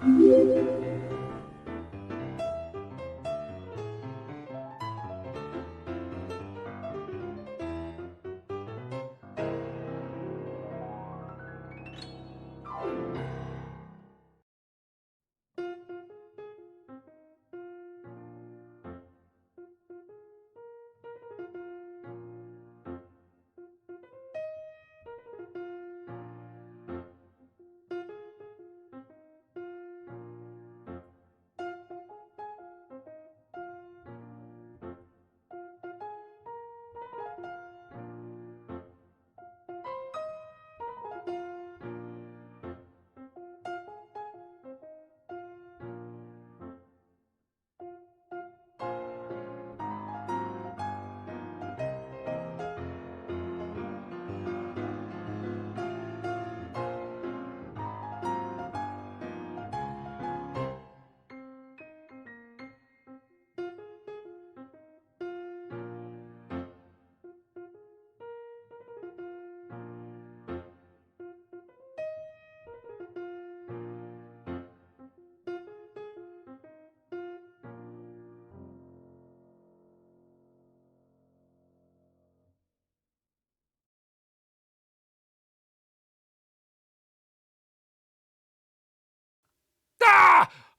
Ah!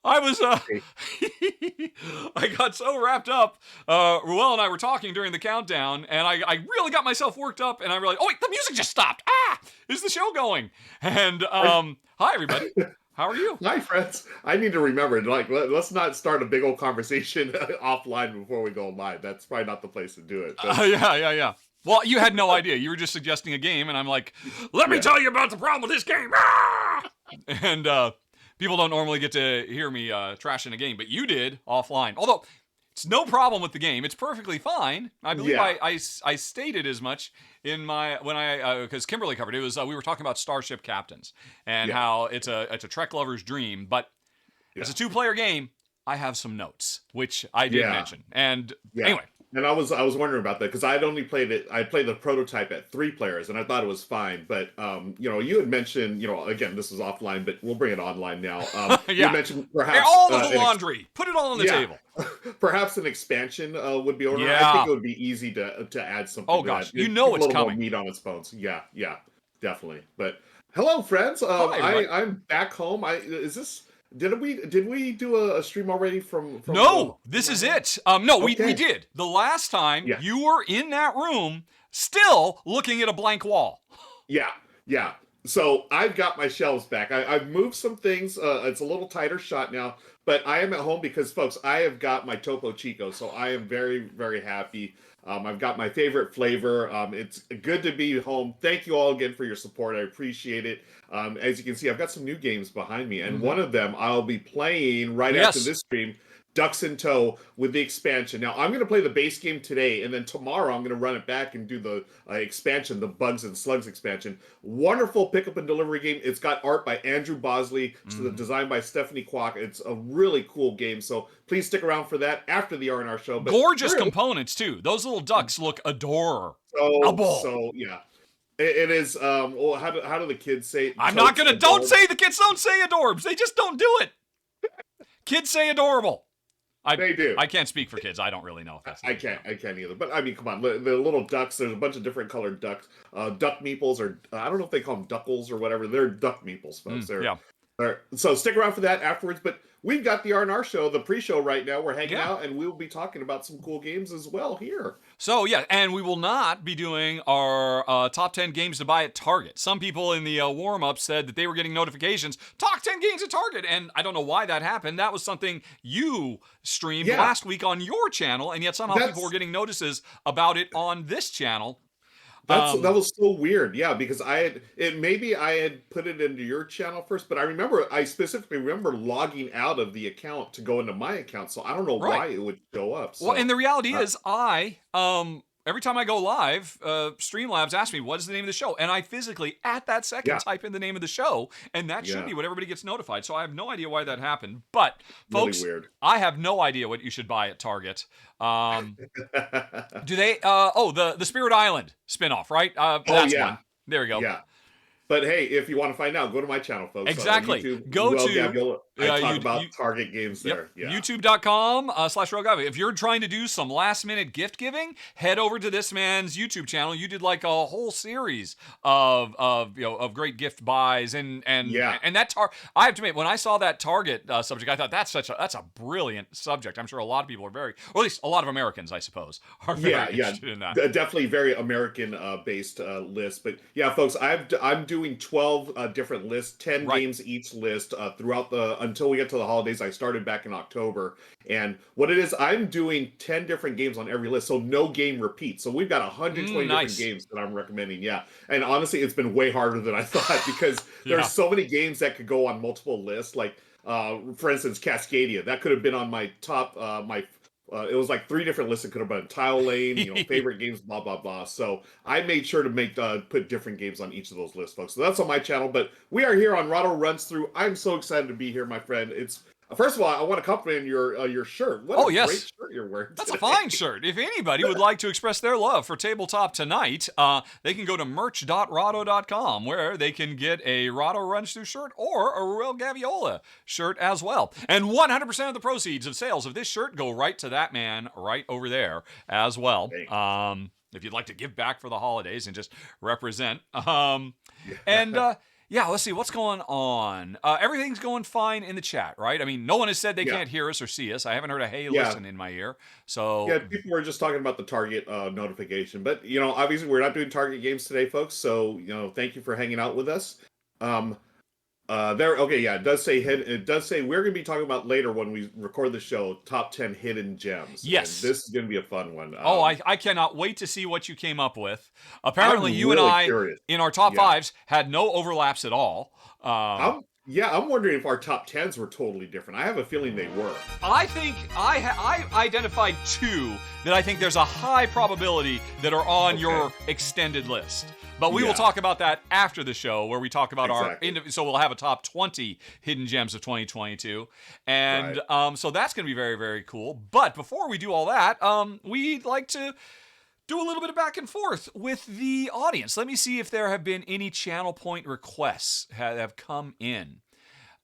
I was, I got so wrapped up. Ruel and I were talking during the countdown, and I really got myself worked up, and I realized, oh wait, the music just stopped. Ah! Is the show going? And, hi everybody. How are you? Hi, friends. I need to remember, let's not start a big old conversation offline before we go live. That's probably not the place to do it. Yeah. Well, you had no idea. You were just suggesting a game, and I'm like, let me tell you about the problem with this game. Ah! And, people don't normally get to hear me trashing a game, but you did offline. Although, it's no problem with the game. It's perfectly fine. I believe I stated as much in my, because Kimberly covered it. It was, we were talking about Starship Captains and how it's a Trek lover's dream. But as a 2-player game, I have some notes, which I did mention. And anyway. And I was wondering about that because I'd only played it. I played the prototype at 3 players, and I thought it was fine. But you had mentioned, again, this was offline, but we'll bring it online now. You mentioned perhaps all of the laundry. Put it all on the table. Perhaps an expansion would be over. Yeah. I think it would be easy to add something. Oh gosh, it's coming. More meat on its bones. Yeah, definitely. But hello, friends. I'm back home. Did we do a stream already from No, this is it. No, we did. The last time you were in that room still looking at a blank wall. Yeah. So I've got my shelves back. I've moved some things. It's a little tighter shot now, but I am at home because, folks, I have got my Topo Chico, so I am very, very happy. I've got my favorite flavor. It's good to be home. Thank you all again for your support. I appreciate it. As you can see, I've got some new games behind me, and one of them I'll be playing right after this stream, Ducks in Tow, with the expansion. Now, I'm going to play the base game today, and then tomorrow I'm going to run it back and do the expansion, the Bugs and Slugs expansion. Wonderful pickup and delivery game. It's got art by Andrew Bosley, designed by Stephanie Kwok. It's a really cool game, so please stick around for that after the R&R show. But gorgeous components, too. Those little ducks look adorable. So, yeah. It is, how do the kids say it? I'm not going to, the kids don't say adorbs. They just don't do it. Kids say adorable. They do. I can't speak for kids. I don't really know if that's I can't either. But I mean, come on, the little ducks. There's a bunch of different colored ducks. Duck meeples, or I don't know if they call them duckles or whatever. They're duck meeples, folks. So stick around for that afterwards. But we've got the R&R show, the pre-show right now. We're hanging out, and we will be talking about some cool games as well here. So, and we will not be doing our top 10 games to buy at Target. Some people in the warm-up said that they were getting notifications, top 10 games at Target, and I don't know why that happened. That was something you streamed last week on your channel, and yet somehow people were getting notices about it on this channel. That was so weird, because I had put it into your channel first, but I specifically remember logging out of the account to go into my account, so I don't know why it would show up. So, well, and the reality is, every time I go live, Streamlabs asks me, what is the name of the show? And I physically, at that second, type in the name of the show, and that should be what everybody gets notified. So I have no idea why that happened. But, folks, really weird. I have no idea what you should buy at Target. Do they, the Spirit Island spinoff, right? That's one. There we go. Yeah. But hey, if you want to find out, go to my channel, folks. Exactly. YouTube, Go Ruel to Gaviola. I talk about Target games there. Yep. Yeah. YouTube.com/RuelGaviola. If you're trying to do some last minute gift giving, head over to this man's YouTube channel. You did like a whole series of great gift buys and that I have to admit, when I saw that Target subject, I thought that's a brilliant subject. I'm sure a lot of people are or at least a lot of Americans, I suppose, are very interested in that. Definitely very American based list. But yeah, folks, I'm doing 12 different lists, 10 games each list throughout until we get to the holidays. I started back in October, and what it is, I'm doing 10 different games on every list, so no game repeats. So we've got 120 different games that I'm recommending. Yeah, and honestly, it's been way harder than I thought because there's so many games that could go on multiple lists. Like for instance, Cascadia, that could have been on my top it was like 3 different lists. It could have been Tile Lane, favorite games, blah, blah, blah. So I made sure to put different games on each of those lists, folks. So that's on my channel. But we are here on Rahdo Runs Through. I'm so excited to be here, my friend. First of all, I want to compliment your shirt. What a great shirt you're wearing today. That's a fine shirt. If anybody would like to express their love for Tabletop tonight, they can go to merch.rahdo.com, where they can get a Rahdo Runs Through shirt or a Ruel Gaviola shirt as well. And 100% of the proceeds of sales of this shirt go right to that man right over there as well. If you'd like to give back for the holidays and just represent. Yeah, let's see what's going on. Everything's going fine in the chat, right? I mean, no one has said they can't hear us or see us. I haven't heard a hey, listen in my ear. So yeah, people were just talking about the Target notification, but obviously we're not doing Target games today, folks. So thank you for hanging out with us. It does say we're going to be talking about later when we record the show top 10 hidden gems. Yes, and this is going to be a fun one. I cannot wait to see what you came up with. Apparently, you and I in our top 5s had no overlaps at all. I'm wondering if our top 10s were totally different. I have a feeling they were. I think I identified 2 that I think there's a high probability that are on your extended list. But we will talk about that after the show, where we talk about so we'll have a top 20 hidden gems of 2022. And so that's going to be very, very cool. But before we do all that, we'd like to do a little bit of back and forth with the audience. Let me see if there have been any channel point requests that have come in.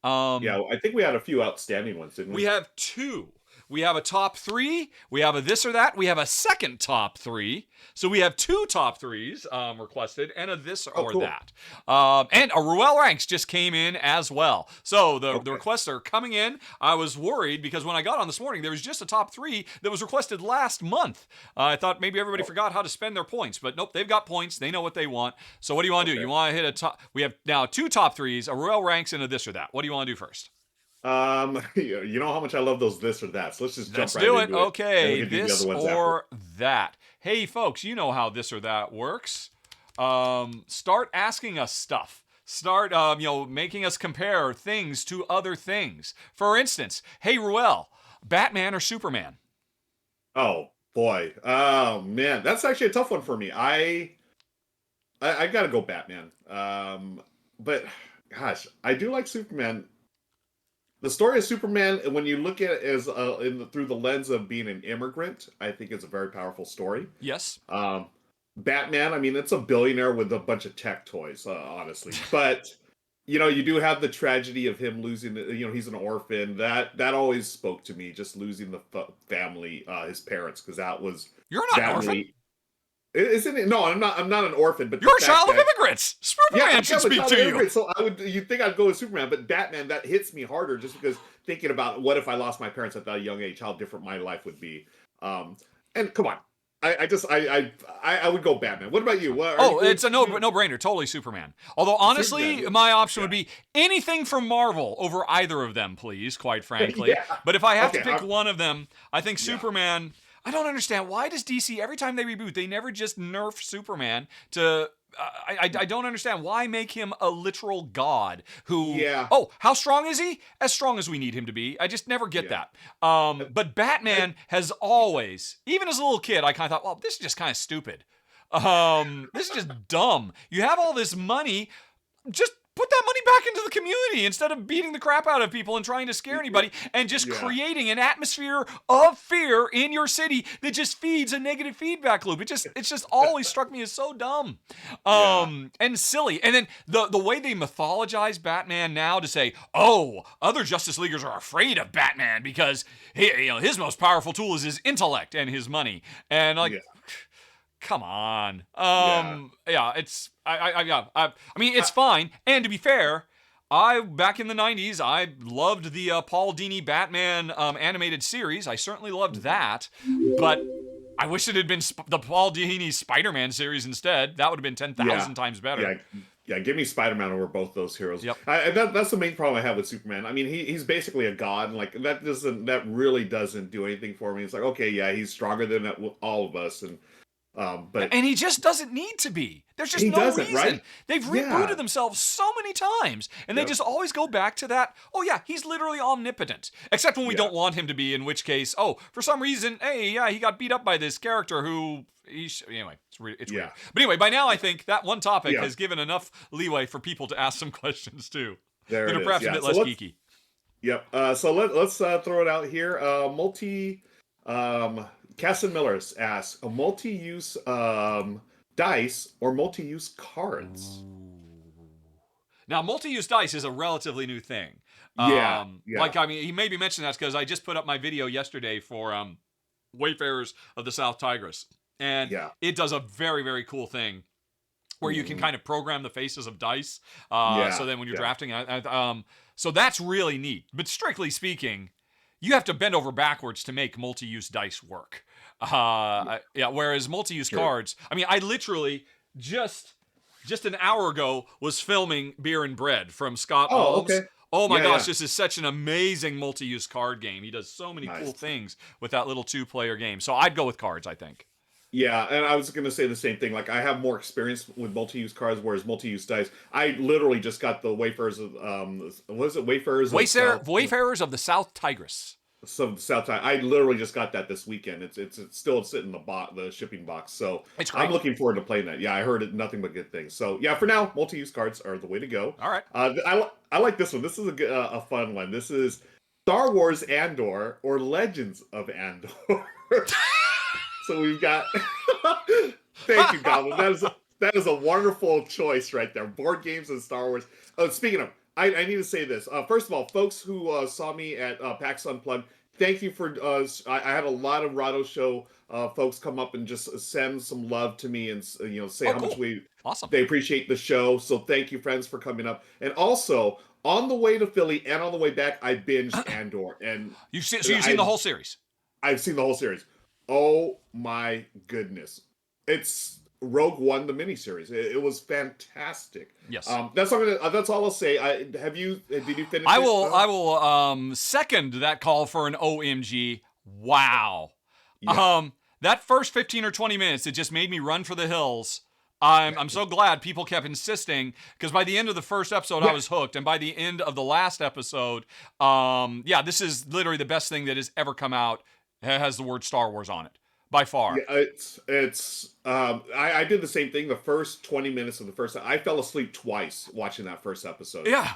I think we had a few outstanding ones, didn't we? We have 2. We have a top 3. We have a this or that. We have a second top 3. So we have 2 top 3s requested and a this or that. And a Ruel Ranks just came in as well. So the requests are coming in. I was worried because when I got on this morning, there was just a top 3 that was requested last month. I thought maybe everybody forgot how to spend their points, but nope, they've got points. They know what they want. So what do you want to do? You want to hit a top? We have now 2 top 3s, a Ruel Ranks and a this or that. What do you want to do first? You know how much I love those this or that. So let's just jump right into it. Okay, this or that. Hey, folks, you know how this or that works. Start asking us stuff. Start, making us compare things to other things. For instance, hey, Ruel, Batman or Superman? Oh boy, oh man, that's actually a tough one for me. I gotta go Batman. But gosh, I do like Superman. The story of Superman, when you look at it as through the lens of being an immigrant, I think it's a very powerful story. Yes. Batman, I mean, it's a billionaire with a bunch of tech toys, honestly. But you do have the tragedy of him losing. He's an orphan. That always spoke to me. Just losing the family, his parents, because that was. You're not an orphan. Isn't it? No, I'm not an orphan, but you're a child of immigrants. Superman should speak to you. So you'd think I'd go with Superman, but Batman, that hits me harder just because thinking about what if I lost my parents at that young age, how different my life would be. And come on, I would go Batman. What about you? It's a no-brainer. Totally Superman. Although honestly, my option would be anything from Marvel over either of them, please. Quite frankly, but if I have to pick one of them, I think Superman. I don't understand. Why does DC, every time they reboot, they never just nerf Superman to... I don't understand. Why make him a literal god who... Yeah. Oh, how strong is he? As strong as we need him to be. I just never get that. But Batman has always, even as a little kid, I kind of thought, well, this is just kind of stupid. This is just dumb. You have all this money... Just put that money back into the community instead of beating the crap out of people and trying to scare anybody and just creating an atmosphere of fear in your city that just feeds a negative feedback loop. It's just always struck me as so dumb, and silly. And then the way they mythologize Batman now to say, oh, other Justice Leaguers are afraid of Batman because his most powerful tool is his intellect and his money, and like. Come on. It's I mean, it's fine. And to be fair, back in the 90s, I loved the Paul Dini Batman animated series. I certainly loved that, but I wish it had been the Paul Dini Spider-Man series instead. That would have been 10,000 times better. Yeah, give me Spider-Man over both those heroes. Yep. That's the main problem I have with Superman. I mean, he's basically a god, and like that really doesn't do anything for me. It's like, okay, yeah, he's stronger than all of us, and he just doesn't need to be. There's just no reason. Right? They've rebooted themselves so many times, and they just always go back to that. Oh yeah, he's literally omnipotent, except when we don't want him to be. In which case, for some reason, he got beat up by this character who. Anyway, it's weird. But anyway, by now I think that one topic has given enough leeway for people to ask some questions too. That are perhaps a bit less geeky. Yep. So let's throw it out here. Casson Millers asks, a multi-use dice or multi-use cards? Ooh. Now, multi-use dice is a relatively new thing. Like, I mean, he maybe mentioned that because I just put up my video yesterday for Wayfarers of the South Tigris. And it does a very, very cool thing where you can kind of program the faces of dice. So then when you're drafting, so that's really neat. But strictly speaking, you have to bend over backwards to make multi-use dice work. Whereas multi-use cards, I mean, I literally just an hour ago was filming Beer and Bread from Scott Holmes. Okay. Oh my gosh, this is such an amazing multi-use card game. He does so many cool things with that little 2-player game. So I'd go with cards, I think. Yeah, and I was going to say the same thing. Like, I have more experience with multi-use cards, whereas multi-use dice, I literally just got the Wayfarers of, what is it? Wayfarers of the South Tigris. So South Tigris. I literally just got that this weekend. It's still sitting in the shipping box. So I'm looking forward to playing that. Yeah, I heard nothing but good things. So yeah, for now, multi-use cards are the way to go. All right. I like this one. This is a fun one. This is Star Wars Andor or Legends of Andor. So we've got. Thank you, Goblin. That is a wonderful choice right there. Board games and Star Wars. Speaking of, I need to say this. First of all, folks who saw me at PAX Unplugged, thank you for. I had a lot of Rahdo Show folks come up and just send some love to me and say how much they appreciate the show. So thank you, friends, for coming up. And also on the way to Philly and on the way back, I binged Andor. And you've seen the whole series. I've seen the whole series. Oh my goodness! It's Rogue One, the miniseries. It was fantastic. Yes. That's all I'll say. Did you finish? I will second that call for an OMG. Wow. Yeah. That first 15 or 20 minutes, it just made me run for the hills. I'm so glad people kept insisting, because by the end of the first episode, I was hooked. And by the end of the last episode, this is literally the best thing that has ever come out. It has the word Star Wars on it, by far. Yeah, I did the same thing. The first 20 minutes of the first, I fell asleep twice watching that first episode. Yeah.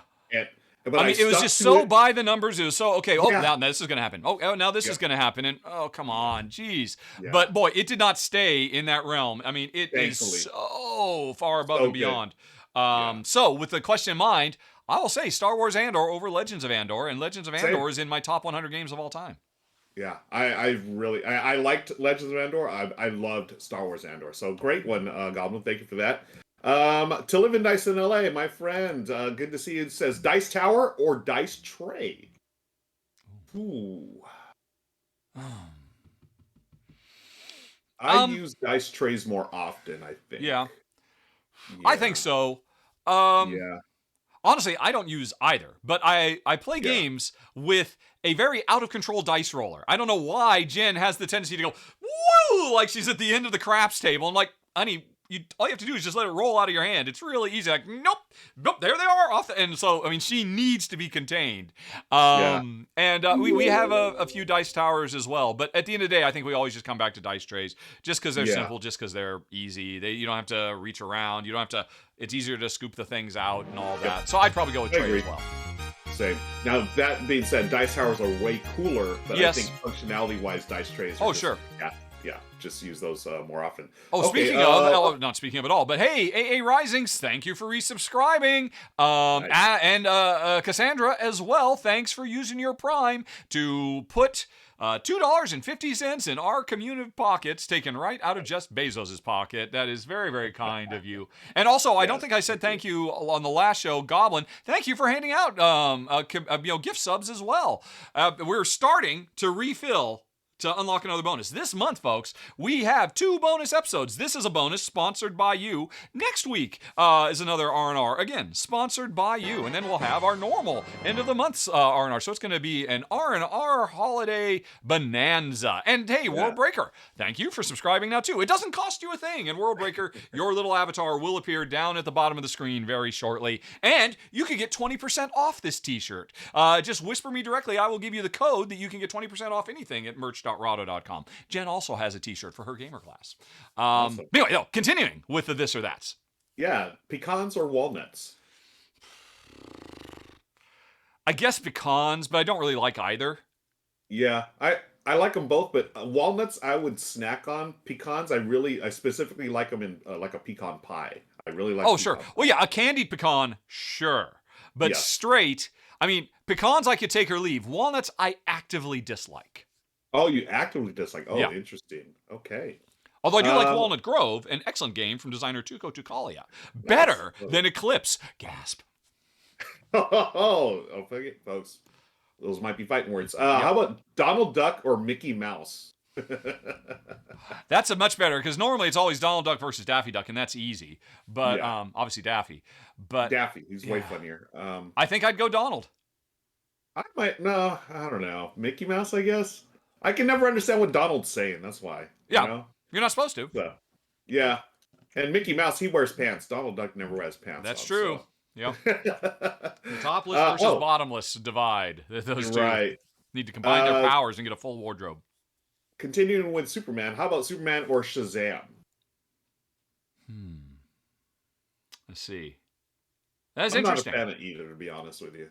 But I mean, it was just so by the numbers. It was so, okay, now this is going to happen. Oh, now this is going to happen. And, oh, come on, geez. Yeah. But, boy, it did not stay in that realm. I mean, it is so far above and beyond. So, with the question in mind, I will say Star Wars Andor over Legends of Andor, and Legends of Andor is in my top 100 games of all time. Yeah, I liked Legends of Andor. I loved Star Wars Andor. So great one, Goblin. Thank you for that. To live in Dice in LA, my friend. Good to see you. It says Dice Tower or Dice Tray. Ooh. I use dice trays more often, I think. Yeah. I think so. Honestly, I don't use either, but I play games with a very out-of-control dice roller. I don't know why Jen has the tendency to go, woo, like she's at the end of the craps table. I'm like, honey, all you have to do is just let it roll out of your hand. It's really easy. Like, nope, there they are off. And so, I mean, she needs to be contained. And we have a few dice towers as well. But at the end of the day, I think we always just come back to dice trays, just because they're simple, just because they're easy. You don't have to reach around. You don't have to. It's easier to scoop the things out and all that. So I'd probably go with tray as well. Same. Now, that being said, dice towers are way cooler, but I think functionality-wise, dice trays are sure. Yeah, just use those more often. Speaking of, not speaking of at all, but hey, AA Risings, thank you for resubscribing. Nice. And Cassandra as well, thanks for using your Prime to put $2.50 in our community pockets, taken right out of Jeff Bezos' pocket. That is very, very kind of you. And also, I don't think I said thank you on the last show, Goblin. Thank you for handing out gift subs as well. We're starting to refill to unlock another bonus. This month, folks, we have 2 bonus episodes. This is a bonus sponsored by you. Next week is another R&R, again, sponsored by you. And then we'll have our normal end of the month's R&R. So it's going to be an R&R holiday bonanza. And hey, World Breaker, thank you for subscribing now, too. It doesn't cost you a thing. And World Breaker, your little avatar will appear down at the bottom of the screen very shortly. And you can get 20% off this t-shirt. Just whisper me directly. I will give you the code that you can get 20% off anything at merch.rahdo.com. Jen also has a t-shirt for her gamer class. Awesome. Anyway, continuing with the this or that's. Yeah, pecans or walnuts? I guess pecans, but I don't really like either. Yeah, I like them both, but walnuts I would snack on. Pecans, I specifically like them in like a pecan pie. I really like. Oh, sure. Well, yeah, a candied pecan, sure, but straight. I mean, pecans I could take or leave. Walnuts I actively dislike. Oh, you actively dislike. Oh, interesting. Okay. Although I do like Walnut Grove, an excellent game from designer Tuco Tucalia. Better than Eclipse. Gasp. Okay, folks. Those might be fighting words. How about Donald Duck or Mickey Mouse? That's a much better, because normally it's always Donald Duck versus Daffy Duck, and that's easy. But obviously Daffy. But Daffy, he's way funnier. I think I'd go Donald. I don't know. Mickey Mouse, I guess. I can never understand what Donald's saying. That's why. Yeah, you know? You're not supposed to. So, yeah. And Mickey Mouse, he wears pants. Donald Duck never wears pants. That's true. So. Yep. The topless versus bottomless divide. Those two need to combine their powers and get a full wardrobe. Continuing with Superman, how about Superman or Shazam? Let's see. That's interesting. I'm not a fan of either, to be honest with you.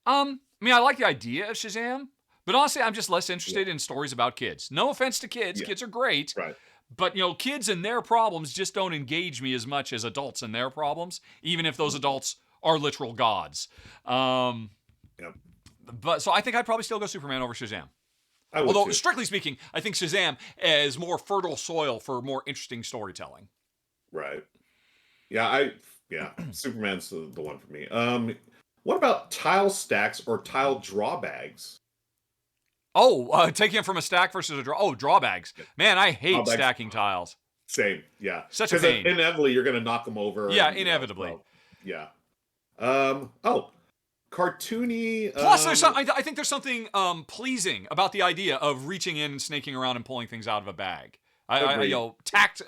I mean, I like the idea of Shazam, but honestly, I'm just less interested in stories about kids. No offense to kids. Kids are great. Right. But, kids and their problems just don't engage me as much as adults and their problems, even if those adults are literal gods. But so I think I'd probably still go Superman over Shazam. Although, strictly speaking, I think Shazam is more fertile soil for more interesting storytelling. Right. Yeah, Superman's the one for me. What about tile stacks or tile drawbags? Oh, taking it from a stack versus a draw. Oh, drawbags. Man, I hate stacking tiles. Same, yeah. Such a pain. Because inevitably you're going to knock them over. Yeah, inevitably. Cartoony. Plus, I think there's something pleasing about the idea of reaching in and snaking around and pulling things out of a bag. It's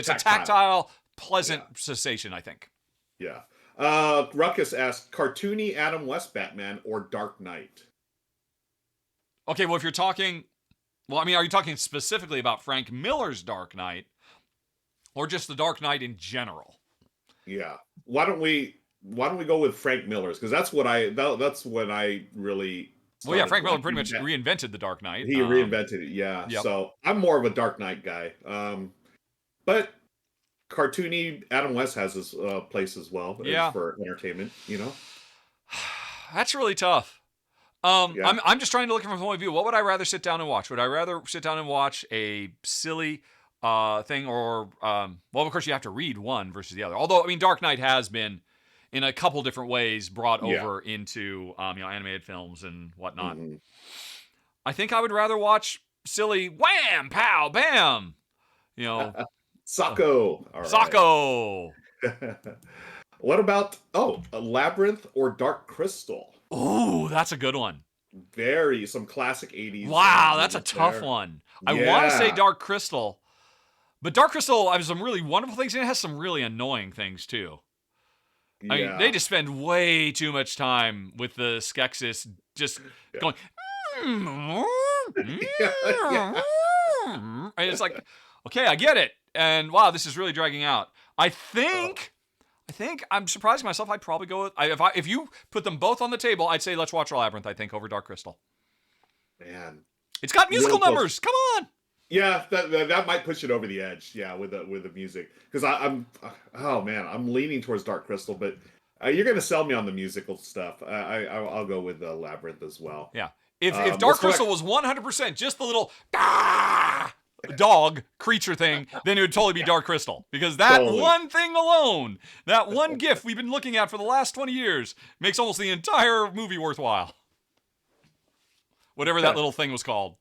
a tactile, pleasant sensation, I think. Yeah. Ruckus asked, cartoony Adam West Batman or Dark Knight? Okay, well, if you're talking... Well, I mean, are you talking specifically about Frank Miller's Dark Knight, or just the Dark Knight in general? Yeah. Why don't we go with Frank Miller's? Because that's when I really... Well, yeah, Frank Miller pretty much reinvented the Dark Knight. He reinvented it, yeah. Yep. So I'm more of a Dark Knight guy. But cartoony Adam West has his place as well for entertainment, That's really tough. I'm just trying to look from a point of view. What would I rather sit down and watch? Would I rather sit down and watch a silly thing, or well, of course you have to read one versus the other. Although, I mean, Dark Knight has been in a couple different ways brought over into animated films and whatnot. Mm-hmm. I think I would rather watch silly wham, pow, bam. Socko. All right. Socko. What about a Labyrinth or Dark Crystal? Ooh, that's a good one. Some classic 80s. Wow, that's a tough one. I want to say Dark Crystal, But Dark Crystal has some really wonderful things, and it has some really annoying things too. I mean, they just spend way too much time with the Skeksis just going. And it's like, okay, I get it, and wow, this is really dragging out. I think I'm surprising myself. I'd probably go with if you put them both on the table, I'd say Let's Watch Labyrinth. I think over Dark Crystal. Man, it's got musical numbers. Come on. Yeah, that might push it over the edge. Yeah, with the music, because I'm leaning towards Dark Crystal, but you're gonna sell me on the musical stuff. I'll go with Labyrinth as well. Yeah, if Dark Crystal was 100% just the little dog creature thing, then it would totally be Dark Crystal, because that one thing alone, that one GIF we've been looking at for the last 20 years, makes almost the entire movie worthwhile. Whatever that little thing was called.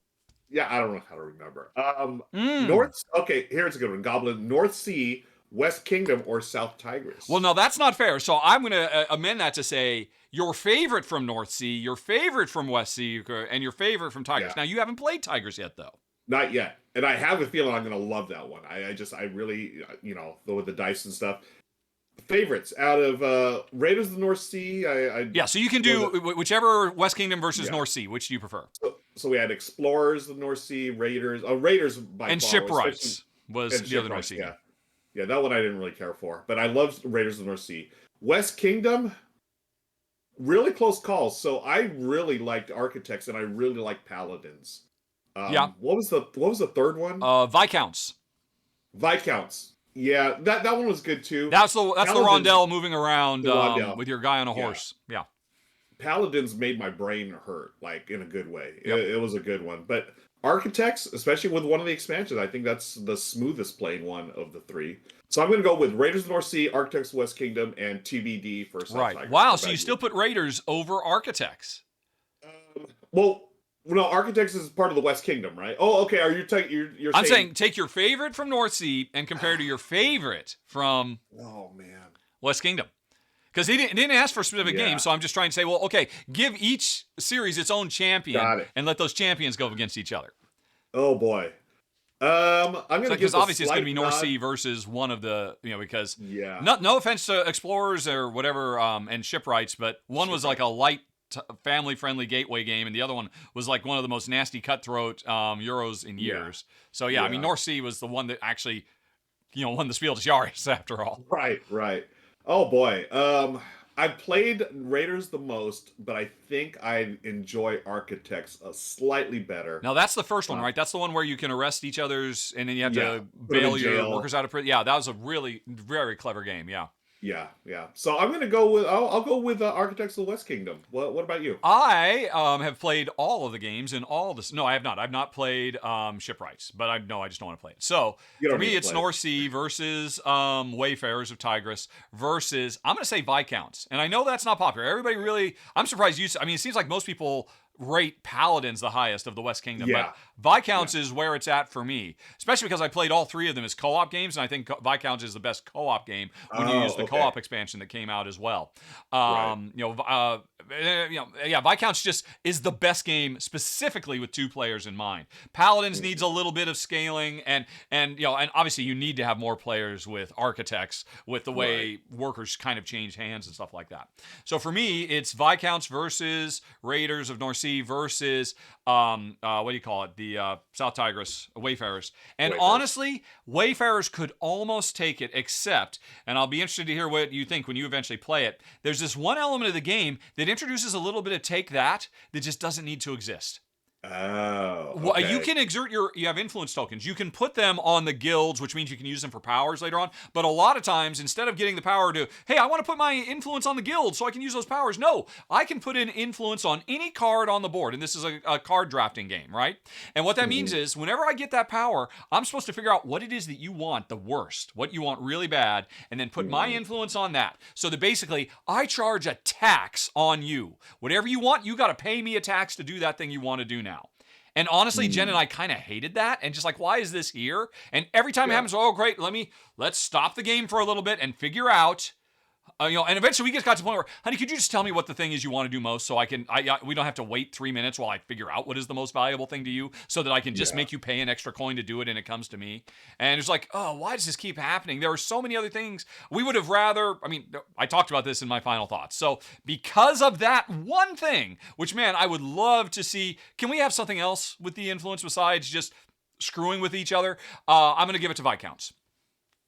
Yeah, I don't know how to remember. Okay, here's a good one. Goblin, North Sea, West Kingdom, or South Tigris? Well, no, that's not fair. So I'm going to amend that to say your favorite from North Sea, your favorite from West Sea, and your favorite from Tigris. Now, you haven't played Tigris yet, though. Not yet. And I have a feeling I'm going to love that one. I really, with the dice and stuff. Favorites out of Raiders of the North Sea. So you can do whichever West Kingdom versus North Sea. Which do you prefer? So we had Explorers of the North Sea, Raiders. Raiders by and far. Shipwrights was the other North Sea. Yeah, that one I didn't really care for, but I loved Raiders of the North Sea. West Kingdom, really close calls. So I really liked Architects and I really liked Paladins. What was the third one? Viscounts. Yeah, that one was good too. That's the rondelle moving around with your guy on a horse. Yeah. Paladins made my brain hurt, like in a good way. Yep. It was a good one. But Architects, especially with one of the expansions, I think that's the smoothest playing one of the three. So I'm going to go with Raiders of the North Sea, Architects West Kingdom, and TBD for South Tigris. Wow, so you still put Raiders over Architects? No, Architects is part of the West Kingdom, right? Oh, okay. Are you you're I'm saying take your favorite from North Sea and compare to your favorite from West Kingdom. Because he didn't ask for a specific game, so I'm just trying to say, well, okay, give each series its own champion and let those champions go against each other. Oh boy. I'm going to because obviously it's going to be North Sea versus one of the, because no offense to Explorers or whatever and Shipwrights, but one was like a light family-friendly gateway game, and the other one was like one of the most nasty cutthroat Euros in years. So I mean, North Sea was the one that actually, won the Spiel des Jahres after all. Right. Oh boy. I've played Raiders the most, but I think I enjoy Architects slightly better. Now that's the first one, right? That's the one where you can arrest each other's, and then you have to bail your workers out of prison. Yeah, that was a really very clever game. Yeah. Yeah. So I'm gonna go with I'll go with Architects of the West Kingdom. What about you? I have played all of the games and all this. No, I have not. I've not played Shipwrights, but I just don't want to play it. So for me, it's North Sea versus Wayfarers of Tigris versus I'm gonna say Viscounts, and I know that's not popular. Everybody really, I'm surprised you. I mean, it seems like most people rate Paladins the highest of the West Kingdom, but Viscounts is where it's at for me, especially because I played all three of them as co-op games, and I think Viscounts is the best co-op game when you use the co-op expansion that came out as well. Viscounts just is the best game specifically with two players in mind. Paladins needs a little bit of scaling, and obviously you need to have more players with Architects with the way workers kind of change hands and stuff like that. So for me, it's Viscounts versus Raiders of North Sea versus the South Tigris Wayfarers. And honestly, Wayfarers could almost take it, except, and I'll be interested to hear what you think when you eventually play it, there's this one element of the game that introduces a little bit of take that just doesn't need to exist. Oh, okay. Well, you can exert you have influence tokens. You can put them on the guilds, which means you can use them for powers later on. But a lot of times, instead of getting the power to, hey, I want to put my influence on the guild so I can use those powers. No, I can put in influence on any card on the board. And this is a card drafting game, right? And what that means is whenever I get that power, I'm supposed to figure out what it is that you want the worst, what you want really bad, and then put my influence on that. So that basically, I charge a tax on you. Whatever you want, you got to pay me a tax to do that thing you want to do now. And honestly, Jen and I kind of hated that, and just like, why is this here? And every time it happens, oh great, let's stop the game for a little bit and figure out And eventually we got to the point where, honey, could you just tell me what the thing is you want to do most, so we don't have to wait 3 minutes while I figure out what is the most valuable thing to you, so that I can just make you pay an extra coin to do it, and it comes to me. And it's like, oh, why does this keep happening? There are so many other things we would have rather. I mean, I talked about this in my final thoughts. So because of that one thing, which, man, I would love to see. Can we have something else with the influence besides just screwing with each other? I'm going to give it to Viscounts.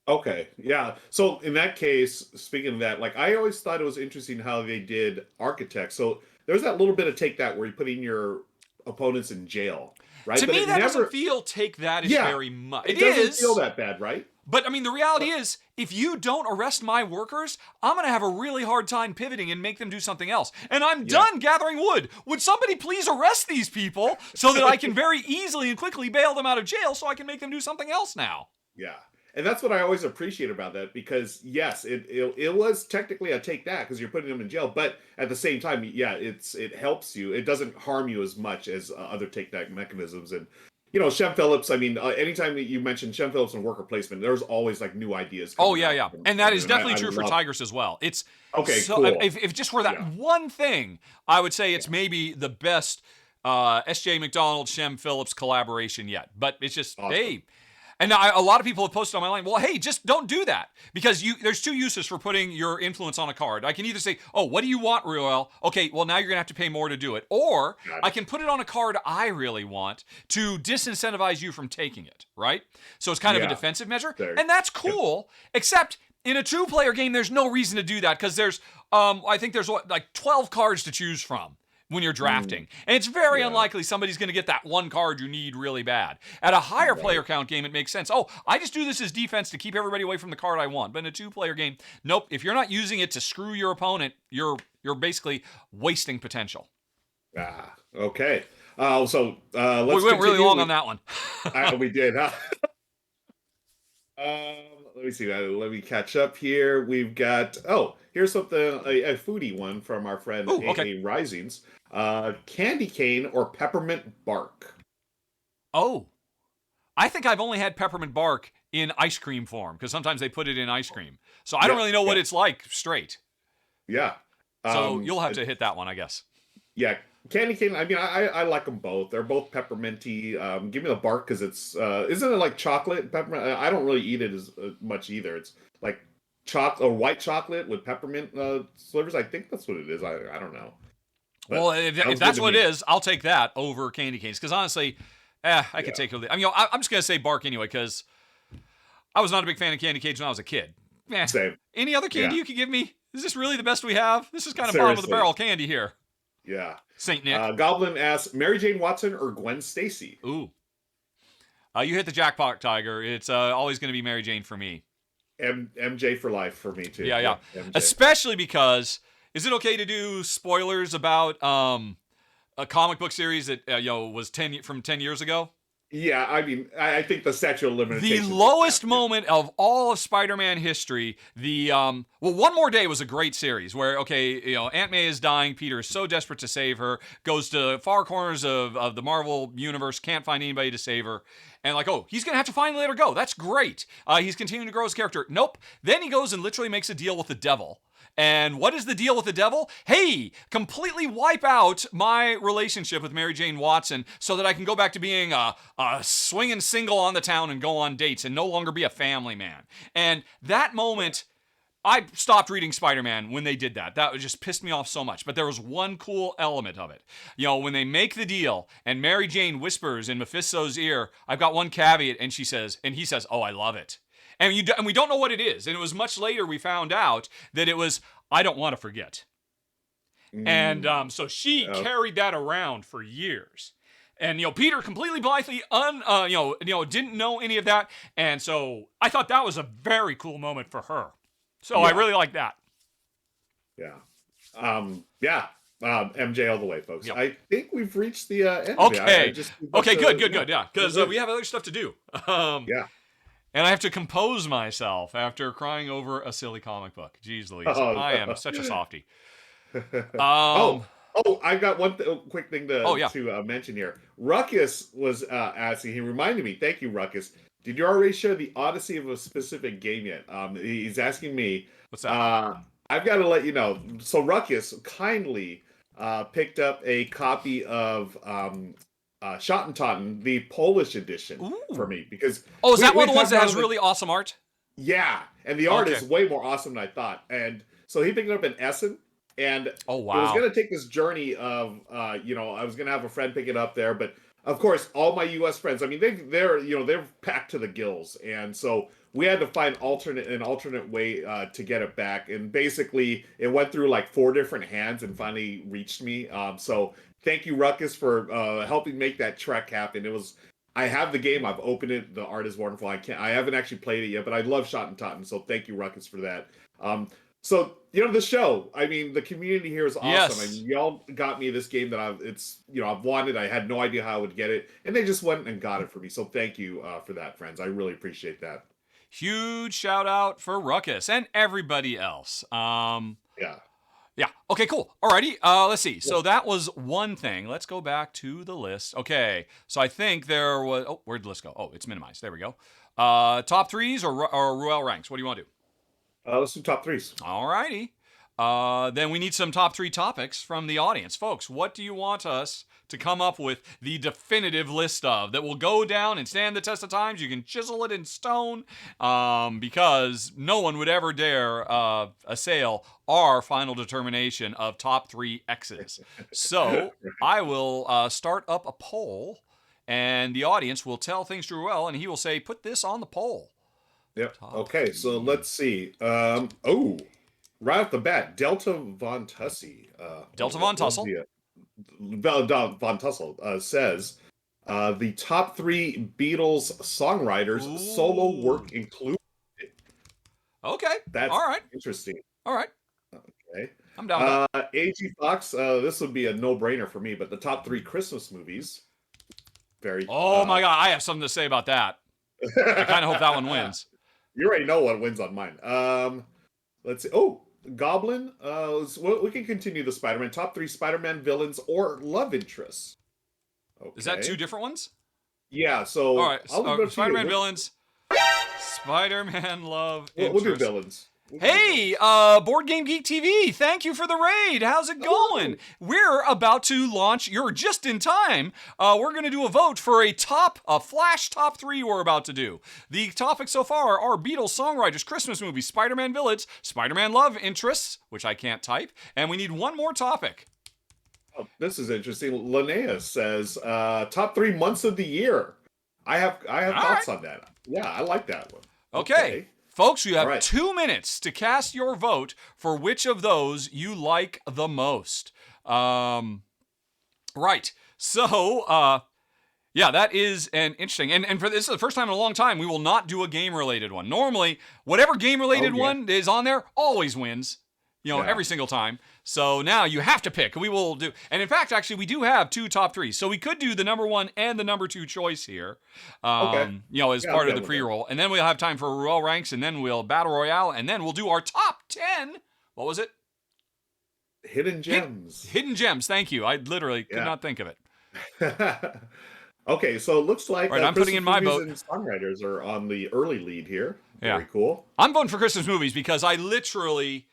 Okay, yeah. So in that case, speaking of that, like I always thought it was interesting how they did architects. So there's that little bit of take that where you put in your opponents in jail, right? To but me, it that never, doesn't feel take that as very much. It doesn't feel that bad, right? But I mean, the reality is, if you don't arrest my workers, I'm going to have a really hard time pivoting and make them do something else. And I'm done gathering wood. Would somebody please arrest these people so that I can very easily and quickly bail them out of jail so I can make them do something else now? Yeah. And that's what I always appreciate about that, because yes, it was technically a take that because you're putting them in jail, but at the same time, it helps you. It doesn't harm you as much as other take that mechanisms. And Shem Phillips. I mean, anytime that you mention Shem Phillips and worker placement, there's always like new ideas. Oh yeah. And that is definitely true for Tigris as well. It's okay. So, cool. If just for that one thing, I would say it's maybe the best S.J. McDonald Shem Phillips collaboration yet. But it's just hey. And now a lot of people have posted on my line, well, hey, just don't do that. Because there's two uses for putting your influence on a card. I can either say, oh, what do you want, Ruel? Okay, well, now you're going to have to pay more to do it. Or I can put it on a card I really want to disincentivize you from taking it, right? So it's kind of a defensive measure. And that's cool, except in a two-player game, there's no reason to do that because there's, I think there's like 12 cards to choose from when you're drafting. And it's very unlikely somebody's going to get that one card you need really bad. At a higher player count game, it makes sense. Oh, I just do this as defense to keep everybody away from the card I want. But in a two-player game, nope. If you're not using it to screw your opponent, you're basically wasting potential. Okay. Let's we went really long on that one. We did, huh? Let me see. Let me catch up here. We've got, here's something, a foodie one from our friend A.A. Risings. Candy cane or peppermint bark? Oh, I think I've only had peppermint bark in ice cream form because sometimes they put it in ice cream. So I don't really know what it's like straight. Yeah. So you'll have to hit that one, I guess. Yeah. Candy cane, I mean, I like them both. They're both pepperminty. Give me the bark because it's, isn't it like chocolate peppermint? I don't really eat it as much either. It's like white chocolate with peppermint slivers. I think that's what it is. I don't know. But well, if that's what it is, I'll take that over candy canes. Because honestly, I could take it. I mean, I'm just going to say bark anyway because I was not a big fan of candy canes when I was a kid. Same. Any other candy you could give me? Is this really the best we have? This is kind of bottom of the barrel candy here. Yeah. St. Nick. Goblin asks, Mary Jane Watson or Gwen Stacy? Ooh. You hit the jackpot, Tiger. It's always going to be Mary Jane for me. MJ for life for me, too. Yeah. MJ. Especially because, is it okay to do spoilers about a comic book series that was from 10 years ago? Yeah, I mean, I think the statute of limitations. The lowest moment of all of Spider-Man history, One More Day was a great series where, Aunt May is dying, Peter is so desperate to save her, goes to far corners of the Marvel universe, can't find anybody to save her, and he's going to have to finally let her go. That's great. He's continuing to grow his character. Nope. Then he goes and literally makes a deal with the devil. And what is the deal with the devil? Hey, completely wipe out my relationship with Mary Jane Watson so that I can go back to being a swinging single on the town and go on dates and no longer be a family man. And that moment, I stopped reading Spider-Man when they did that. That just pissed me off so much. But there was one cool element of it. When they make the deal and Mary Jane whispers in Mephisto's ear, I've got one caveat, and he says, oh, I love it. And we don't know what it is. And it was much later we found out that it was, I don't want to forget. And so she carried that around for years. And, Peter completely blithely, didn't know any of that. And so I thought that was a very cool moment for her. So I really like that. Yeah. MJ all the way, folks. Yep. I think we've reached the end. Okay. Good. Yeah. Because we have other stuff to do. Yeah. And I have to compose myself after crying over a silly comic book. Jeez Louise. I am such a softie. I got one quick thing to mention here. Ruckus was asking, he reminded me, thank you, Ruckus. Did you already share the Odyssey of a specific game yet? He's asking me. What's that? I've got to let you know. So Ruckus kindly picked up a copy of Schottentotten, the Polish edition, for Ooh. me because Oh, is that one we of the ones talked that about has really awesome art? yeah, and the art Okay. is way more awesome than I thought. And so he picked it up in Essen, and Oh, it was wow. going to take this journey of, I was going to have a friend pick it up there, but of course, all my U.S. friends, I mean, they're packed to the gills, and so we had to find an alternate way to get it back. And basically, it went through like 4 different hands and finally reached me. So thank you, Ruckus, for helping make that trek happen. It was I have the game. I've opened it. The art is wonderful. I haven't actually played it yet, but I love Schottentotten. So thank you, Ruckus, for that. So the show. I mean, the community here is awesome. Yes. I mean, y'all got me this game that I've wanted. I had no idea how I would get it, and they just went and got it for me. So thank you for that, friends. I really appreciate that. Huge shout out for Ruckus and everybody else. Yeah. Yeah. Okay, cool. Alrighty. Let's see. So that was one thing. Let's go back to the list. Okay. So I think there was. Oh, where'd the list go? Oh, it's minimized. There we go. Top threes or Ruel Ranks? What do you want to do? Let's do top threes. Alrighty. Then we need some top 3 topics from the audience. Folks, what do you want us to come up with the definitive list of that will go down and stand the test of times? You can chisel it in stone because no one would ever dare assail our final determination of top 3 X's. So I will start up a poll, and the audience will tell things to Ruel, and he will say, put this on the poll. Yep. Okay, so let's see. Right off the bat, Delta Von Tussey. Delta Von Tussle. Von Tussle says the top 3 Beatles songwriters solo work included. Okay. That's all right. Interesting. All right. Okay. I'm down with that. A.G. Fox, this would be a no-brainer for me, but the top 3 Christmas movies. Oh my God, I have something to say about that. I kind of hope that one wins. You already know what wins on mine. Let's see. Oh, Goblin. We can continue the Spider-Man. Top 3 Spider-Man villains or love interests. Okay. Is that 2 different ones? Yeah. So all right. Spider-Man villains. Spider-Man love interests. We'll do villains. Hey, Board Game Geek TV, thank you for the raid. How's it going? We're about to launch, you're just in time. We're going to do a vote for a flash top 3 we're about to do. The topics so far are Beatles songwriters, Christmas movies, Spider-Man villains, Spider-Man love interests, which I can't type, and we need one more topic. Oh, this is interesting. Linnea says, top 3 months of the year. I have thoughts on that. Yeah, I like that one. Okay. Folks, you have 2 minutes to cast your vote for which of those you like the most. Right. So, yeah, that is an interesting. And for this is the first time in a long time, we will not do a game-related one. Normally, whatever game-related one is on there always wins. Every single time. So now you have to pick. We will do, and in fact, actually, we do have 2 top 3s. So we could do the number 1 and the number 2 choice here. As part of the pre-roll, and then we'll have time for Ruel Ranks, and then we'll battle royale, and then we'll do our top 10. What was it? Hidden gems. Hidden gems. Thank you. I literally could not think of it. Okay, so it looks like I'm putting in my vote. And songwriters are on the early lead here. Very cool. I'm voting for Christmas movies because I literally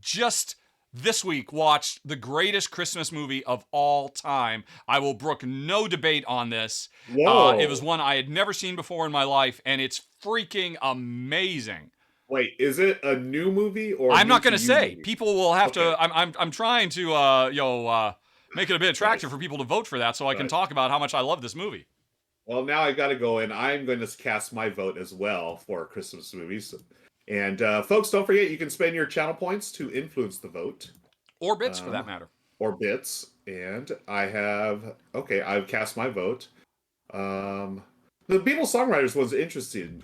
just this week watched the greatest Christmas movie of all time. I will brook no debate on this. Whoa. It was one I had never seen before in my life, and it's freaking amazing. Wait, is it a new movie or? I'm not going to say. Movie? People will have to. I'm trying to make it a bit attractive for people to vote for that, so I can talk about how much I love this movie. Well, now I've got to go, and I'm going to cast my vote as well for Christmas movies. And folks, don't forget, you can spend your channel points to influence the vote. Or bits, for that matter. Or bits. And I've cast my vote. The Beatles songwriters was interesting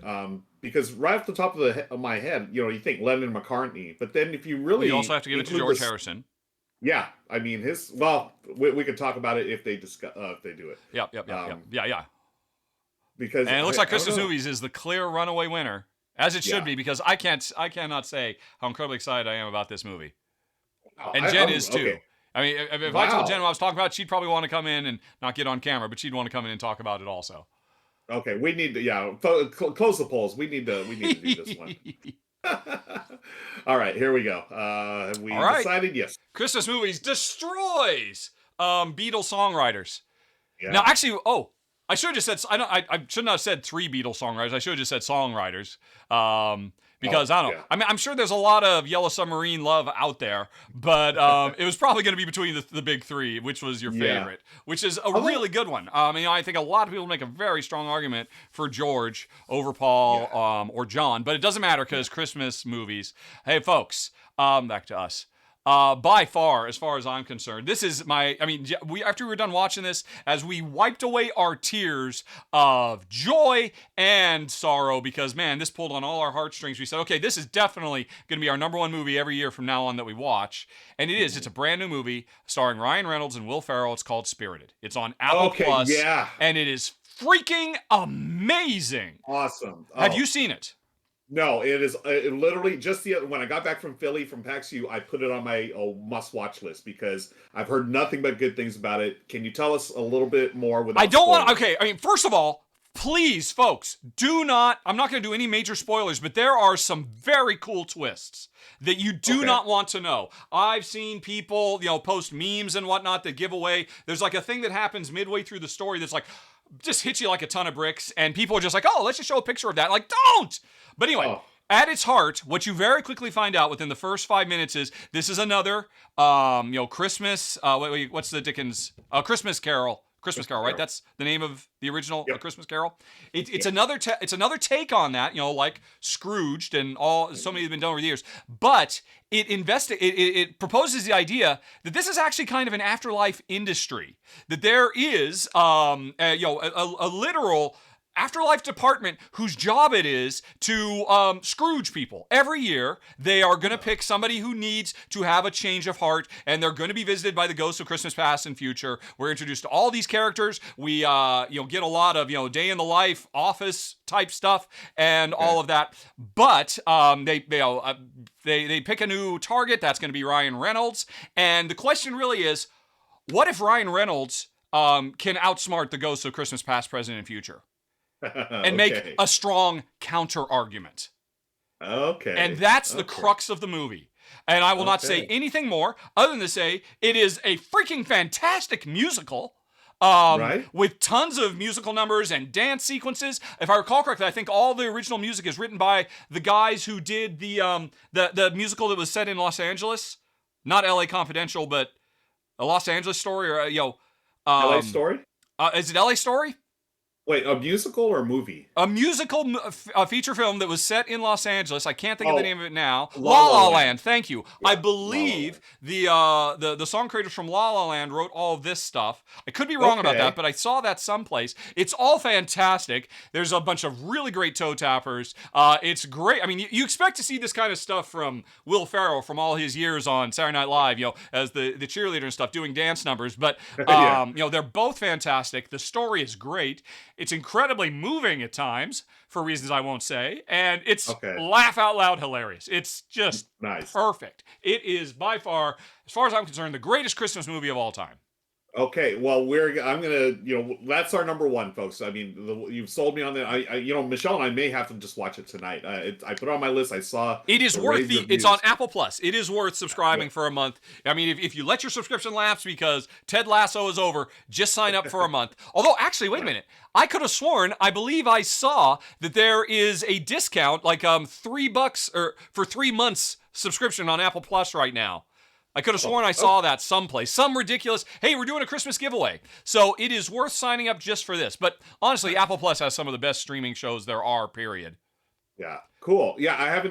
because right off the top of my head, you think Lennon and McCartney. But then if you really... You also have to give it to George Harrison. Yeah. I mean, we could talk about it if they do it. Yeah. Because and it looks like Christmas movies is the clear runaway winner. As it should be, because I cannot say how incredibly excited I am about this movie. And Jen is too. Okay. I mean, if I told Jen what I was talking about, she'd probably want to come in and not get on camera, but she'd want to come in and talk about it also. Okay, we need to close the polls. We need to do this one. All right, here we go. Have All we right. decided? Yes. Christmas movies destroys Beatles songwriters. Yeah. Now, actually, I should have just said I should not have said 3 Beatles songwriters. I should have just said songwriters. Because I don't know. Yeah. I mean, I'm sure there's a lot of Yellow Submarine love out there, but it was probably going to be between the big 3, which was your favorite, which is a really good one. I think a lot of people make a very strong argument for George over Paul or John, but it doesn't matter because Christmas movies. Hey, folks, back to us. By far, as far as I'm concerned, this is after we were done watching this, as we wiped away our tears of joy and sorrow, because man, this pulled on all our heartstrings. We said, okay, this is definitely going to be our number 1 movie every year from now on that we watch. And it is. It's a brand new movie starring Ryan Reynolds and Will Ferrell. It's called Spirited. It's on Apple Plus. And it is freaking amazing. Awesome. Have you seen it? No, it is literally just when I got back from Philly from PAX U, I put it on my must-watch list because I've heard nothing but good things about it. Can you tell us a little bit more without Okay, first of all, please, folks, I'm not going to do any major spoilers, but there are some very cool twists that you do not want to know. I've seen people, post memes and whatnot that give away. There's like a thing that happens midway through the story that's like, just hits you like a ton of bricks, and people are just like, oh, let's just show a picture of that. Like, don't! But anyway, at its heart, what you very quickly find out within the first 5 minutes is this is another, Christmas, what's the Dickens, Christmas Carol. Christmas Carol, right? That's the name of the original Christmas Carol. It's another take on that, like Scrooged and so many have been done over the years. But it proposes the idea that this is actually kind of an afterlife industry. That there is a literal afterlife department whose job it is to Scrooge people. Every year, they are going to pick somebody who needs to have a change of heart, and they're going to be visited by the ghosts of Christmas past and future. We're introduced to all these characters. We get a lot of day in the life, office type stuff, and all of that. But they pick a new target. That's going to be Ryan Reynolds. And the question really is, what if Ryan Reynolds can outsmart the ghosts of Christmas past, present, and future? And make a strong counter argument. Okay. And that's the crux of the movie. And I will not say anything more other than to say it is a freaking fantastic musical. With tons of musical numbers and dance sequences. If I recall correctly, I think all the original music is written by the guys who did the musical that was set in Los Angeles. Not L.A. Confidential, but a Los Angeles Story or L.A. Story? Is it L.A. Story? Wait, a musical or a movie? A musical feature film that was set in Los Angeles. I can't think of the name of it now. La La Land. Thank you. Yeah, I believe the song creators from La La Land wrote all of this stuff. I could be wrong about that, but I saw that someplace. It's all fantastic. There's a bunch of really great toe tappers. It's great. I mean, you expect to see this kind of stuff from Will Ferrell from all his years on Saturday Night Live, as the cheerleader and stuff, doing dance numbers. But they're both fantastic. The story is great. It's incredibly moving at times, for reasons I won't say, and it's laugh out loud hilarious. It's just perfect. It is by far, as far as I'm concerned, the greatest Christmas movie of all time. Okay, well, I'm gonna, that's our number 1, folks. I mean, you've sold me on that. Michelle and I may have to just watch it tonight. I put it on my list. I saw it is worth it's on Apple Plus. It is worth subscribing for a month. I mean, if you let your subscription lapse because Ted Lasso is over, just sign up for a month. Although, actually, wait a minute. I could have sworn, I believe I saw that there is a discount, like $3 or for 3 months subscription on Apple Plus right now. I could have sworn I saw that someplace. Some ridiculous, hey, we're doing a Christmas giveaway. So it is worth signing up just for this. But honestly, Apple Plus has some of the best streaming shows there are, period. Yeah, cool. Yeah,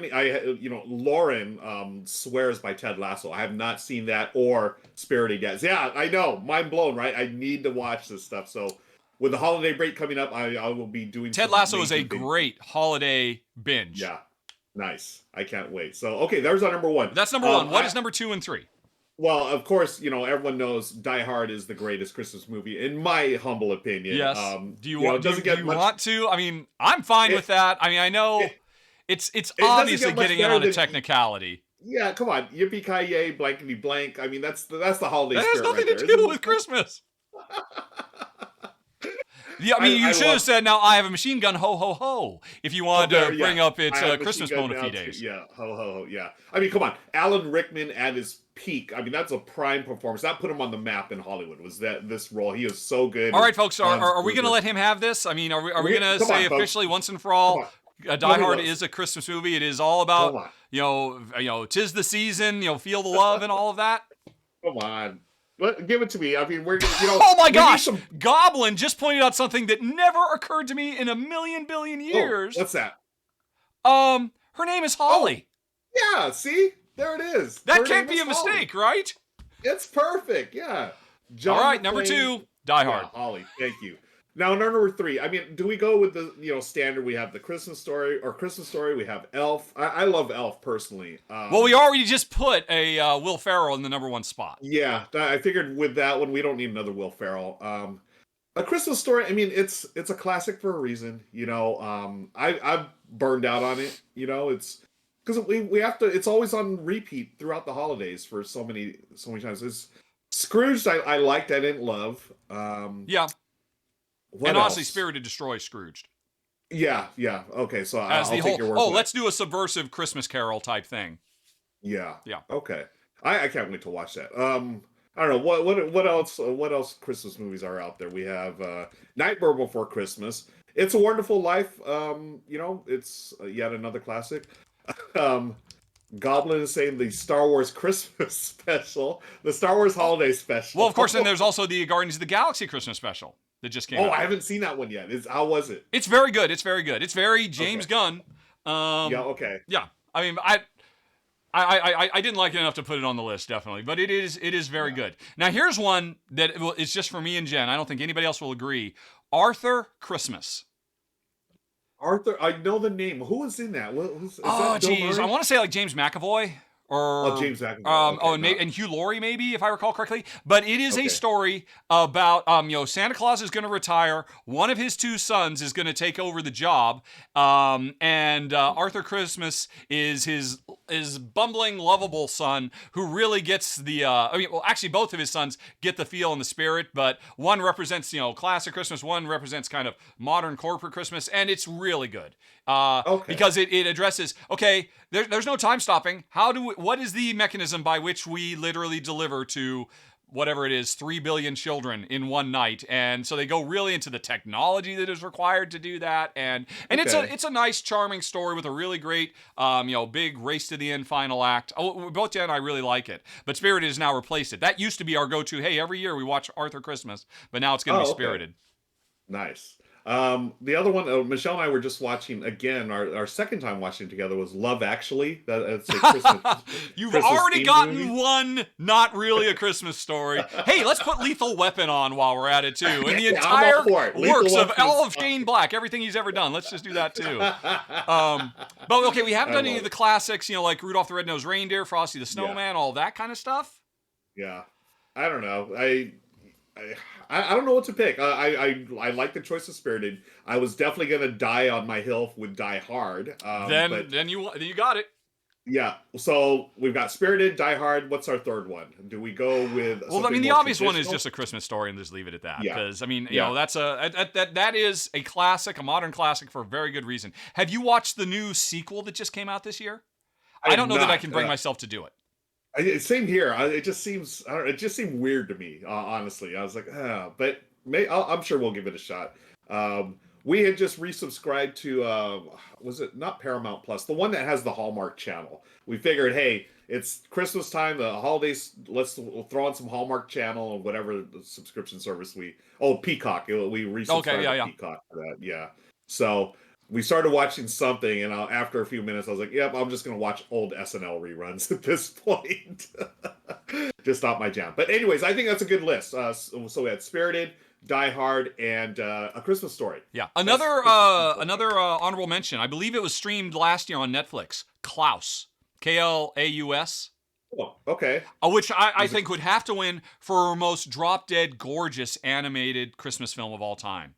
Lauren swears by Ted Lasso. I have not seen that or Spirited yet. Yeah, I know. Mind blown, right? I need to watch this stuff. So with the holiday break coming up, I will be doing Ted Lasso is a great holiday binge. Yeah. Nice. I can't wait. So, okay, there's our number 1. That's number 1. What is number 2 and 3? Well, of course, everyone knows Die Hard is the greatest Christmas movie, in my humble opinion. Yes. Do you want to? I mean, I'm fine with that. I mean, I know it's obviously getting in on a technicality. Yeah, come on. Yippee-ki-yay, blankety blank. I mean, that's the holiday spirit. That has nothing to do with Christmas. Yeah, I mean, you should have love, said, "Now I have a machine gun, ho ho ho," if you wanted to bring up its I have Christmas Machine Gun bonafide now, days. Yeah, ho ho ho. Yeah, I mean, come on, Alan Rickman at his peak. I mean, that's a prime performance. That put him on the map in Hollywood. Was that this role? He is so good. All as right, folks, Hans are we going to Gruber. let him have this? I mean, are we going to Come say on, folks. officially once and for Come all, on. Die Nobody Hard knows. is a Christmas movie? It is all Come about, on. tis the season, feel the love and all of that. Come on. Give it to me. I mean, Oh my we need gosh! some- Goblin just pointed out something that never occurred to me in a million billion years. What's that? Her name is Holly. Yeah, see? There it is. That Her can't name be is a Holly. mistake, right? It's perfect. Yeah. John All right, number McClane- 2, Die Hard. Yeah, Holly. Thank you. Now, number 3. I mean, do we go with the standard? We have the Christmas Story We have Elf. I love Elf personally. Well, we already just put a Will Ferrell in the number 1 spot. Yeah, I figured with that one we don't need another Will Ferrell. A Christmas Story. I mean, it's a classic for a reason. I've burned out on it. It's because we have to. It's always on repeat throughout the holidays for so many times. It's Scrooge. I liked. I didn't love. Yeah. What And honestly, else? Spirited destroys Scrooged. Yeah. Okay, so As I'll the take your word whole, for it. let's do a subversive Christmas Carol type thing. Yeah. Yeah. Okay. I can't wait to watch that. I don't know what else Christmas movies are out there. We have Nightmare Before Christmas. It's a Wonderful Life. It's yet another classic. Goblin is saying the Star Wars Christmas special, the Star Wars Holiday special. Well, of course, and there's also the Guardians of the Galaxy Christmas special that just came out. I haven't seen that one yet. How was it? It's very good. It's very James Gunn. Yeah. Okay. Yeah. I mean, I didn't like it enough to put it on the list, definitely, but it is very good. Now, here's one that is just for me and Jen. I don't think anybody else will agree. Arthur Christmas. Arthur, I know the name. Who was in that? Is that Bill Geez, Murray? I want to say like James McAvoy. Or, James McAvoy. Okay, and Hugh Laurie, maybe, if I recall correctly. But it is Okay. a story about, Santa Claus is going to retire. One of his 2 sons is going to take over the job. And Arthur Christmas is his bumbling, lovable son who really gets the, actually, both of his sons get the feel and the spirit. But one represents, classic Christmas. One represents kind of modern corporate Christmas. And it's really good. Because it addresses, okay, there's no time stopping. What is the mechanism by which we literally deliver to whatever it is, 3 billion children in one night? And so they go really into the technology that is required to do that. And it's a nice, charming story with a really great, big race to the end final act. Both Jen and I really like it. But Spirited has now replaced it. That used to be our go-to. Hey, every year we watch Arthur Christmas, but now it's going to be Spirited. Nice. The other one, Michelle and I were just watching again. Our second time watching together was Love Actually. That's a Christmas. You've Christmas already themed gotten movie. one, not really a Christmas story. Hey, let's put Lethal Weapon on while we're at it too, and the Yeah, I'm entire all for it. Lethal works of Weapon is all of fine. Shane Black, everything he's ever done. Let's just do that too. But okay, we haven't done any of the classics, like Rudolph the Red-Nosed Reindeer, Frosty the Snowman, all that kind of stuff. Yeah, I don't know. I don't know what to pick. I like the choice of Spirited. I was definitely gonna die on my hill with Die Hard. Then you got it. Yeah. So we've got Spirited, Die Hard. What's our third one? Do we go with? Well, I mean, the obvious one is just A Christmas Story, and just leave it at that. Yeah. Because that is a classic, a modern classic for a very good reason. Have you watched the new sequel that just came out this year? I don't know that I can bring myself to do it. Same here. It just seems. It just seemed weird to me. Honestly, I was like, but I'm sure we'll give it a shot. We had just resubscribed to was it not Paramount Plus, the one that has the Hallmark Channel. We figured, hey, it's Christmas time, the holidays. We'll throw on some Hallmark Channel or whatever the subscription service Peacock. We resubscribed to Peacock for that. Yeah. So we started watching something, and after a few minutes, I was like, "Yep, I'm just gonna watch old SNL reruns at this point." Just not my jam. But anyways, I think that's a good list. So we had Spirited, Die Hard, and A Christmas Story. Yeah, another honorable mention. I believe it was streamed last year on Netflix. Klaus, Klaus. Oh, okay. Which I think would have to win for most drop-dead gorgeous animated Christmas film of all time.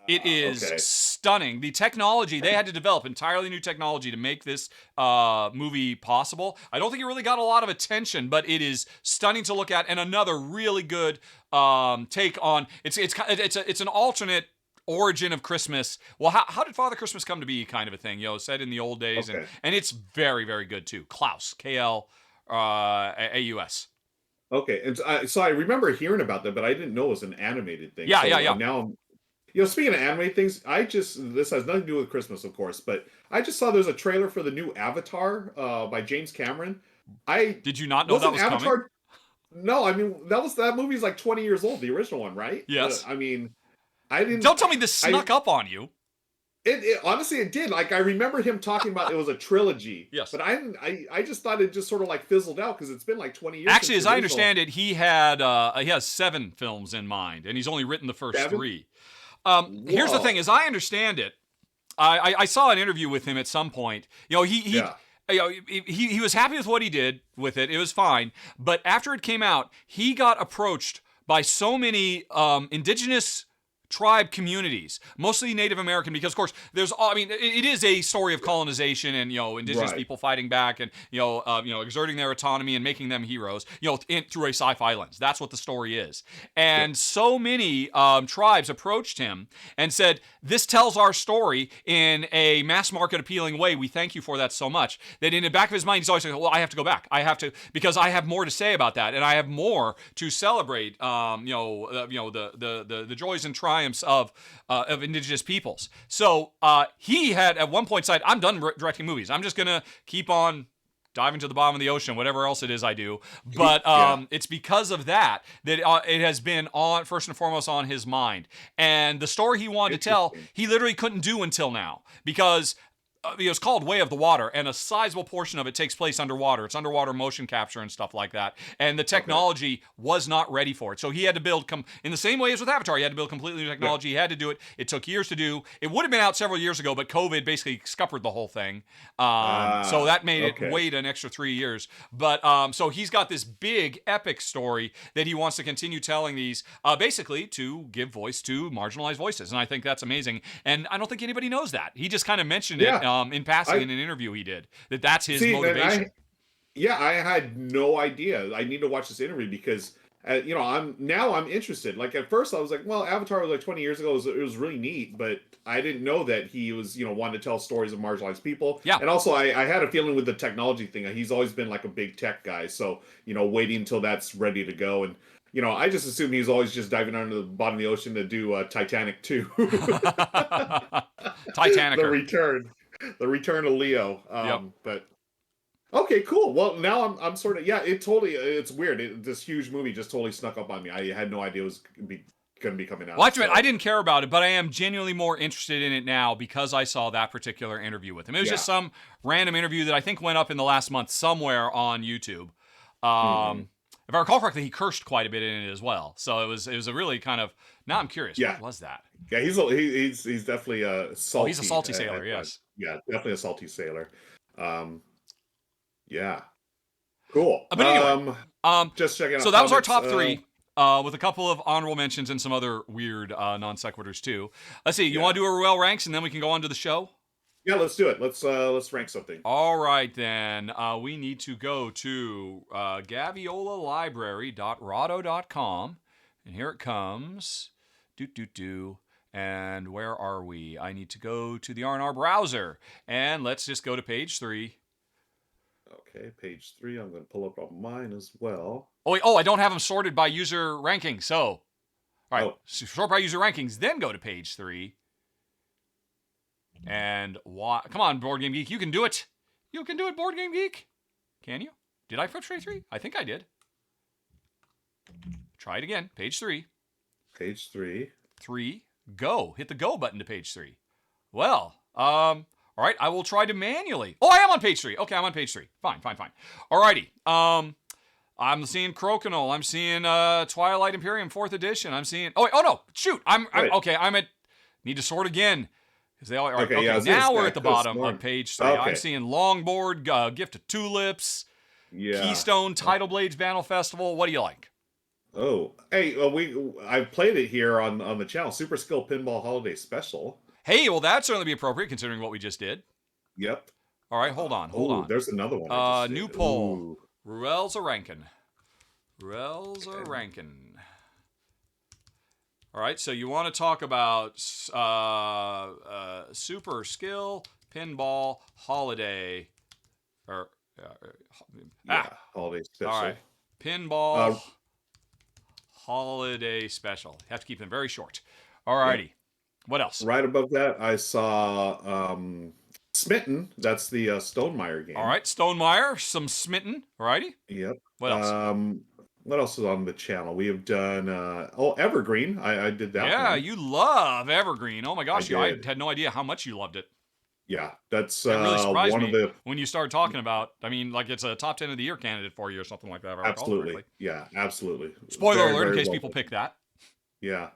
It is Okay. stunning. The technology, they had to develop entirely new technology to make this movie possible. I don't think it really got a lot of attention, but it is stunning to look at, and another really good take on. It's an alternate origin of Christmas. Well, how did Father Christmas come to be, kind of a thing, said in the old days, Okay. and it's very, very good too. Klaus, Klaus. Okay. And so I remember hearing about that, but I didn't know it was an animated thing. Yeah, So yeah, yeah. now speaking of animated things, this has nothing to do with Christmas, of course, but I just saw there's a trailer for the new Avatar by James Cameron. Did you not know that was Avatar coming? No, I mean that movie's like 20 years old, the original one, right? Yes. I mean, I didn't. Don't tell me this snuck up on you. It honestly it did. Like I remember him talking about it was a trilogy. Yes. But I just thought it just sort of like fizzled out because it's been like 20 years. Actually, as I understand it, he has 7 films in mind, and he's only written the first 3. Here's the thing: as I understand it, I saw an interview with him at some point. He was happy with what he did with it. It was fine, but after it came out, he got approached by so many indigenous tribe communities, mostly Native American, because of course it is a story of colonization and indigenous people fighting back and exerting their autonomy and making them heroes through a sci-fi lens. That's what the story is. And so many tribes approached him and said, "This tells our story in a mass market appealing way. We thank you for that so much." That in the back of his mind, he's always saying, "Well, I have to go back. I have to, because I have more to say about that, and I have more to celebrate. The joys and triumphs of indigenous peoples." So he had at one point said, "I'm done directing movies. I'm just gonna keep on diving to the bottom of the ocean, whatever else it is I do." But it's because of that it has been on first and foremost on his mind. And the story he wanted to tell, he literally couldn't do until now because it was called Way of the Water, and a sizable portion of it takes place underwater. It's underwater motion capture and stuff like that. And the technology was not ready for it. So he had to build, in the same way as with Avatar, he had to build completely new technology. He had to do it. It took years to do. It would have been out several years ago, but COVID basically scuppered the whole thing. So that made it wait an extra 3 years. But so he's got this big, epic story that he wants to continue telling these, basically to give voice to marginalized voices. And I think that's amazing. And I don't think anybody knows that. He just kind of mentioned it in passing in an interview he did. That's his motivation. I had no idea. I need to watch this interview because I'm interested. Like at first I was like, well, Avatar was like 20 years ago. It was really neat, but I didn't know that he was wanting to tell stories of marginalized people. Yeah. And also I had a feeling with the technology thing. He's always been like a big tech guy, so waiting until that's ready to go. And I just assumed he's always just diving under the bottom of the ocean to do Titanic 2. Titanic. The return of Leo. But okay, cool. Well, now I'm sort of it's weird. This huge movie just totally snuck up on me. I had no idea it was going to be coming out. Well, I didn't care about it, but I am genuinely more interested in it now because I saw that particular interview with him. It was just some random interview that I think went up in the last month somewhere on YouTube. If I recall correctly, he cursed quite a bit in it as well. So it was a really kind of. Now I'm curious. What was that? Yeah, he's definitely a salty. Oh, he's a salty sailor. Yes. Yeah, definitely a salty sailor. Yeah. Cool. But anyway, just checking out. So that was our top 3. With a couple of honorable mentions and some other weird non sequiturs too. Let's see. You want to do a Ruel Ranks and then we can go on to the show? Yeah, let's do it. Let's rank something. All right, then. We need to go to gaviolalibrary.rahdo.com. And here it comes. And where are we? I need to go to the R&R browser. And let's just go to page 3. Okay, page 3. I'm going to pull up on mine as well. I don't have them sorted by user ranking. So, all right, sort by user rankings, then go to page 3. And come on, Board Game Geek, you can do it. You can do it, Board Game Geek. Can you? Did I put page 3? I think I did. Try it again. Page 3. Page 3. 3. Go. Hit the go button to page 3. Well, all right. I will try to manually. I am on page 3. Okay, I'm on page 3. Fine. All righty. I'm seeing Crokinole. I'm seeing Twilight Imperium 4th edition. I'm seeing. Oh no! Shoot. I'm okay. I'm at. Need to sort again. They all are. Okay, now we're at the bottom of page 3. Okay. I'm seeing Longboard, Gift of Tulips, Keystone, Tidal Blades, Battle Festival. What do you like? Oh, hey, I've played it here on the channel. Super Skill Pinball Holiday Special. Hey, well, that'd certainly be appropriate considering what we just did. Yep. All right, hold on, hold Oh, on. there's another one I just New did. poll. Ooh. Ruel's a rankin'. Ruel's a rankin'. All right, so you want to talk about Super Skill Pinball Holiday, or Holiday Special. all right, Pinball Holiday Special. Have to keep them very short. All righty. Yep. What else? Right above that, I saw Smitten. That's the Stonemaier game. All right, Stonemaier, some Smitten. All righty. Yep. What else? What else is on the channel? We have done Evergreen. I did that. Yeah, one. you love Evergreen. Oh my gosh, I did. had no idea how much you loved it. Yeah, that's It really surprised one me of the. when you started talking about. I mean, like it's a top 10 of the year candidate for you or something like that. If I recall Absolutely. correctly. Yeah, absolutely. Spoiler Very, alert in very case well people done. pick that. Yeah.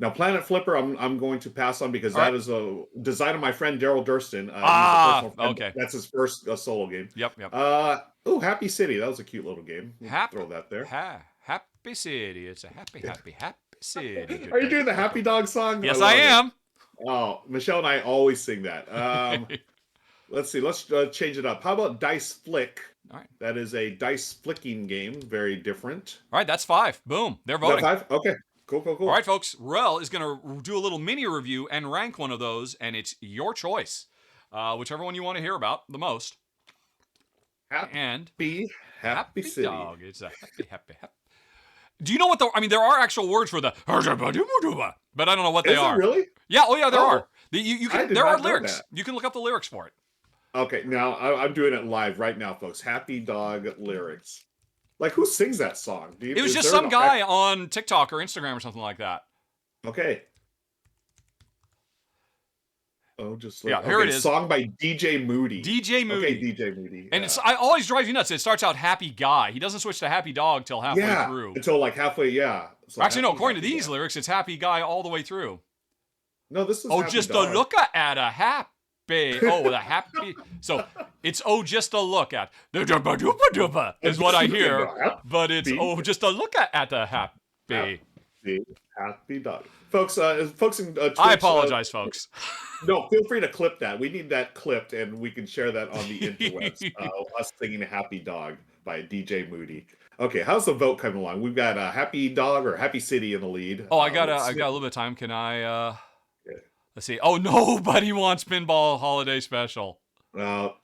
Now Planet Flipper, I'm going to pass on because All right. is a design of my friend Daryl Durston. He's a personal friend. Okay. That's his first solo game. Yep. Happy City. That was a cute little game. We'll throw that there. Happy City. It's a happy city. Are you doing the Happy Dog song? Yes, I am. Oh, Michelle and I always sing that. Let's see. Let's change it up. How about Dice Flick? All right. That is a dice flicking game. Very different. All right, that's 5. Boom. They're Is voting. that 5? Okay. Cool. All right, folks. Ruel is going to do a little mini review and rank one of those, and it's your choice. Whichever one you want to hear about the most. Happy City. Dog. It's a happy. Do you know what there are actual words for the, but I don't know what they Is are. It really? Yeah. Oh, yeah. There are. You can. There are lyrics. That. You can look up the lyrics for it. Okay. Now I'm doing it live right now, folks. Happy Dog lyrics. Like who sings that song? It was just some guy on TikTok or Instagram or something like that. Okay. Oh, just like, yeah, here it is. Song by DJ Moody. DJ Moody. Okay, DJ Moody. And I always drives you nuts. It starts out Happy Guy. He doesn't switch to Happy Dog till halfway through. Until like halfway. Yeah. So actually, no. According to these lyrics, it's Happy Guy all the way through. No, this is. Oh, Happy just Dog. a look at a happy. Oh, the happy. So it's just a look at. Is what I hear. But it's just a look at a happy. Happy Dog. Folks, folks in Twitch, I apologize, folks. No, feel free to clip that. We need that clipped, and we can share that on the interwebs. Us singing "Happy Dog" by DJ Moody. Okay, how's the vote coming along? We've got Happy Dog or Happy City in the lead. Oh, I got a little bit of time. Can I? Let's see. Oh, nobody wants Pinball Holiday Special.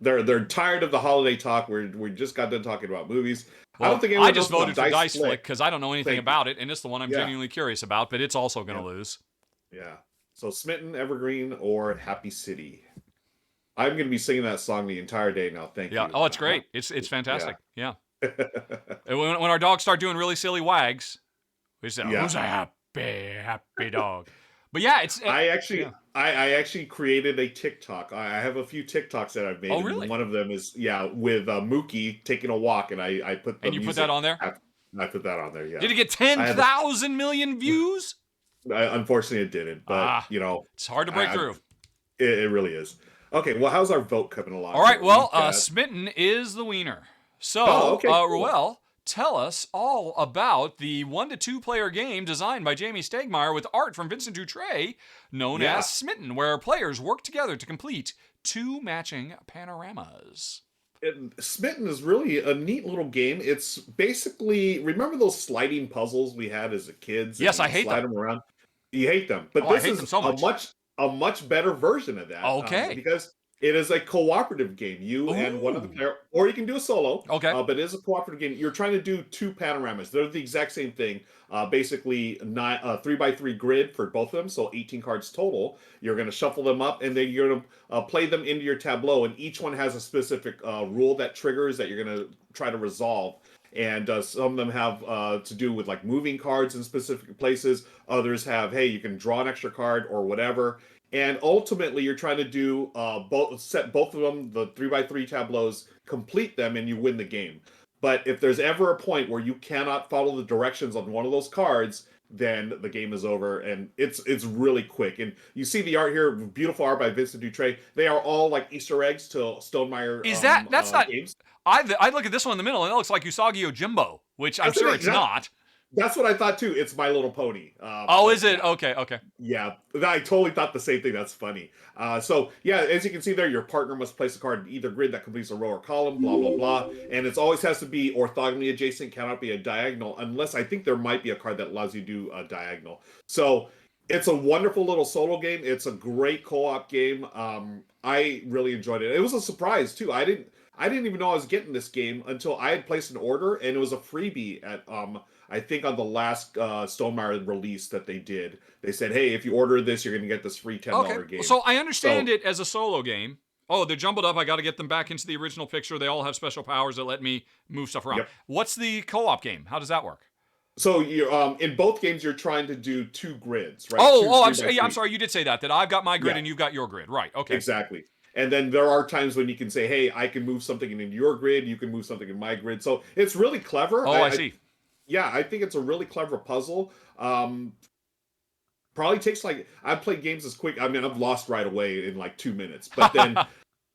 They're tired of the holiday talk. We just got done talking about movies. Well, I don't think anyone just knows voted about for Dice Flick because I don't know anything Thank about it, and it's the one I'm genuinely curious about. But it's also going to lose. Yeah. So Smitten, Evergreen, or Happy City. I'm going to be singing that song the entire day now. Thank you. Yeah. Oh, it's great. It's fantastic. Yeah. when our dogs start doing really silly wags, we say, "Who's a happy dog?" But yeah, I actually created a TikTok. I have a few TikToks that I've made. Oh, really? And one of them is with Mookie taking a walk, and I put the and you put that on there. I put that on there. Yeah. Did it get 10,000 million views? Unfortunately, it didn't. But it's hard to break through. It really is. Okay, well, how's our vote coming along? All right, well, Smitten is the wiener. So, cool. Ruel, tell us all about the 1 to 2 player game designed by Jamie Stegmaier with art from Vincent Dutray, known as Smitten, where players work together to complete 2 matching panoramas. Smitten is really a neat little game. It's basically, remember those sliding puzzles we had as kids? Yes, I hate them. Slide them around. You hate them, but this is so a much better version of that. Okay, because it is a cooperative game. You and one of the player, or you can do a solo. Okay, but it is a cooperative game. You're trying to do 2 panoramas. They're the exact same thing. Basically, 3x3 grid for both of them, so 18 cards total. You're going to shuffle them up, and then you're going to play them into your tableau. And each one has a specific rule that triggers that you're going to try to resolve. And some of them have to do with like moving cards in specific places. Others have, hey, you can draw an extra card or whatever. And ultimately, you're trying to do set both of them, the 3x3 tableaus, complete them, and you win the game. But if there's ever a point where you cannot follow the directions on one of those cards, then the game is over, and it's really quick. And you see the art here, beautiful art by Vincent Dutray. They are all like Easter eggs to Stonemaier. That's not games. I look at this one in the middle, and it looks like Usagi Yojimbo, which I'm sure it's not. That's what I thought too. It's My Little Pony. Oh, is it? Okay. Yeah, I totally thought the same thing. That's funny. So yeah, as you can see there, your partner must place a card in either grid that completes a row or column, blah, blah, blah. And it always has to be orthogonally adjacent, cannot be a diagonal, unless I think there might be a card that allows you to do a diagonal. So it's a wonderful little solo game. It's a great co-op game. I really enjoyed it. It was a surprise too. I didn't even know I was getting this game until I had placed an order, and it was a freebie at I think on the last Stonemaier release that they did. They said, hey, if you order this, you're going to get this free $10 game. So I understand it as a solo game. Oh, they're jumbled up. I got to get them back into the original picture. They all have special powers that let me move stuff around. Yep. What's the co-op game? How does that work? So you in both games, you're trying to do 2 grids, right? I'm sorry. You did say that I've got my grid and you've got your grid. Right. Okay. Exactly. And then there are times when you can say, hey, I can move something in your grid. You can move something in my grid. So it's really clever. Oh, I see. Yeah, I think it's a really clever puzzle. Probably takes I've played games as quick. I mean, I've lost right away in 2 minutes. But then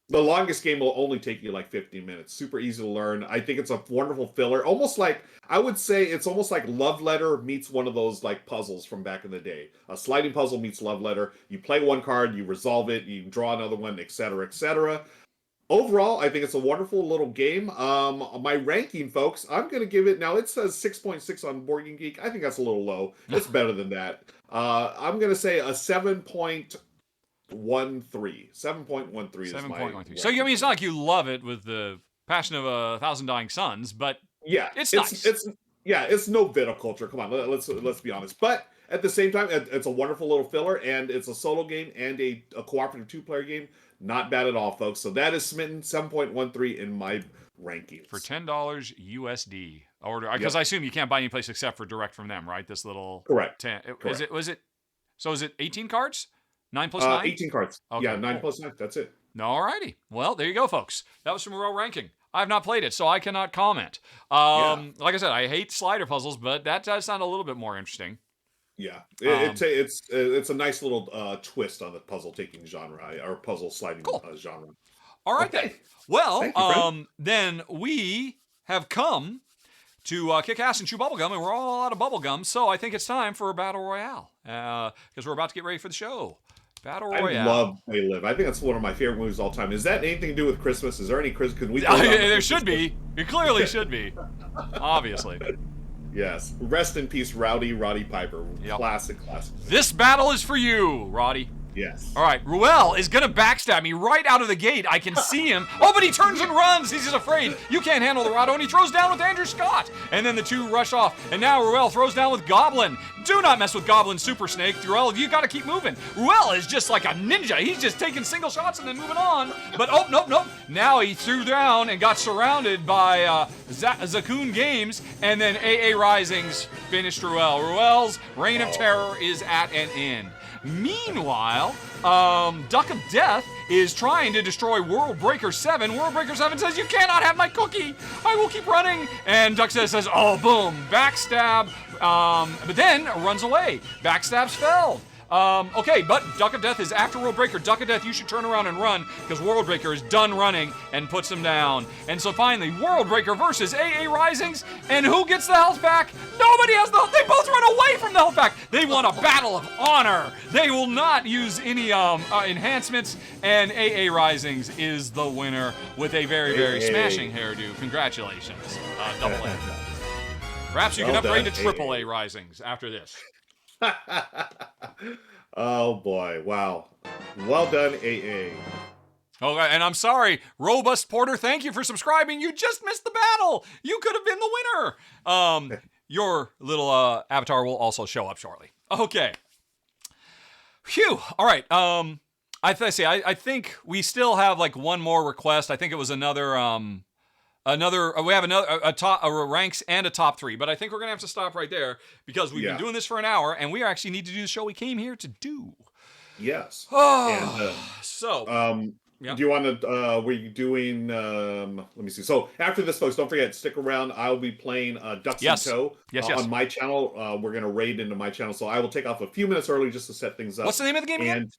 the longest game will only take you 15 minutes. Super easy to learn. I think it's a wonderful filler. I would say it's almost like Love Letter meets one of those puzzles from back in the day. A sliding puzzle meets Love Letter. You play one card, you resolve it, you draw another one, etc., etc. Overall, I think it's a wonderful little game. My ranking, folks, I'm going to give it, now it says 6.6 on Board Game Geek. I think that's a little low. It's better than that. I'm going to say a 7.13. 7.13 is my 7.13. So, I mean, it's not like you love it with the passion of 1,000 Dying Suns, but yeah, it's nice. It's no viticulture. Come on, let's be honest. But at the same time, it's a wonderful little filler, and it's a solo game and a cooperative 2-player game. Not bad at all, folks. So that is Smitten 7.13 in my rankings. For $10 USD. Order, because I assume you can't buy any place except for direct from them, right? This little... Correct. Is it 18 cards? 9 plus 9? 18 cards. Okay, yeah, 9 plus 9. That's it. Alrighty. Well, there you go, folks. That was from Ruel Ranking. I have not played it, so I cannot comment. Like I said, I hate slider puzzles, but that does sound a little bit more interesting. Yeah, it's a nice little twist on the puzzle taking genre or puzzle sliding genre. All right, then. Well, then we have come to kick ass and chew bubblegum, and we're all out of bubblegum, so I think it's time for a battle royale because we're about to get ready for the show. Battle royale. I love They Live. I think that's one of my favorite movies of all time. Is that anything to do with Christmas? Is there any Christmas? Can we? There should be. It clearly should be. Obviously. Yes. Rest in peace, Roddy Piper. Yep. Classic. This battle is for you, Roddy. Yes. All right. Ruel is going to backstab me right out of the gate. I can see him. Oh, but he turns and runs. He's just afraid. You can't handle the Rahdo, and he throws down with Andrew Scott. And then the two rush off. And now Ruel throws down with Goblin. Do not mess with Goblin Super Snake. Ruel, you got to keep moving. Ruel is just like a ninja. He's just taking single shots and then moving on. But nope. Now he threw down and got surrounded by Zakoon Games. And then AA Risings finished Ruel. Ruel's reign of terror is at an end. Meanwhile, Duck of Death is trying to destroy World Breaker 7. World Breaker 7 says, you cannot have my cookie. I will keep running. And Duck says, oh, boom, backstab. But then runs away. Backstab's fell. Okay, but Duck of Death is after World Breaker. Duck of Death, you should turn around and run because World Breaker is done running and puts him down. And so finally, World Breaker versus AA Risings. And who gets the health back? Nobody has the health. They both run away from the health back. They want a battle of honor. They will not use any enhancements. And AA Risings is the winner with a very, very smashing hairdo. Congratulations, Double A. Perhaps you can upgrade to Triple A Risings after this. Oh boy, wow. Well done, AA. Okay, and I'm sorry, Robust Porter, thank you for subscribing. You just missed the battle. You could have been the winner. Your little avatar will also show up shortly. Okay. Phew. All right. I think we still have one more request. I think it was another we have a ranks and a top 3, but I think we're gonna have to stop right there because we've been doing this for an hour and we actually need to do the show we came here to do. Yes. Yeah. Do you want to? We're doing. Let me see. So after this, folks, don't forget, stick around. I'll be playing Ducks in Tow on my channel. We're gonna raid into my channel, so I will take off a few minutes early just to set things up. What's the name of the game again?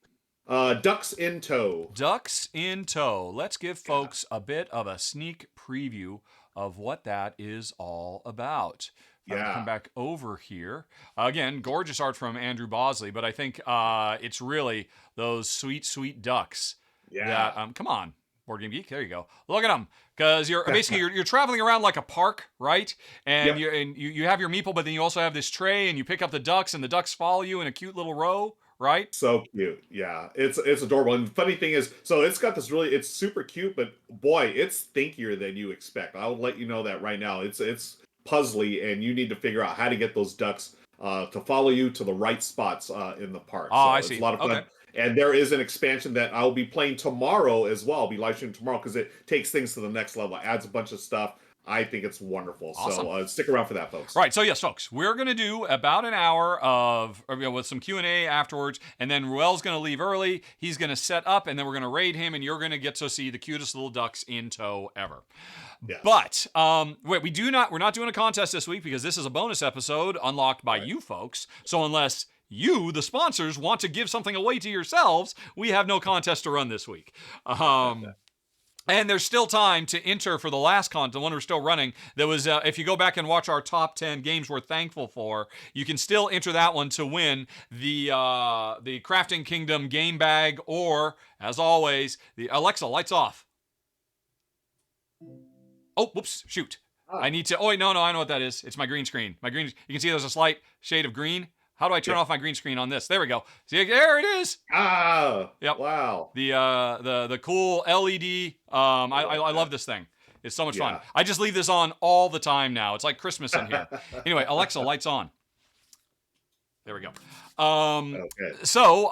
Ducks in Tow. Ducks in Tow. Let's give folks a bit of a sneak preview of what that is all about. I would come back over here. Again, gorgeous art from Andrew Bosley, but I think it's really those sweet, sweet ducks. Yeah. That, come on, Board Game Geek. There you go. Look at them. Because you're basically you're traveling around like a park, right? And you have your meeple, but then you also have this tray, and you pick up the ducks, and the ducks follow you in a cute little row. Right? So cute. Yeah. It's adorable. And the funny thing is, so it's got this it's super cute, but boy, it's thinkier than you expect. I'll let you know that right now. It's puzzly, and you need to figure out how to get those ducks to follow you to the right spots in the park. Oh, so I it's see. a lot of fun. Okay. And there is an expansion that I'll be playing tomorrow as well. I'll be live streaming tomorrow because it takes things to the next level, adds a bunch of stuff. I think it's wonderful. Awesome. So stick around for that, folks. Right. So yes, folks, we're going to do about an hour of with some Q&A afterwards, and then Ruel's going to leave early. He's going to set up, and then we're going to raid him, and you're going to get to see the cutest little ducks in tow ever. Yes. But wait, we're not doing a contest this week because this is a bonus episode unlocked by you folks. So unless you, the sponsors, want to give something away to yourselves, we have no contest to run this week. And there's still time to enter for the last contest, the one we're still running. That was, if you go back and watch our top 10 games we're thankful for, you can still enter that one to win the Crafting Kingdom game bag, or, as always, the Alexa, lights off. Oh, whoops, shoot. I need to, oh wait, no, I know what that is. It's my green screen. You can see there's a slight shade of green. How do I turn off my green screen on this? There we go. See, there it is. Yep. Wow. The cool LED. I love this thing. It's so much fun. I just leave this on all the time now. It's like Christmas in here. Anyway, Alexa, lights on. There we go. Okay. So,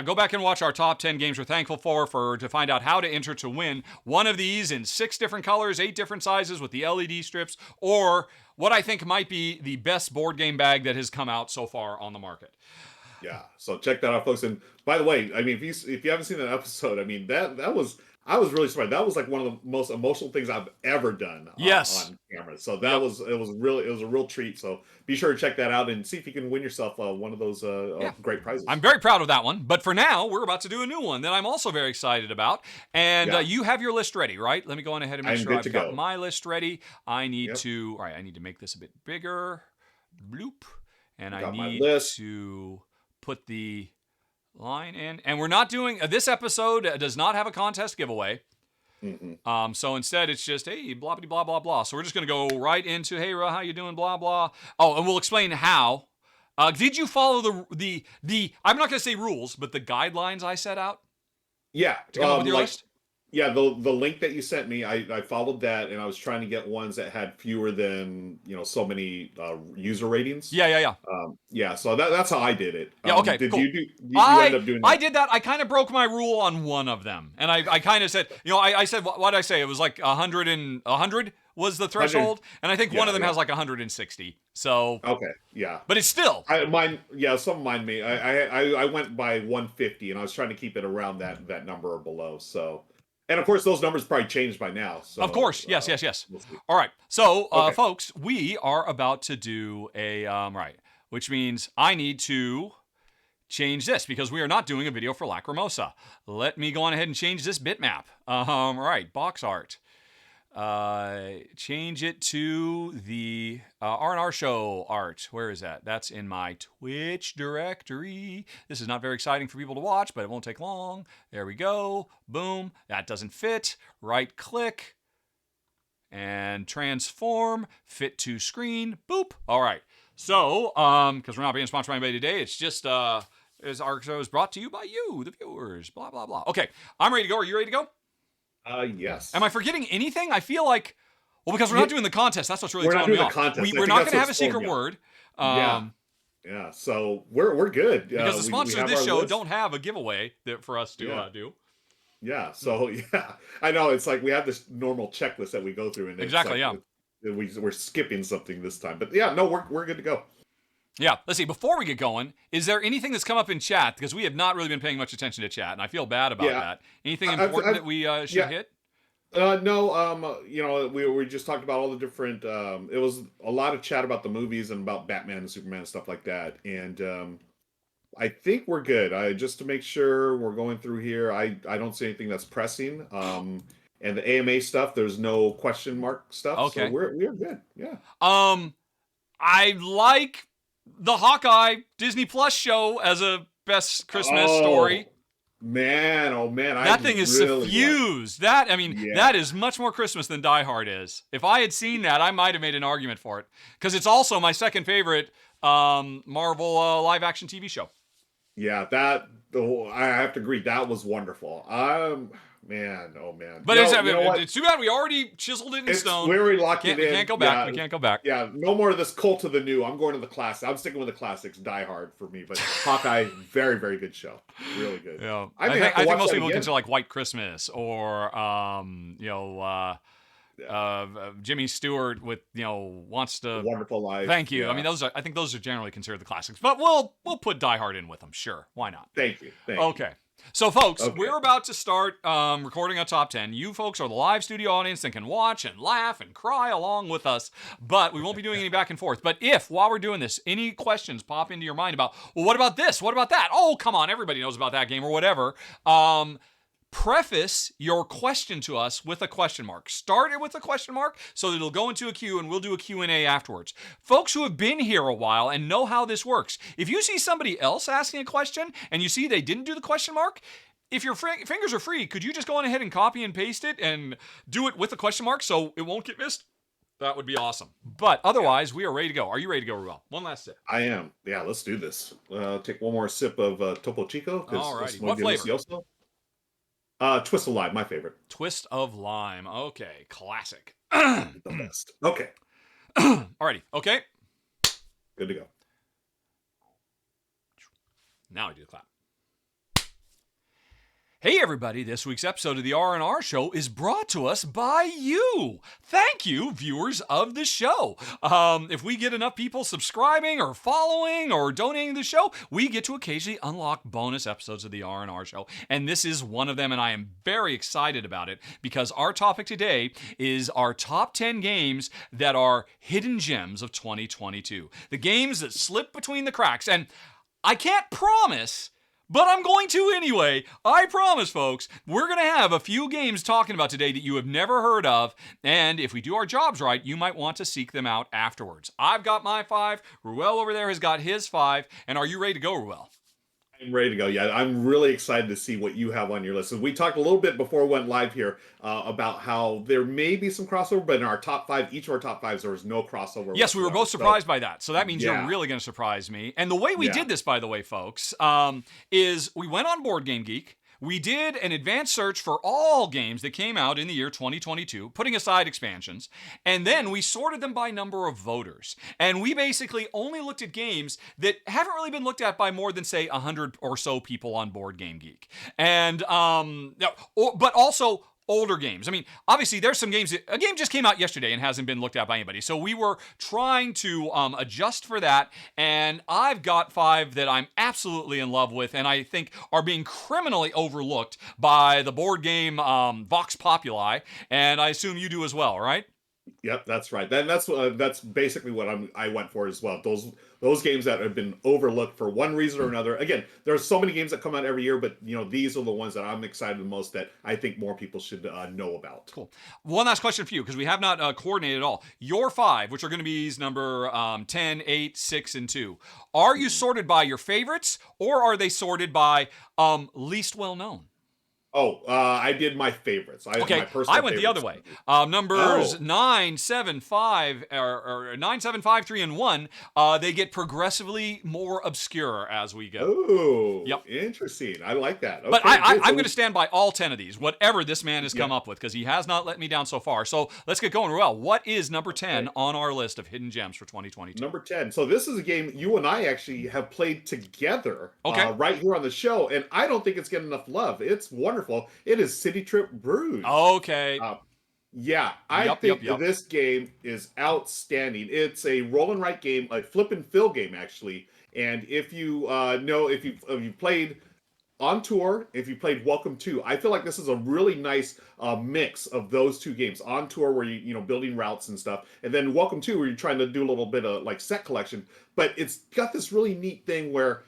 go back and watch our top 10 games we're thankful for to find out how to enter to win one of these in 6 different colors, 8 different sizes with the LED strips, or what I think might be the best board game bag that has come out so far on the market. Yeah. So check that out, folks. And by the way, I mean, if you haven't seen that episode, I mean, I was really surprised. That was like one of the most emotional things I've ever done on camera. So that was a real treat. So be sure to check that out and see if you can win yourself one of those great prizes. I'm very proud of that one. But for now, we're about to do a new one that I'm also very excited about. And you have your list ready, right? Let me go on ahead and make sure I've got my list ready. I need to, all right, I need to make this a bit bigger. Bloop. And I need to put the line in, and we're not doing this episode does not have a contest giveaway. So instead it's just, hey, blah blah blah blah. So we're just gonna go right into, hey Ra, how you doing, blah blah. Oh, and we'll explain how. Did you follow the I'm not gonna say rules, but the guidelines I set out? Yeah, to come up with your list? Yeah, the link that you sent me, I followed that, and I was trying to get ones that had fewer than so many user ratings. Yeah. So that's how I did it. Yeah. Okay. Did cool. you end up doing that? I did that. I kind of broke my rule on one of them, and I kind of said, I said, what did I say? It was like 100 was the threshold, and I think one of them has like 160. So okay, yeah, but it's still some of mine may. I went by 150, and I was trying to keep it around that number or below. So. And of course, those numbers probably changed by now. So, of course, yes. We'll see. All right, so folks, we are about to do a which means I need to change this because we are not doing a video for Lacrimosa. Let me go on ahead and change this bitmap. Right, box art. Change it to the R&R Show art. Where is that? That's in my Twitch directory. This is not very exciting for people to watch, but it won't take long. There we go. Boom. That doesn't fit. Right click and transform. Fit to screen. Boop. All right. So, because we're not being sponsored by anybody today, it's just as our show is brought to you by you, the viewers. Blah blah blah. Okay, I'm ready to go. Are you ready to go? Yes. Am I forgetting anything? I feel like, because we're not doing the contest. That's what's really throwing me off. We're not going to have a secret word. Yeah. So we're good. Because the sponsors of this show don't have a giveaway for us to do. Yeah. So I know it's like we have this normal checklist that we go through, and exactly. We're skipping something this time, but we're good to go. Yeah, let's see. Before we get going, is there anything that's come up in chat? Because we have not really been paying much attention to chat, and I feel bad about that. Anything important that we should hit? No. We just talked about all the different. It was a lot of chat about the movies and about Batman and Superman and stuff like that. And I think we're good. Just to make sure we're going through here, I don't see anything that's pressing. And the AMA stuff, there's no question mark stuff, so Okay. we're good. Yeah. I like the Hawkeye Disney Plus show as a best Christmas story. Man, oh man, That thing is really suffused. That, I mean, Yeah. that is much more Christmas than Die Hard is. If I had seen that, I might have made an argument for it. Because it's also my second favorite Marvel live action TV show. Yeah, I have to agree, that was wonderful. Man, oh man. But You know what? it's too bad we already chiseled it in stone. We already locked it in. We can't go back. Yeah. We can't go back. Yeah, no more of this cult of the new. I'm going to the classics. I'm sticking with the classics. Die Hard for me, but Hawkeye, very, very good show. Really good. Yeah, I think most people consider like White Christmas or Jimmy Stewart with wants to Wonderful Life. Thank you. Yeah. I mean, I think those are generally considered the classics, but we'll put Die Hard in with them. Sure, why not? Thank you. Okay. So, folks, we're about to start recording a top 10. You folks are the live studio audience and can watch and laugh and cry along with us, but we won't be doing any back and forth. But if, while we're doing this, any questions pop into your mind about, well, what about this? What about that? Oh, come on, everybody knows about that game or whatever. Preface your question to us with a question mark. Start it with a question mark so that it'll go into a queue and we'll do a Q&A afterwards. Folks who have been here a while and know how this works, if you see somebody else asking a question and you see they didn't do the question mark, if your fingers are free, could you just go on ahead and copy and paste it and do it with a question mark so it won't get missed? That would be awesome. But otherwise, we are ready to go. Are you ready to go, Ruel? One last sip. I am. Yeah, let's do this. Take one more sip of Topo Chico. All righty. What flavor? Twist of Lime, my favorite. Twist of Lime. Okay, classic. The best. Okay. Alrighty. Okay. Good to go. Now I do the clap. Hey everybody, this week's episode of the R&R Show is brought to us by you. Thank you, viewers of the show. If we get enough people subscribing or following or donating to the show, we get to occasionally unlock bonus episodes of the R&R Show. And this is one of them, and I am very excited about it because our topic today is our top 10 games that are hidden gems of 2022. The games that slip between the cracks. And I can't promise, but I'm going to anyway. I promise, folks, we're going to have a few games talking about today that you have never heard of, and if we do our jobs right, you might want to seek them out afterwards. I've got my 5, Ruel over there has got his 5, and are you ready to go, Ruel? I'm ready to go. Yeah, I'm really excited to see what you have on your list. And we talked a little bit before we went live here about how there may be some crossover, but in our top 5, each of our top 5s, there was no crossover. Yes, we were both surprised by that. So that means you're really going to surprise me. And the way we did this, by the way, folks, is we went on Board Game Geek. We did an advanced search for all games that came out in the year 2022, putting aside expansions, and then we sorted them by number of voters. And we basically only looked at games that haven't really been looked at by more than, say, 100 or so people on Board Game Geek. And, but also older games. I mean, obviously, there's some games a game just came out yesterday and hasn't been looked at by anybody. So we were trying to adjust for that, and I've got 5 that I'm absolutely in love with, and I think are being criminally overlooked by the board game Vox Populi, and I assume you do as well, right? Yep, that's right. That's basically what I went for as well. Those games that have been overlooked for one reason or another. Again, there's so many games that come out every year, but these are the ones that I'm excited the most that I think more people should know about. Cool. One last question for you, because we have not coordinated at all. Your 5, which are going to be number 10, 8, 6, and 2. Are you sorted by your favorites, or are they sorted by least well known? Oh, I did my favorites. I went the other way. Numbers 9, 7, 5, or 9, 7, 5, 3, and 1, they get progressively more obscure as we go. Oh, yep. Interesting. I like that. Okay, but I'm going to stand by all 10 of these, whatever this man has come up with, because he has not let me down so far. So let's get going. Ruel, what is number 10 on our list of hidden gems for 2022? Number 10. So this is a game you and I actually have played together right here on the show, and I don't think it's getting enough love. It's wonderful. It is Citytrip Brugge. Okay. I think this game is outstanding. It's a roll and write game, a flip and fill game actually. And if you if you've played On Tour, if you played Welcome To, I feel like this is a really nice mix of those two games. On Tour, where you building routes and stuff, and then Welcome To, where you're trying to do a little bit of like set collection. But it's got this really neat thing where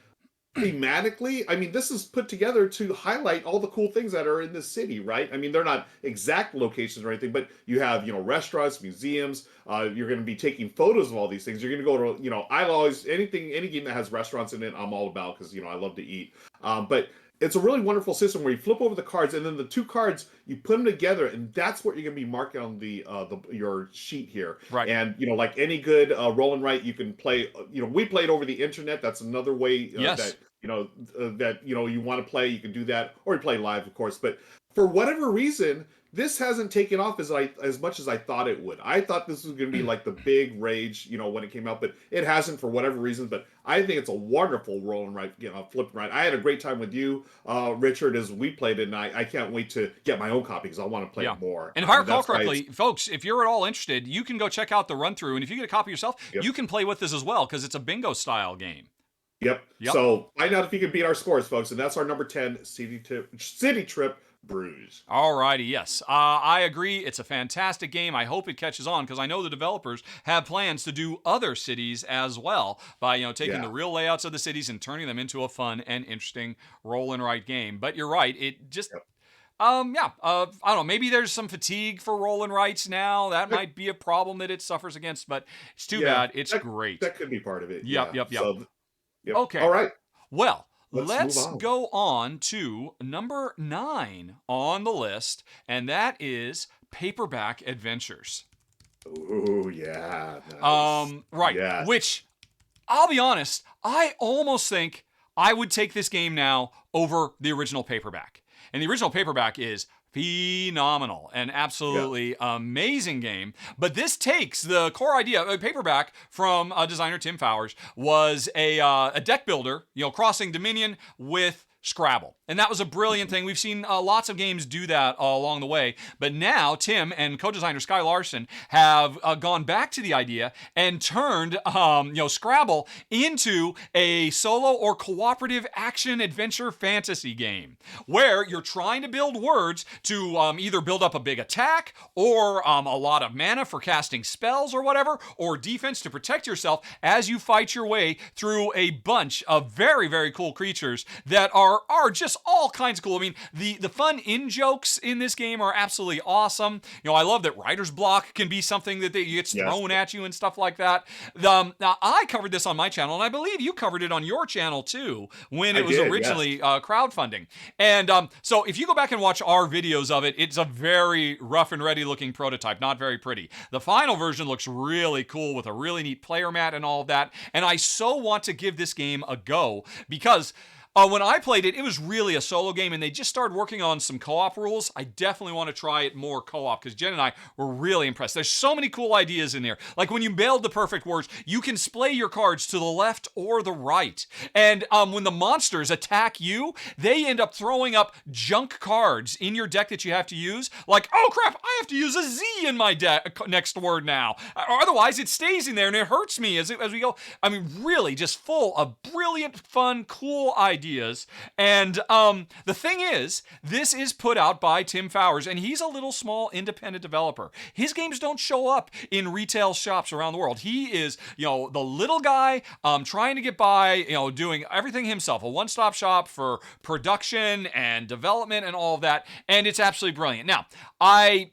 thematically, I mean, this is put together to highlight all the cool things that are in this city, right? I mean, they're not exact locations or anything, but you have, restaurants, museums. You're going to be taking photos of all these things. You're going to go to, I always, any game that has restaurants in it, I'm all about because, I love to eat. But it's a really wonderful system where you flip over the cards, and then the two cards, you put them together, and that's what you're going to be marking on your sheet here. Right. And like any good roll and write, you can play. We played over the internet. That's another way Yes. that you want to play. You can do that, or you play live, of course. But for whatever reason, this hasn't taken off as much as I thought it would. I thought this was going to be like the big rage, when it came out, but it hasn't for whatever reason. But I think it's a wonderful roll and write, flip and write. I had a great time with you, Richard, as we played it, and I can't wait to get my own copy because I want to play it more. And if I recall correctly, folks, if you're at all interested, you can go check out the run through, and if you get a copy yourself, you can play with this as well because it's a bingo style game. Yep. So find out if you can beat our scores, folks, and that's our number 10 Citytrip Brugge. Alrighty, yes. I agree. It's a fantastic game. I hope it catches on because I know the developers have plans to do other cities as well by, taking the real layouts of the cities and turning them into a fun and interesting roll and write game. But you're right. It just... I don't know. Maybe there's some fatigue for roll and writes now. That might be a problem that it suffers against, but it's too bad. It's great. That could be part of it. Yep. So, okay. All right. Well, let's go on to number 9 on the list, and that is Paperback Adventures. Oh, yeah. Nice. Right. Yes. Which, I'll be honest, I almost think I would take this game now over the original Paperback. And the original Paperback is phenomenal, an absolutely amazing game. But this takes the core idea. Paperback from designer Tim Fowers was a deck builder, crossing Dominion with Scrabble. And that was a brilliant thing. We've seen lots of games do that along the way. But now Tim and co-designer Sky Larson have gone back to the idea and turned Scrabble into a solo or cooperative action adventure fantasy game where you're trying to build words to either build up a big attack or a lot of mana for casting spells or whatever, or defense to protect yourself as you fight your way through a bunch of very, very cool creatures that are just all kinds of cool. I mean, the fun in-jokes in this game are absolutely awesome. I love that writer's block can be something that gets thrown at you and stuff like that. Now, I covered this on my channel, and I believe you covered it on your channel too when it was originally crowdfunding. And so if you go back and watch our videos of it, it's a very rough and ready looking prototype, not very pretty. The final version looks really cool with a really neat player mat and all of that. And I so want to give this game a go because when I played it, it was really a solo game, and they just started working on some co-op rules. I definitely want to try it more co-op, because Jen and I were really impressed. There's so many cool ideas in there. Like when you build the perfect words, you can splay your cards to the left or the right. And when the monsters attack you, they end up throwing up junk cards in your deck that you have to use. Like, oh crap, I have to use a Z in my next word now. Or otherwise, it stays in there and it hurts me as we go. I mean, really just full of brilliant, fun, cool ideas. And the thing is, this is put out by Tim Fowers, and he's a little small independent developer. His games don't show up in retail shops around the world. He is, the little guy trying to get by, doing everything himself, a one-stop shop for production and development and all of that, and it's absolutely brilliant. Now, I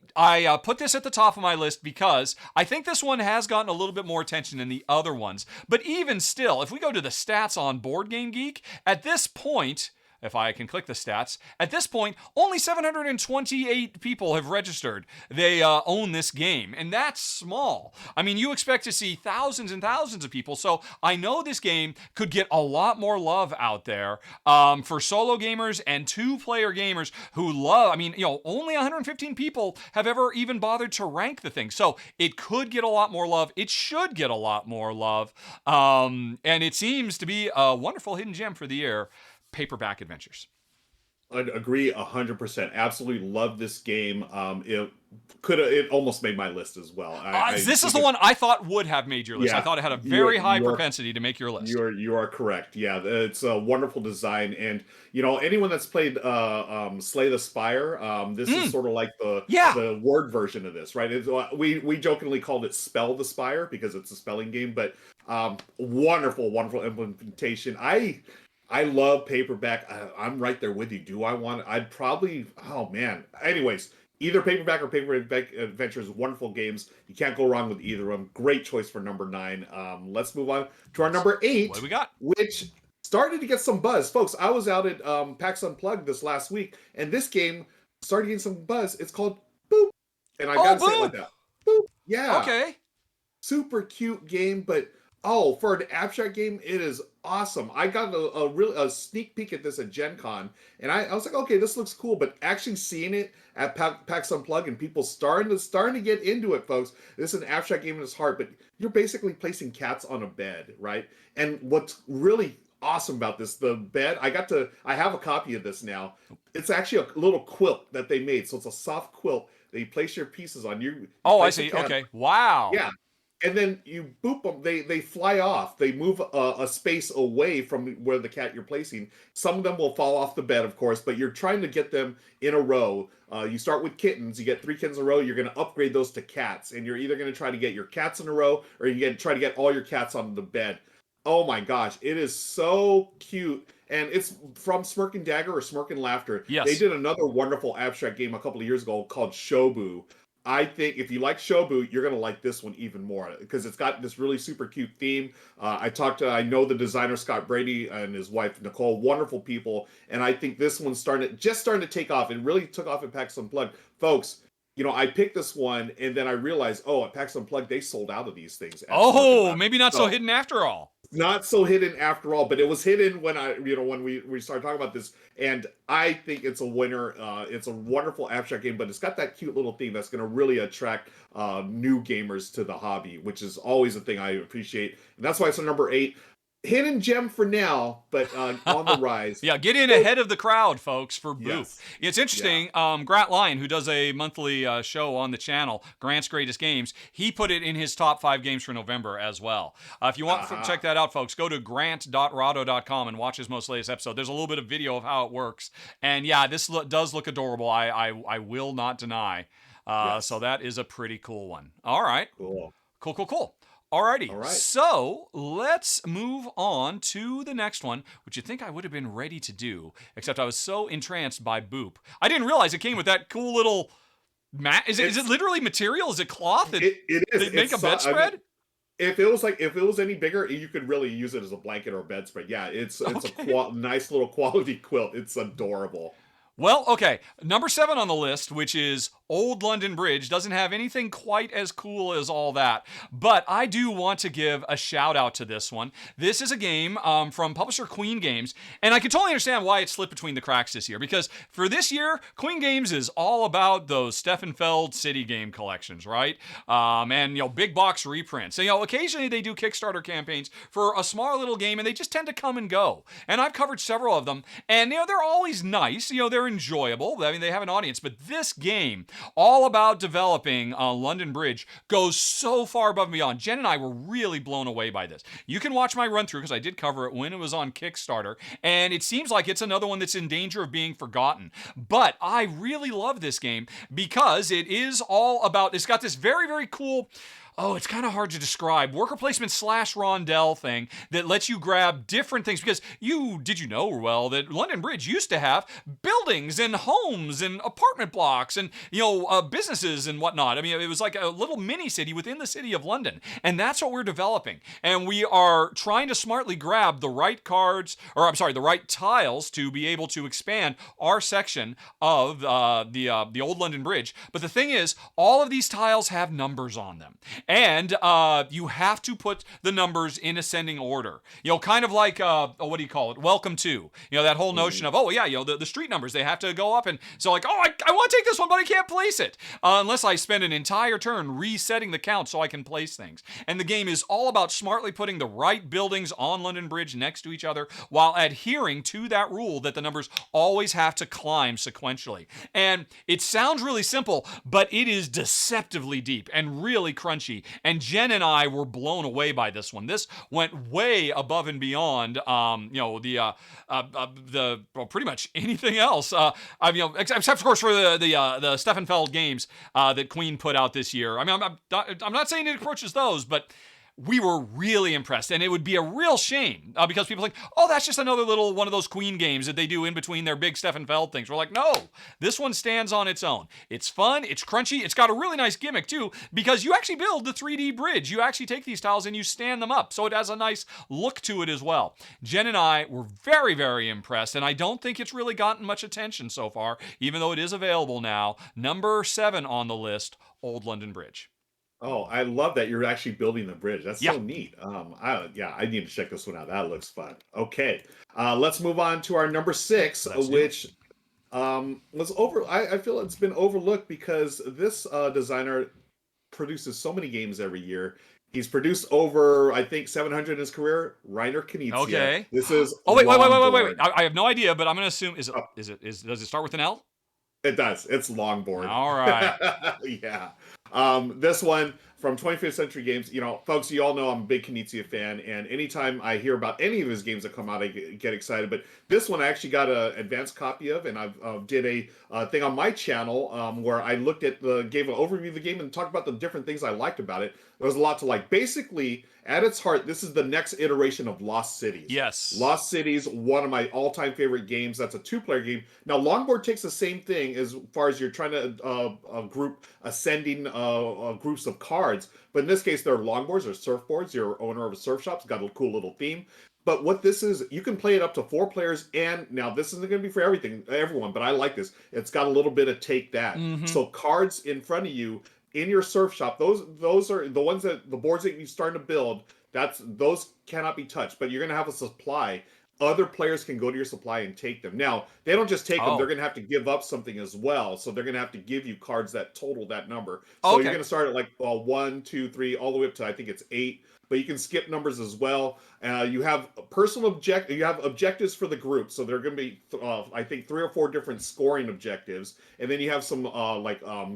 put this at the top of my list because I think this one has gotten a little bit more attention than the other ones. But even still, if we go to the stats on Board Game Geek, at this point, if I can click the stats, at this point, only 728 people have registered. They own this game, and that's small. I mean, you expect to see thousands and thousands of people, so I know this game could get a lot more love out there for solo gamers and two-player gamers who love, only 115 people have ever even bothered to rank the thing, so it could get a lot more love. It should get a lot more love, and it seems to be a wonderful hidden gem for the year. Paperback Adventures. I agree 100%. Absolutely love this game. It almost made my list as well. This is the one I thought would have made your list. Yeah, I thought it had a very high propensity to make your list. You are correct. Yeah, it's a wonderful design, and anyone that's played Slay the Spire, this is sort of like the word version of this, right? We jokingly called it Spell the Spire because it's a spelling game, but wonderful implementation. I love paperback. I'm right there with you. I'd probably, oh man. Anyways, either paperback or Paperback Adventures, wonderful games. You can't go wrong with either of them. Great choice for number 9. Let's move on to our number 8. What do we got? Which started to get some buzz. Folks, I was out at PAX Unplugged this last week, and this game started getting some buzz. It's called Boop. And I gotta say it like that. Boop. Yeah. Okay. Super cute game, but for an abstract game, it is awesome. I got a sneak peek at this at Gen Con, and I was like, okay, this looks cool, but actually seeing it at PAX Unplugged and people starting to get into it, folks. This is an abstract game in its heart, but you're basically placing cats on a bed, right? And what's really awesome about this, the bed, I have a copy of this now. It's actually a little quilt that they made, so it's a soft quilt that you place your pieces on. I see. Okay. Wow. Yeah. And then you boop them, they fly off. They move a space away from where the cat you're placing. Some of them will fall off the bed, of course, but you're trying to get them in a row. You start with kittens. You get 3 kittens in a row. You're going to upgrade those to cats. And you're either going to try to get your cats in a row, or you try to get all your cats on the bed. Oh my gosh, it is so cute. And it's from Smirk and Dagger or Smirk and Laughter. Yes. They did another wonderful abstract game a couple of years ago called Shobu. I think if you like Shobu, you're going to like this one even more because it's got this really super cute theme. I know the designer Scott Brady and his wife Nicole, wonderful people, and I think this one's starting to take off. It really took off at PAX Unplugged. Folks, I picked this one and then I realized, at PAX Unplugged they sold out of these things. Maybe not so hidden after all. Not so hidden after all, but it was hidden when we started talking about this, and I think it's a winner. It's a wonderful abstract game, but it's got that cute little theme that's going to really attract new gamers to the hobby, which is always a thing I appreciate, and that's why it's a number 8. Hidden gem for now, but on the rise. Yeah, get in ahead of the crowd, folks, for Boop. Yes. It's interesting. Yeah. Grant Lyon, who does a monthly show on the channel, Grant's Greatest Games, he put it in his top 5 games for November as well. If you want to check that out, folks, go to grant.rahdo.com and watch his most latest episode. There's a little bit of video of how it works. And yeah, this does look adorable. I will not deny. Yes. So that is a pretty cool one. All right. Cool. Alrighty, all right. So let's move on to the next one, which you'd think I would have been ready to do, except I was so entranced by Boop. I didn't realize it came with that cool little mat. Is it literally material? Is it cloth? It is. They make a bedspread? If it was any bigger, you could really use it as a blanket or a bedspread. Yeah, it's a nice little quality quilt. It's adorable. Well, okay, number 7 on the list, which is Old London Bridge, doesn't have anything quite as cool as all that, but I do want to give a shout out to this one. This is a game from publisher Queen Games, and I can totally understand why it slipped between the cracks this year, because for this year, Queen Games is all about those Steffenfeld city game collections, right? And, big box reprints. And, occasionally they do Kickstarter campaigns for a small little game, and they just tend to come and go. And I've covered several of them, and, they're always nice. They're enjoyable. I mean, they have an audience, but this game, all about developing London Bridge, goes so far above and beyond. Jen and I were really blown away by this. You can watch my run through because I did cover it when it was on Kickstarter, and it seems like it's another one that's in danger of being forgotten. But I really love this game because it is all about, it's got this very, very cool, it's kind of hard to describe, worker placement / rondelle thing that lets you grab different things. Because did you know, Ruel, that London Bridge used to have buildings and homes and apartment blocks and, businesses and whatnot. I mean, it was like a little mini city within the city of London. And that's what we're developing. And we are trying to smartly grab the right the right tiles to be able to expand our section of the Old London Bridge. But the thing is, all of these tiles have numbers on them. And you have to put the numbers in ascending order. Kind of like, what do you call it? Welcome to. That whole notion of, the street numbers, they have to go up. And so I want to take this one, but I can't place it. Unless I spend an entire turn resetting the count so I can place things. And the game is all about smartly putting the right buildings on London Bridge next to each other while adhering to that rule that the numbers always have to climb sequentially. And it sounds really simple, but it is deceptively deep and really crunchy. And Jen and I were blown away by this one. This went way above and beyond, pretty much anything else. Except of course for the Steffenfeld games that Queen put out this year. I mean, I'm not saying it approaches those, but we were really impressed. And it would be a real shame because people think, oh, that's just another little one of those Queen games that they do in between their big Stefan Feld things. We're like, no, this one stands on its own. It's fun. It's crunchy. It's got a really nice gimmick too, because you actually build the 3D bridge. You actually take these tiles and you stand them up. So it has a nice look to it as well. Jen and I were very, very impressed. And I don't think it's really gotten much attention so far, even though it is available now. Number 7 on the list, Old London Bridge. Oh, I love that you're actually building the bridge. That's Yeah. so neat. I need to check this one out. That looks fun. Okay, let's move on to our number 6, Let's do which was over. I feel it's been overlooked because this designer produces so many games every year. He's produced over, I think, 700 in his career. Rainer Knizia. Okay. This is. Oh, wait. Longboard. I have no idea, but I'm going to assume, does it start with an L? It does. It's Longboard. All right. Yeah. This one from 25th Century Games, folks, you all know I'm a big Knizia fan, and anytime I hear about any of his games that come out, I get excited. But this one I actually got an advanced copy of, and I've did a thing on my channel where I gave an overview of the game and talked about the different things I liked about it. There was a lot to like. Basically, at its heart, this is the next iteration of Lost Cities. Yes. Lost Cities, one of my all-time favorite games. That's a 2-player game. Now, Longboard takes the same thing as far as you're trying to group ascending groups of cards. But in this case, they're longboards or surfboards. You're owner of a surf shop. It's got a cool little theme. But what this is, you can play it up to 4 players. And now this isn't going to be for everyone, but I like this. It's got a little bit of take that. Mm-hmm. So cards in front of you in your surf shop, those are the ones the boards that you're starting to build. Those cannot be touched, but you're going to have a supply. Other players can go to your supply and take them. Now, they don't just take them, they're going to have to give up something as well. So they're going to have to give you cards that total that number. So you're going to start at like 1, 2, 3, all the way up to, I think it's 8. But you can skip numbers as well. You have you have objectives for the group. So there are going to be, I think, 3 or 4 different scoring objectives. And then you have some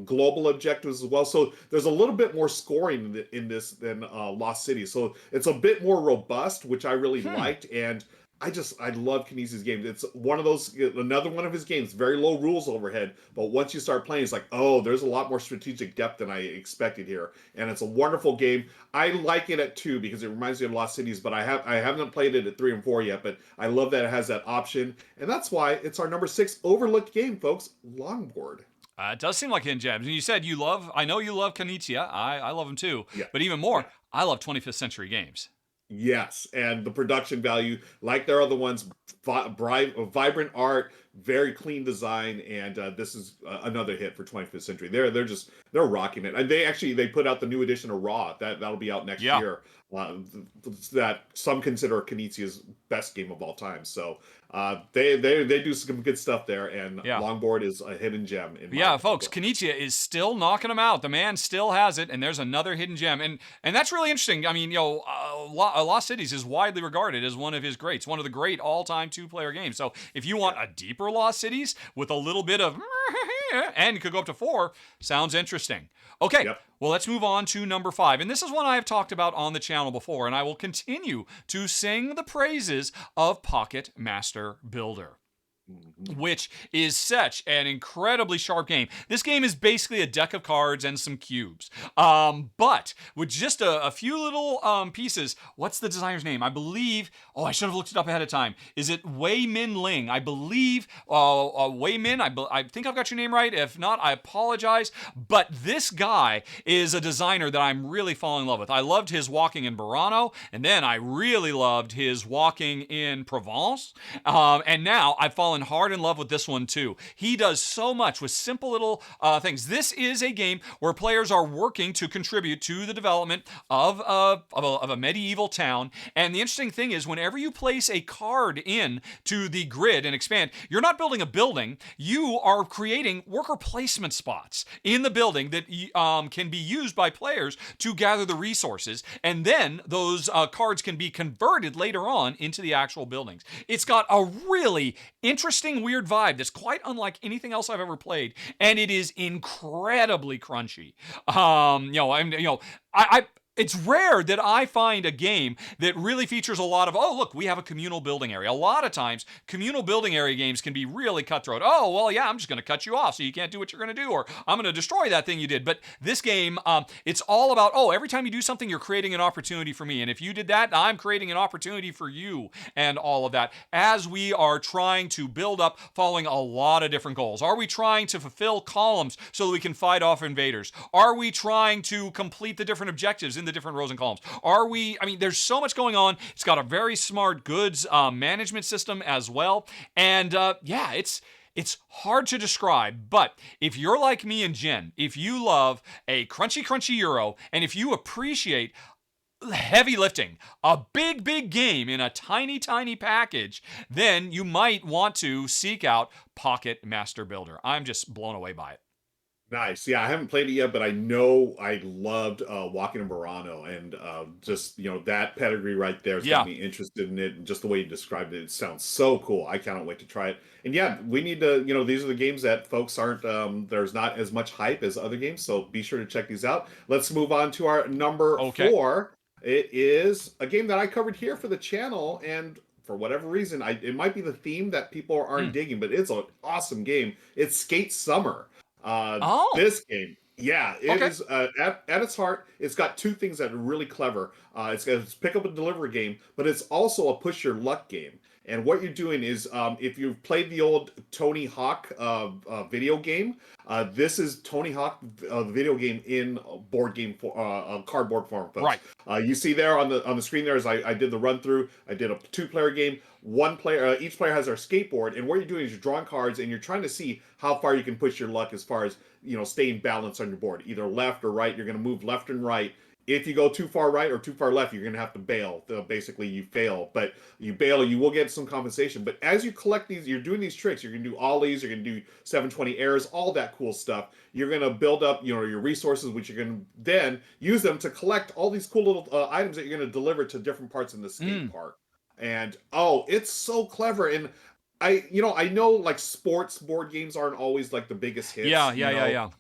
global objectives as well. So there's a little bit more scoring in this than Lost City. So it's a bit more robust, which I really liked. And I love Knizia's games. It's another one of his games, very low rules overhead. But once you start playing, it's like, oh, there's a lot more strategic depth than I expected here. And it's a wonderful game. I like it at 2 because it reminds me of Lost Cities, but I haven't played it at 3 and 4 yet. But I love that it has that option. And that's why it's our number 6 overlooked game, folks, Longboard. It does seem like hidden gems. And you said I know you love Knizia. I love him too. Yeah. But even more, I love 25th Century Games. Yes, and the production value, like their other ones, vibrant art, very clean design, and this is another hit for 25th Century. They're rocking it, and they put out the new edition of Raw that'll be out next year. That some consider Knizia's best game of all time. So they do some good stuff there, and Longboard is a hidden gem. Folks, Knizia is still knocking them out. The man still has it, and there's another hidden gem, and that's really interesting. I mean, Lost Cities is widely regarded as one of his greats, one of the great all-time 2-player games. So if you want a deeper Lost Cities with a little bit of and it could go up to 4, sounds interesting. Okay, well, let's move on to number 5. And this is one I have talked about on the channel before, and I will continue to sing the praises of Pocket Master Builder, which is such an incredibly sharp game. This game is basically a deck of cards and some cubes. But with just a few little pieces. What's the designer's name? I believe, I should have looked it up ahead of time. Is it Wei Min Ling? I believe, Wei Min, I think I've got your name right. If not, I apologize. But this guy is a designer that I'm really falling in love with. I loved his walking in Burano, and then I really loved his walking in Provence. And now I've fallen hard in love with this one too. He does so much with simple little things. This is a game where players are working to contribute to the development of a medieval town. And the interesting thing is, whenever you place a card in to the grid and expand, you're not building a building. You are creating worker placement spots in the building that can be used by players to gather the resources. And then those cards can be converted later on into the actual buildings. It's got a really interesting, weird vibe that's quite unlike anything else I've ever played, and it is incredibly crunchy. It's rare that I find a game that really features a lot of, oh, look, we have a communal building area. A lot of times, communal building area games can be really cutthroat. Oh, well, yeah, I'm just going to cut you off so you can't do what you're going to do, or I'm going to destroy that thing you did. But this game, it's all about, oh, every time you do something, you're creating an opportunity for me. And if you did that, I'm creating an opportunity for you, and all of that, as we are trying to build up following a lot of different goals. Are we trying to fulfill columns so that we can fight off invaders? Are we trying to complete the different objectives in the different rows and columns? There's so much going on. It's got a very smart goods management system as well. And it's hard to describe, but if you're like me and Jen, if you love a crunchy Euro, and if you appreciate heavy lifting, a big game in a tiny package, then you might want to seek out Pocket Master Builder. I'm just blown away by it. Nice. Yeah, I haven't played it yet, but I know I loved Walking in Burano, and that pedigree right there is got me interested in it, and just the way you described it, it sounds so cool. I cannot wait to try it. And yeah, we need to, these are the games that folks aren't, there's not as much hype as other games, so be sure to check these out. Let's move on to our number 4. It is a game that I covered here for the channel, and for whatever reason, it might be the theme that people aren't digging, but it's an awesome game. It's Skate Summer. This game, it is at its heart, it's got two things that are really clever. It's a pick up and deliver game, but it's also a push your luck game. And what you're doing is, if you've played the old Tony Hawk video game, this is Tony Hawk the video game in board game cardboard form, folks. Right. You see there on the screen there, as I did the run through. I did a 2-player game. One player, each player has their skateboard, and what you're doing is you're drawing cards, and you're trying to see how far you can push your luck as far as staying balanced on your board, either left or right. You're going to move left and right. If you go too far right or too far left, you're going to have to bail. Basically, you fail. But you bail, you will get some compensation. But as you collect these, you're doing these tricks. You're going to do ollies. You're going to do 720 airs, all that cool stuff. You're going to build up, your resources, which you're going to then use them to collect all these cool little items that you're going to deliver to different parts in the skate park. And it's so clever. And I know like sports board games aren't always like the biggest hits. Yeah.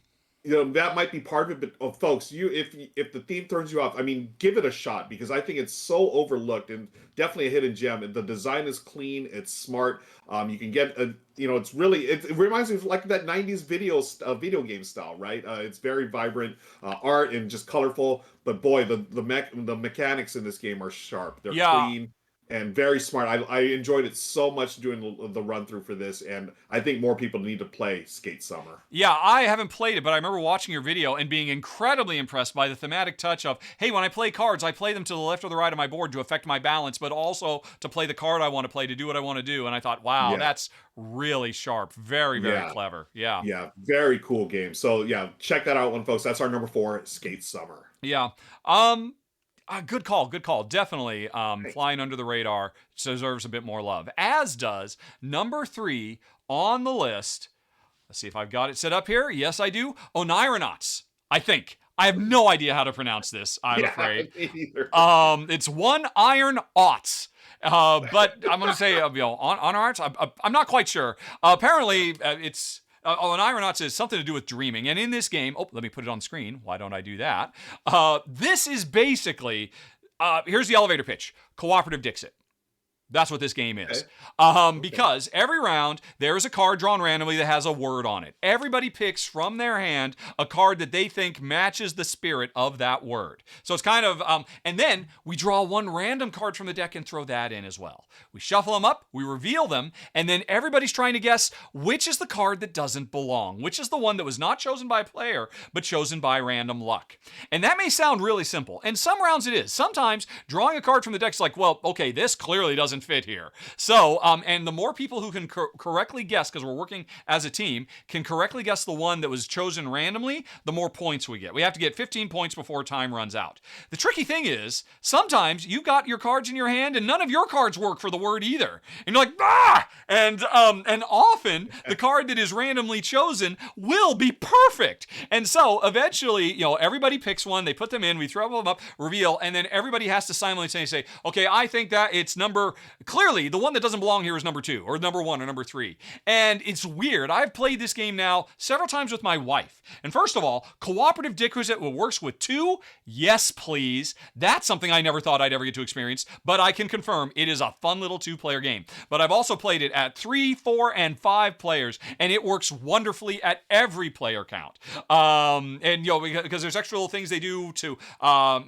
That might be part of it, but folks, if the theme throws you off, give it a shot, because I think it's so overlooked and definitely a hidden gem. And the design is clean, it's smart. You can get it reminds me of like that 90s video game style, right? It's very vibrant art and just colorful. But boy, the mechanics in this game are sharp. They're clean and very smart. I enjoyed it so much doing the run through for this, and I think more people need to play Skate Summer. Yeah, I haven't played it, but I remember watching your video and being incredibly impressed by the thematic touch of, hey, when I play cards, I play them to the left or the right of my board to affect my balance, but also to play the card I want to play, to do what I want to do. And I thought, wow, that's really sharp. Very clever. Yeah. Yeah, very cool game. So yeah, check that out, folks. That's our number 4, Skate Summer. Yeah. Good call. Definitely flying under the radar, deserves a bit more love. As does number 3 on the list. Let's see if I've got it set up here. Yes, I do. Oneironauts, I think. I have no idea how to pronounce this, I'm afraid. Me neither. It's Oneironauts. But I'm going to say, Oneironauts? I'm not quite sure. Apparently, it's... Oneironauts is something to do with dreaming. And in this game, let me put it on screen. Why don't I do that? This is basically, here's the elevator pitch. Cooperative Dixit. That's what this game is. Because every round, there is a card drawn randomly that has a word on it. Everybody picks from their hand a card that they think matches the spirit of that word. So it's kind of, and then we draw one random card from the deck and throw that in as well. We shuffle them up, we reveal them, and then everybody's trying to guess which is the card that doesn't belong, which is the one that was not chosen by a player, but chosen by random luck. And that may sound really simple, and some rounds it is. Sometimes drawing a card from the deck's like, well, okay, this clearly doesn't fit here. So, and the more people who can correctly guess, because we're working as a team, can correctly guess the one that was chosen randomly, the more points we get. We have to get 15 points before time runs out. The tricky thing is, sometimes you got your cards in your hand and none of your cards work for the word either. And you're like, And often the card that is randomly chosen will be perfect. And so eventually, everybody picks one, they put them in, we throw them up, reveal, and then everybody has to simultaneously say, okay, I think that it's clearly the one that doesn't belong here is number 2 or number 1 or number 3. And it's weird. I've played this game now several times with my wife. And first of all, cooperative Dickwizit works with 2. Yes, please. That's something I never thought I'd ever get to experience, but I can confirm it is a fun little 2-player game. But I've also played it at 3, 4, and 5 players, and it works wonderfully at every player count. And because there's extra little things they do to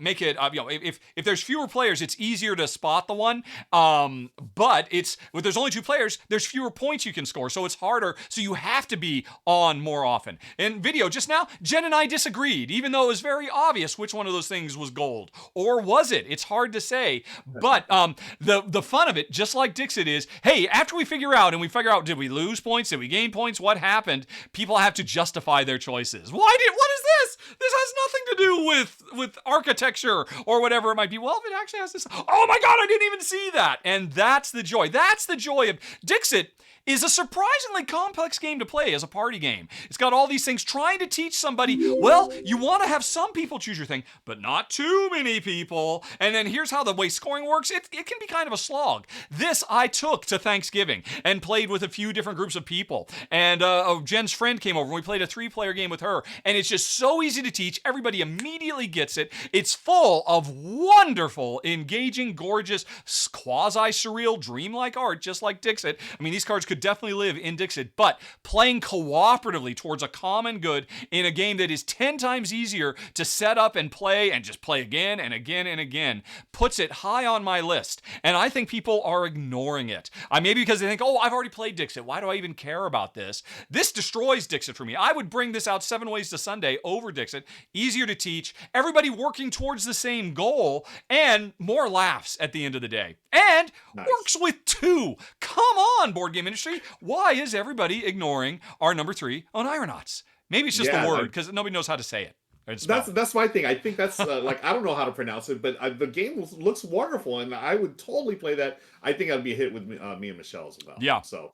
make it, if there's fewer players, it's easier to spot the one. But if there's only 2 players, there's fewer points you can score, so it's harder. So you have to be on more often. In video just now, Jen and I disagreed, even though it was very obvious which one of those things was gold. Or was it? It's hard to say. But the fun of it, just like Dixit, is, hey, after we figure out, did we lose points? Did we gain points? What happened? People have to justify their choices. What is this? This has nothing to do with architecture or whatever it might be. Well, if it actually has this, oh my God, I didn't even see that. And that's the joy. That's the joy of Dixit. Is a surprisingly complex game to play as a party game. It's got all these things trying to teach somebody, well, you want to have some people choose your thing, but not too many people. And then here's how the way scoring works. It can be kind of a slog. This I took to Thanksgiving and played with a few different groups of people. And Jen's friend came over and we played a 3-player game with her. And it's just so easy to teach. Everybody immediately gets it. It's full of wonderful, engaging, gorgeous, quasi-surreal, dreamlike art, just like Dixit. I mean, these cards could definitely live in Dixit, but playing cooperatively towards a common good in a game that is 10 times easier to set up and just play again and again and again puts it high on my list. And I think people are ignoring it. Maybe because they think, oh, I've already played Dixit. Why do I even care about this? This destroys Dixit for me. I would bring this out 7 Ways to Sunday over Dixit. Easier to teach, everybody working towards the same goal, and more laughs at the end of the day. And works with 2. Come on, board game industry. Why is everybody ignoring our number 3 Oneironauts? Maybe it's just the word, because nobody knows how to say it. That's my thing. I think that's I don't know how to pronounce it, but the game looks wonderful, and I would totally play that. I think I'd be a hit with me and Michelle as well. Yeah. So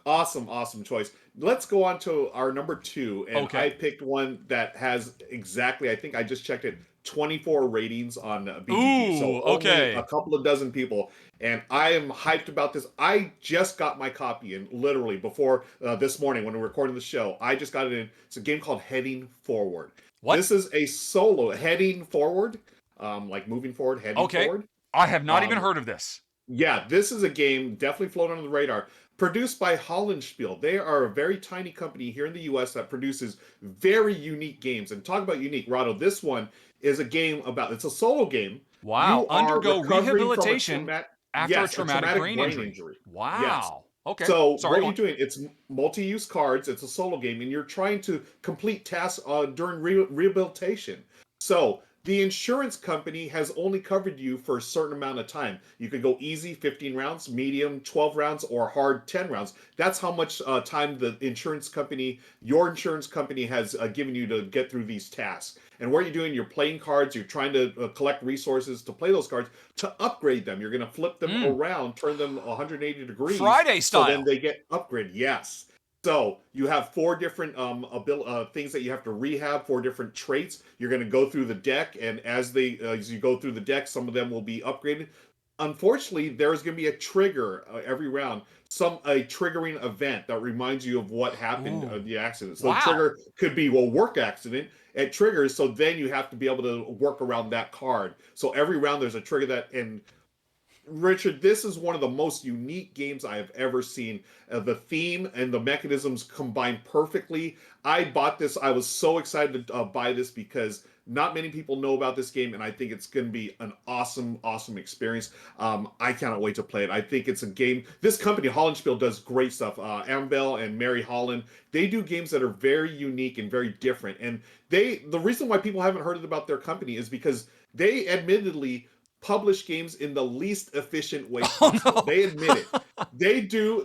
awesome choice. Let's go on to our number 2, and I picked one that has exactly, I think I just checked it, 24 ratings on BGG. So only a couple of dozen people, and I am hyped about this. I just got my copy, and literally before this morning when we were recording the show, I just got it in. It's a game called Heading Forward. What? This is a solo Heading Forward, like moving forward, heading forward. I have not even heard of this. Yeah, this is a game definitely floating under the radar. Produced by Hollandspiel. They are a very tiny company here in the U.S. that produces very unique games. And talk about unique, Rahdo, this one is a game it's a solo game. Wow. Undergo rehabilitation after a traumatic brain injury. Wow. Yes. Okay. So what you're doing, it's multi-use cards. It's a solo game, and you're trying to complete tasks during rehabilitation. So the insurance company has only covered you for a certain amount of time. You could go easy, 15 rounds, medium, 12 rounds, or hard, 10 rounds. That's how much time your insurance company has given you to get through these tasks. And what you're doing, you're playing cards, you're trying to collect resources to play those cards, to upgrade them. You're going to flip them around, turn them 180 degrees. Friday style. So then they get upgraded, yes. So you have 4 different things that you have to rehab, 4 different traits. You're going to go through the deck, and as you go through the deck, some of them will be upgraded. Unfortunately, there's going to be a trigger every round, a triggering event that reminds you of what happened in the accident. So the trigger could be work accident. It triggers, so then you have to be able to work around that card. So every round there's a trigger and Richard, this is one of the most unique games I have ever seen. The theme and the mechanisms combine perfectly. I bought this. I was so excited to buy this because not many people know about this game, and I think it's going to be an awesome experience. I cannot wait to play it. I think it's a game. This company, Hollandspiel, does great stuff. Ambel and Mary Holland, they do games that are very unique and very different. And the reason why people haven't heard about their company is because they admittedly publish games in the least efficient way possible. No. They admit it.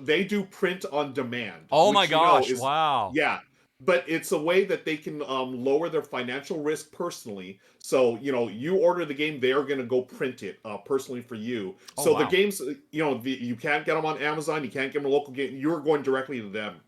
They do print on demand. Oh my gosh! Wow. Yeah. but it's a way that they can lower their financial risk personally. So, you order the game, they are going to go print it personally for you. Oh, So the wow. games, you can't get them on Amazon, you can't get them in a local game. You're going directly to them.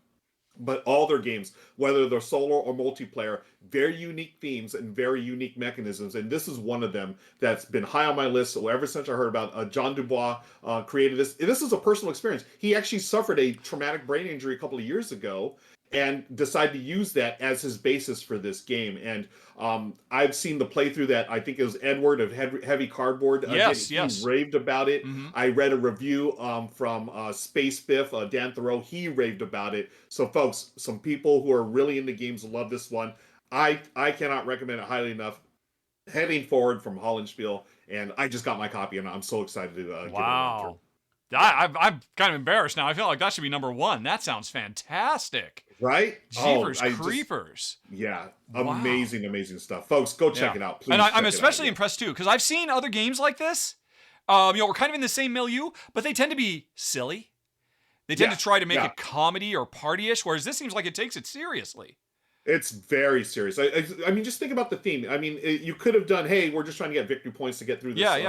But all their games, whether they're solo or multiplayer, very unique themes and very unique mechanisms. And this is one of them that's been high on my list. So ever since I heard about John Dubois created this, this is a personal experience. He actually suffered a traumatic brain injury a couple of years ago and decided to use that as his basis for this game. And I've seen the playthrough that I think it was Edward of Heavy Cardboard. Yes, He yes. raved about it. Mm-hmm. I read a review from Space Biff, Dan Thoreau. He raved about it. So, folks, some people who are really into games love this one. I cannot recommend it highly enough. Heading forward from Hollandspiel, and I just got my copy, and I'm so excited to give it a run through. Wow. I'm kind of embarrassed now. I feel like that should be number one. That sounds fantastic. Right? Jeepers Creepers. Yeah. Wow. Amazing stuff. Folks, go check it out, please. And I'm especially impressed, too, because I've seen other games like this. We're kind of in the same milieu, but they tend to be silly. They tend to try to make it comedy or party-ish, whereas this seems like it takes it seriously. It's very serious. I mean, just think about the theme. I mean, you could have done, hey, we're just trying to get victory points to get through this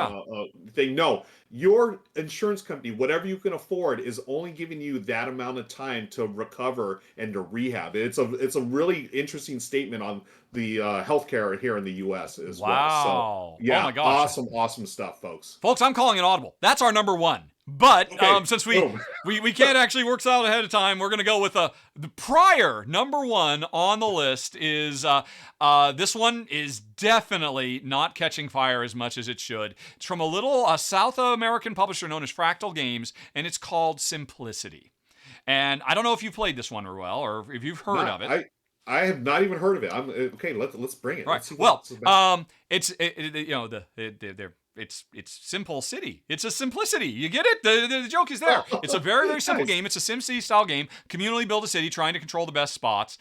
thing. No, your insurance company, whatever you can afford, is only giving you that amount of time to recover and to rehab. It's a really interesting statement on the healthcare here in the U.S. as well. So, oh my gosh. Awesome stuff, folks. Folks, I'm calling it audible. That's our number one. But since we can't actually work this out ahead of time, we're going to go with the prior number one on the list is this one is definitely not catching fire as much as it should. It's from a little South American publisher known as Fractal Games, and it's called Simplicity. And I don't know if you've played this one, Ruel, or if you've heard of it. I have not even heard of it. Okay. Let's bring it. Right. It's Simple City. It's a simplicity. You get it? The joke is there. It's a very, very simple game. It's a SimCity style game. Communally build a city, trying to control the best spots.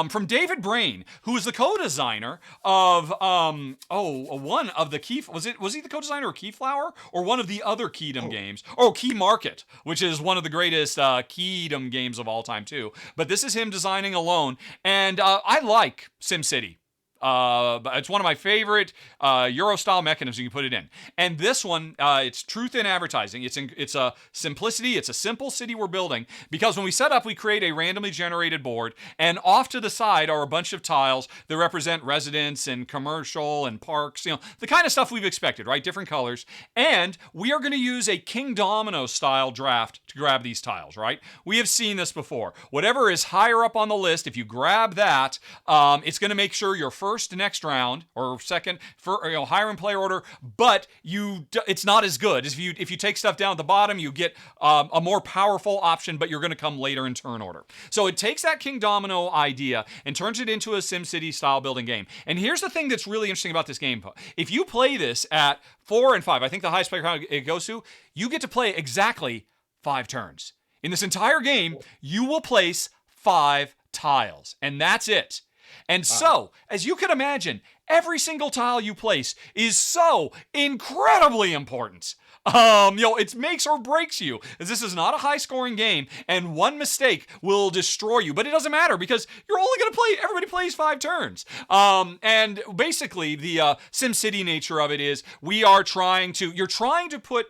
From David Brain, who is the co-designer of one of the Key. Was he the co-designer of Keyflower or one of the other Keydom games? Key Market, which is one of the greatest Keydom games of all time too. But this is him designing alone, and I like SimCity. It's one of my favorite Euro-style mechanisms you can put it in. And this one, it's truth in advertising. It's a simplicity. It's a simple city we're building because when we set up, we create a randomly generated board, and off to the side are a bunch of tiles that represent residents and commercial and parks, the kind of stuff we've expected, right? Different colors. And we are going to use a King Domino style draft to grab these tiles, right? We have seen this before. Whatever is higher up on the list, if you grab that, it's going to make sure your first next round or second for higher in player order, but it's not as good as if you take stuff down at the bottom. You get a more powerful option, but you're going to come later in turn order. So it takes that King Domino idea and turns it into a SimCity style building game. And here's the thing that's really interesting about this game: if you play this at 4 and 5, I think the highest player count it goes to, you get to play exactly 5 turns. In this entire game, you will place 5 tiles, and that's it. And so, as you can imagine, every single tile you place is so incredibly important. It makes or breaks you, as this is not a high-scoring game, and one mistake will destroy you. But it doesn't matter because you're only going to play. Everybody plays 5 turns. And basically, the SimCity nature of it is you're trying to put.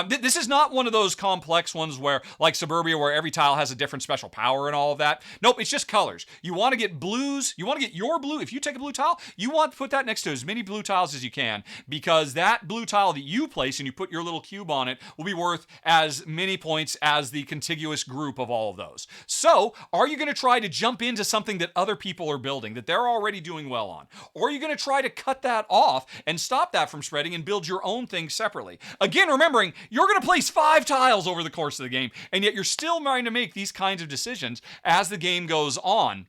This is not one of those complex ones where, like Suburbia, where every tile has a different special power and all of that. Nope, it's just colors. You want to get blues. You want to get your blue. If you take a blue tile, you want to put that next to as many blue tiles as you can, because that blue tile that you place and you put your little cube on it will be worth as many points as the contiguous group of all of those. So, are you going to try to jump into something that other people are building, that they're already doing well on? Or are you going to try to cut that off and stop that from spreading and build your own thing separately? Again, remembering, you're going to place 5 tiles over the course of the game, and yet you're still trying to make these kinds of decisions as the game goes on.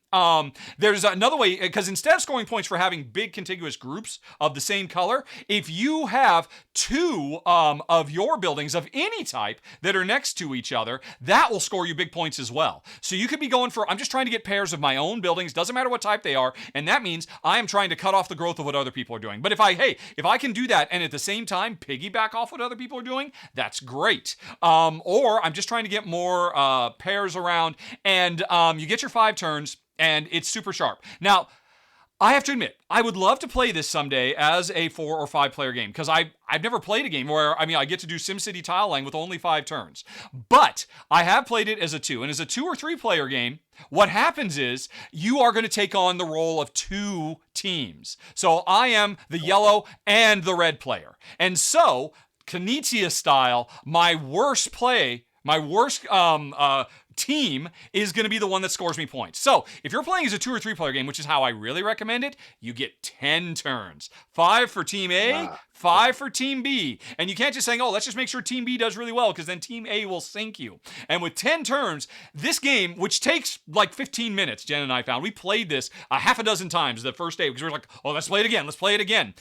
There's another way, because instead of scoring points for having big contiguous groups of the same color, if you have 2 of your buildings of any type that are next to each other, that will score you big points as well. So you could be going for, I'm just trying to get pairs of my own buildings, doesn't matter what type they are, and that means I am trying to cut off the growth of what other people are doing. But if I can do that and at the same time piggyback off what other people are doing, that's great. Or I'm just trying to get more pairs around, and you get your 5 turns. and it's super sharp. Now, I have to admit, I would love to play this someday as a 4 or 5 player game, because I've never played a game where, I get to do SimCity tile laying with only 5 turns. But I have played it as a 2, and as a 2 or 3 player game, what happens is you are going to take on the role of 2 teams. So I am the yellow and the red player. And so, Knizia style, my worst team is going to be the one that scores me points. So if you're playing as a 2 or 3 player game, which is how I really recommend it, you get 10 turns. 5 for team A, 5 for team B. And you can't just say, let's just make sure team B does really well, because then team A will sink you. And with 10 turns, this game, which takes like 15 minutes, Jen and I found, we played this a half a dozen times the first day, because we were like, let's play it again.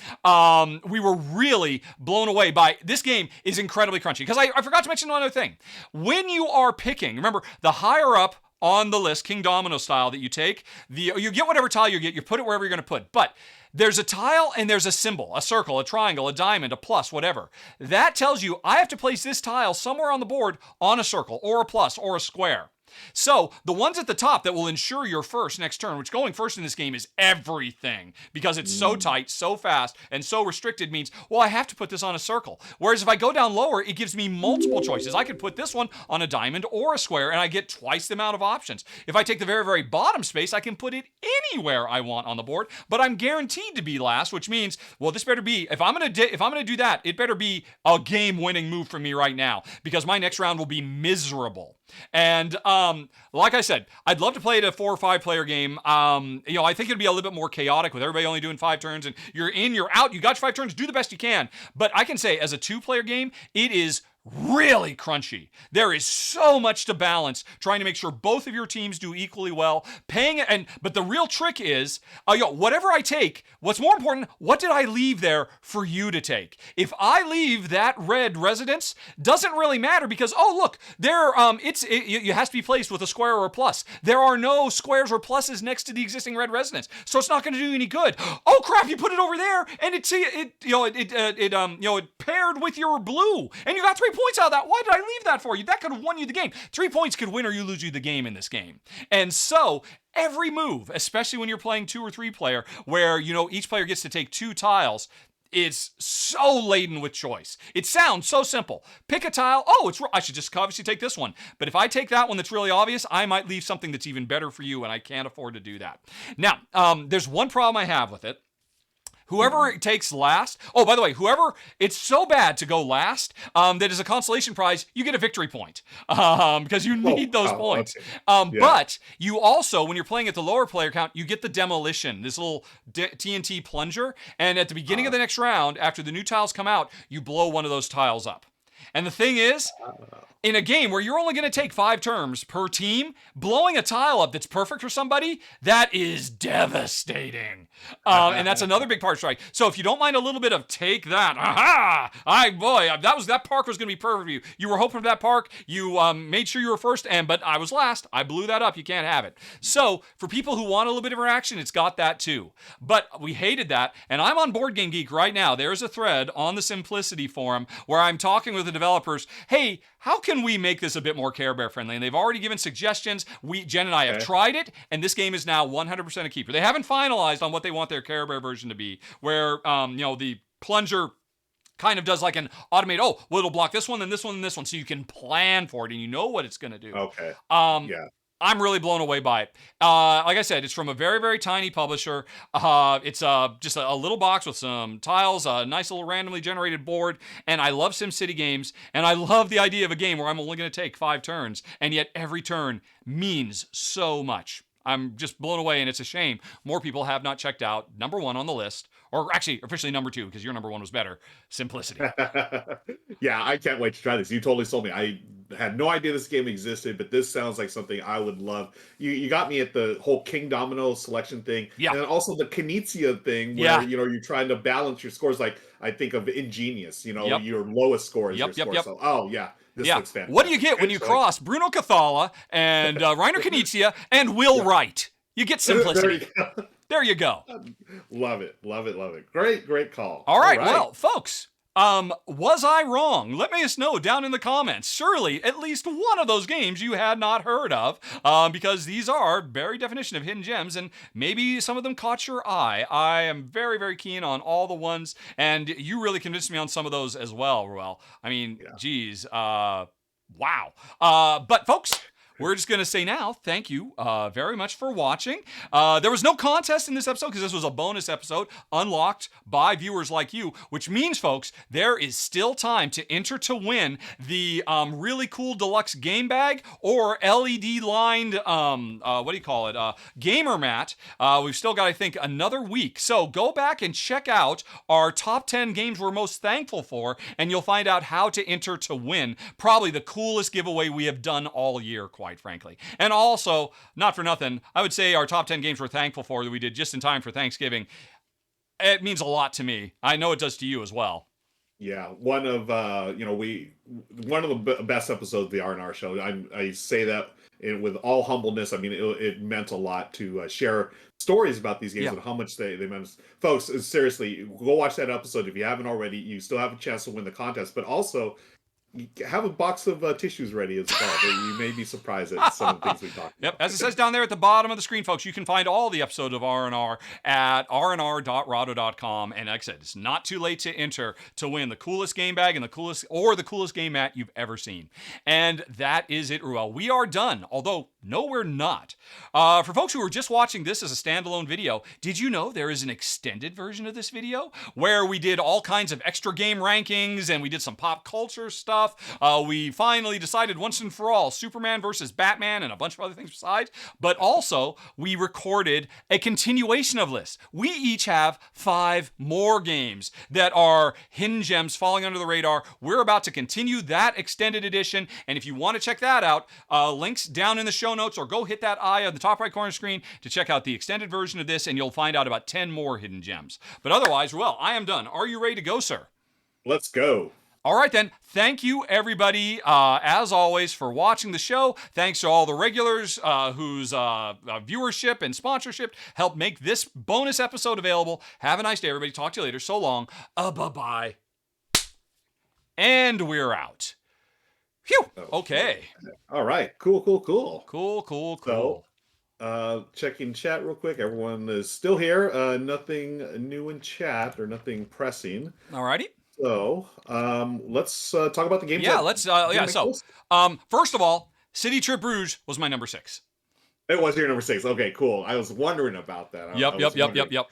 We were really blown away by this game. Is incredibly crunchy. Because I forgot to mention one other thing. When you are picking, remember, the higher up on the list, King Domino style, that you take, you get whatever tile you get, you put it wherever you're going to put. But there's a tile and there's a symbol, a circle, a triangle, a diamond, a plus, whatever. That tells you I have to place this tile somewhere on the board on a circle or a plus or a square. So the ones at the top that will ensure your first next turn, which going first in this game is everything, because it's so tight, so fast, and so restricted, means, I have to put this on a circle. Whereas if I go down lower, it gives me multiple choices. I could put this one on a diamond or a square, and I get twice the amount of options. If I take the very, very bottom space, I can put it anywhere I want on the board, but I'm guaranteed to be last, which means, this better be, if I'm gonna do that, it better be a game-winning move for me right now, because my next round will be miserable. And like I said, I'd love to play it a 4 or 5 player game. I think it'd be a little bit more chaotic with everybody only doing 5 turns, and you're in, you're out, you got your 5 turns, do the best you can. But I can say, as a 2 player game, it is really crunchy. There is so much to balance, trying to make sure both of your teams do equally well, but the real trick is, whatever I take, what's more important, what did I leave there for you to take? If I leave that red residence, doesn't really matter, because, look, there, it has to be placed with a square or a plus. There are no squares or pluses next to the existing red residence, so it's not going to do any good. Oh crap, you put it over there, and it paired with your blue, and you got 3 points out of that. Why did I leave that for you? That could have won you the game. 3 points could win or you lose you the game in this game. And so every move, especially when you're playing 2 or 3 player, where each player gets to take 2 tiles, is so laden with choice. It sounds so simple. Pick a tile. I should just obviously take this one. But if I take that one that's really obvious, I might leave something that's even better for you, and I can't afford to do that. Now, there's one problem I have with it. Whoever it takes last, by the way, it's so bad to go last, that as a consolation prize, you get a victory point, because you need those points. Okay. But you also, when you're playing at the lower player count, you get the demolition, this little TNT plunger, and at the beginning of the next round, after the new tiles come out, you blow one of those tiles up. And the thing is, in a game where you're only going to take 5 turns per team, blowing a tile up that's perfect for somebody, that is devastating. And that's another big part of strike. So if you don't mind a little bit of take that, that park was going to be perfect for you. You were hoping for that park. You made sure you were first, but I was last. I blew that up. You can't have it. So for people who want a little bit of interaction, it's got that too. But we hated that. And I'm on Board Game Geek right now. There's a thread on the Simplicity forum where I'm talking with the developers. Hey, how can we make this a bit more Care Bear friendly? And they've already given suggestions. Jen and I have tried it, and this game is now 100% a keeper. They haven't finalized on what they want their Care Bear version to be, where the plunger kind of does like an automated, it'll block this one, then this one, and this one, so you can plan for it and you know what it's going to do. Okay. Yeah. I'm really blown away by it. Like I said, it's from a very, very tiny publisher. It's just a little box with some tiles, a nice little randomly generated board, and I love SimCity games, and I love the idea of a game where I'm only going to take 5 turns, and yet every turn means so much. I'm just blown away, and it's a shame more people have not checked out number 1 on the list, or actually officially number 2, because your number 1 was better, Simplicity. Yeah, I can't wait to try this. You totally sold me. I had no idea this game existed, but this sounds like something I would love. You got me at the whole King Domino selection thing, and then also the Knizia thing, where you're trying to balance your scores. Like I think of Ingenious, your lowest score is your score. So, this looks fantastic. What do you get when you cross Bruno Cathala and Reiner Knizia and Will Wright? You get Simplicity. There you go. Love it. Love it. Love it. Great call. All right. Well, folks, Was I wrong? Let me know down in the comments. Surely at least one of those games you had not heard of, because these are very definition of hidden gems, and maybe some of them caught your eye. I am very, very keen on all the ones, and you really convinced me on some of those as well, Ruel. I mean, geez, wow. But folks, we're just going to say now, thank you very much for watching. There was no contest in this episode because this was a bonus episode unlocked by viewers like you, which means, folks, there is still time to enter to win the really cool deluxe game bag or LED-lined, gamer mat. We've still got, I think, another week. So go back and check out our top 10 games we're most thankful for, and you'll find out how to enter to win probably the coolest giveaway we have done all year, quite frankly. And also, not for nothing, I would say our top 10 games we're thankful for that we did just in time for Thanksgiving. It means a lot to me. I know it does to you as well. Yeah, one of the best episodes of the R&R Show. I say that with all humbleness. I mean, it meant a lot to share stories about these games and how much they meant. Folks, seriously, go watch that episode if you haven't already. You still have a chance to win the contest, but also have a box of tissues ready as well. You may be surprised at some of the things we talked about. Yep, as it says down there at the bottom of the screen, folks, you can find all the episodes of R&R at rnr.rahdo.com. And like I said, it's not too late to enter to win the coolest game bag and the coolest game mat you've ever seen. And that is it, Ruel. We are done, although no, we're not. For folks who are just watching this as a standalone video, did you know there is an extended version of this video where we did all kinds of extra game rankings and we did some pop culture stuff? We finally decided once and for all Superman versus Batman and a bunch of other things besides, but also we recorded a continuation of lists. We each have 5 more games that are hidden gems falling under the radar. We're about to continue that extended edition, and if you want to check that out, links down in the show notes, or go hit that eye on the top right corner screen to check out the extended version of this, and you'll find out about 10 more hidden gems. But otherwise, well, I am done. Are you ready to go, sir? Let's go. All right, then. Thank you, everybody, as always, for watching the show. Thanks to all the regulars whose viewership and sponsorship helped make this bonus episode available. Have a nice day, everybody. Talk to you later. So long. Bye-bye. And we're out. Phew. Okay. All right. Cool. Cool. So, checking chat real quick. Everyone is still here. Nothing new in chat or nothing pressing. All righty. So, let's talk about the games. Yeah, So, first of all, Citytrip Brugge was my number 6. It was your number 6. Okay, cool. I was wondering about that. Yep.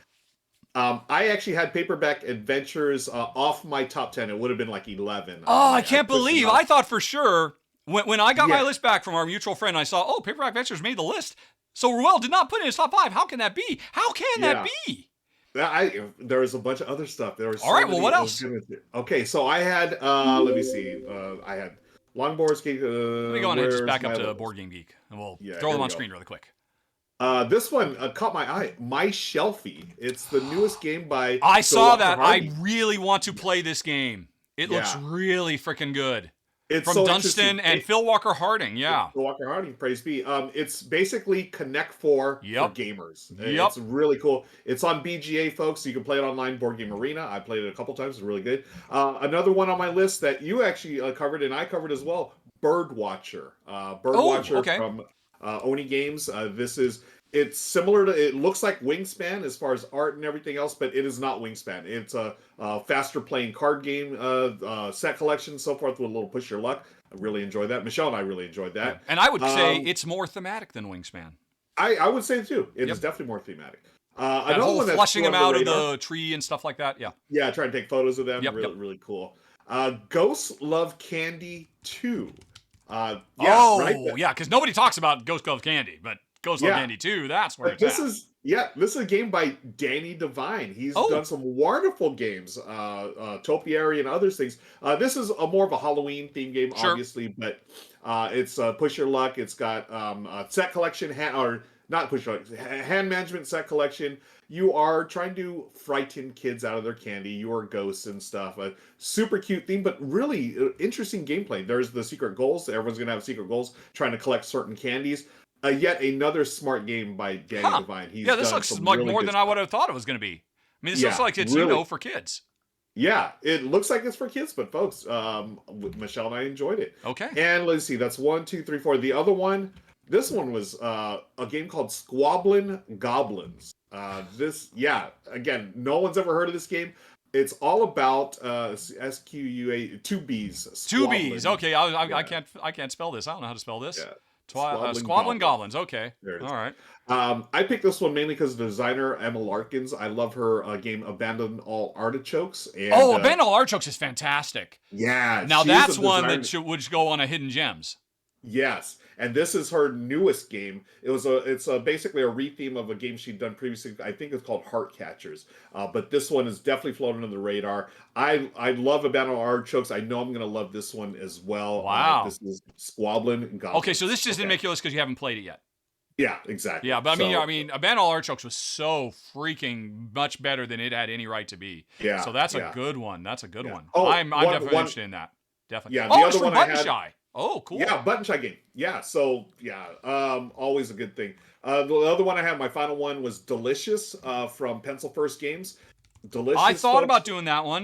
I actually had Paperback Adventures off my top 10. It would have been like 11. Oh, I can't believe. I thought for sure when I got my list back from our mutual friend, I saw, Paperback Adventures made the list. So Ruel did not put it in his top 5. How can that be? How can that be? There was a bunch of other stuff. There was all right. Well, what else? Okay, so I had let me see. I had Longboard. Let me go on and just back up to Board Game Geek, and we'll throw them on screen really quick. This one caught my eye. My Shelfie. It's the newest game by. I saw that. I really want to play this game. It looks really freaking good. It's from so Dunstan and Phil Walker Harding, Phil Walker Harding, praise be. It's basically Connect 4 for gamers. It's really cool. It's on BGA, folks. So you can play it online, Board Game Arena. I played it a couple times. It's really good. Another one on my list that you actually covered and I covered as well, Birdwatcher. Birdwatcher from Oni Games. It's similar to, it looks like Wingspan as far as art and everything else, but it is not Wingspan. It's a faster playing card game, set collection, so forth, with a little push your luck. I really enjoyed that. Michelle and I really enjoyed that. Yeah. And I would say it's more thematic than Wingspan. I would say too. It is definitely more thematic. That whole flushing them out of the tree and stuff like that. Yeah. Yeah, trying to take photos of them. Really cool. Ghosts Love Candy 2. Because nobody talks about Ghost Love Candy, but Ghost Love Candy 2, that's where this is a game by Danny Devine. He's done some wonderful games, Topiary and other things. This is more of a Halloween themed game, obviously, but it's push your luck. It's got a set collection, hand management set collection. You are trying to frighten kids out of their candy. You are ghosts and stuff. A super cute theme, but really interesting gameplay. There's the secret goals. Everyone's going to have secret goals, trying to collect certain candies. Yet another smart game by Danny Devine. This looks like more than I would have thought it was going to be. I mean, this looks like it's, for kids. Yeah, it looks like it's for kids, but folks, Michelle and I enjoyed it. Okay. And let's see, that's 1, 2, 3, 4. The other one, this one was a game called Squabbling Goblins. Again, no one's ever heard of this game. It's all about SQUA, two B's. Two B's. Okay, I Yeah. I can't spell this. I don't know how to spell this. Yeah. Squabbling Goblins. Okay. There it is. All right. I picked this one mainly because the designer Emma Larkins. I love her game Abandon All Artichokes. And, Abandon All Artichokes is fantastic. Yeah. Now she's that's a one designer- that would go on a Hidden Gems. Yes, and this is her newest game. It's basically a retheme of a game she'd done previously. I think it's called Heart Catchers. But this one is definitely floating on the radar. I love Abandon All Artichokes. I know I'm going to love this one as well. Wow. This is Squabbling Goblins. Okay, so this just didn't make you list because you haven't played it yet. Yeah, exactly. Yeah, but So, I mean, Abandon All Artichokes was so freaking much better than it had any right to be. Yeah, So that's yeah. a good one. That's a good Yeah. one. Oh, I'm one- definitely one- interested in that. Definitely. Yeah, the it's other from one I Button had- Shy. Oh, cool. Yeah, button shy game. Yeah, so yeah, always a good thing. The other one I had, my final one, was Delicious from Pencil First Games. Delicious. I thought folks. about doing that one.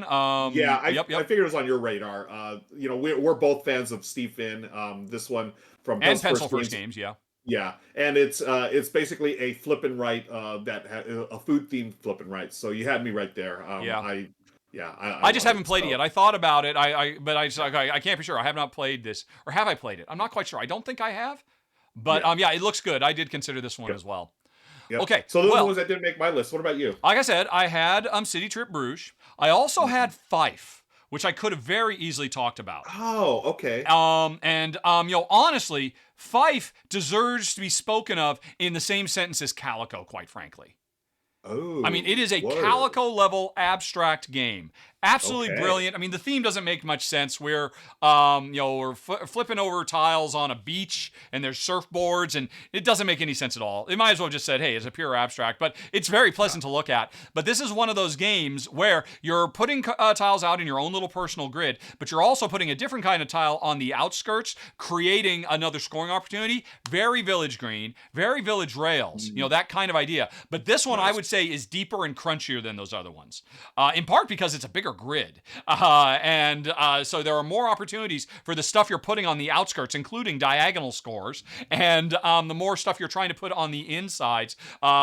Yeah, I yep. figured it was on your radar. We're both fans of Steve Finn. This one from And Pencil First First Games, yeah. Yeah, and it's basically a flip and write a food themed flip and write. So you had me right there. I just love haven't played it yet. I thought about it. But I can't be sure. I have not played this, or have I played it? I'm not quite sure. I don't think I have. But it looks good. I did consider this one as well. Yep. Okay. So those are the ones that didn't make my list. What about you? Like I said, I had Citytrip Brugge. I also had Fife, which I could have very easily talked about. Oh, okay. Honestly, Fife deserves to be spoken of in the same sentence as Calico, quite frankly. Oh, I mean, it is a word. Calico level abstract game. Absolutely Okay. brilliant. I mean, the theme doesn't make much sense. We're flipping over tiles on a beach, and there's surfboards, and it doesn't make any sense at all. It might as well have just said, hey, it's a pure abstract, but it's very pleasant to look at. But this is one of those games where you're putting tiles out in your own little personal grid, but you're also putting a different kind of tile on the outskirts, creating another scoring opportunity. Very Village Green, very Village Rails, that kind of idea. But this one, I would say, is deeper and crunchier than those other ones, in part because it's a bigger grid. So there are more opportunities for the stuff you're putting on the outskirts, including diagonal scores, and the more stuff you're trying to put on the insides,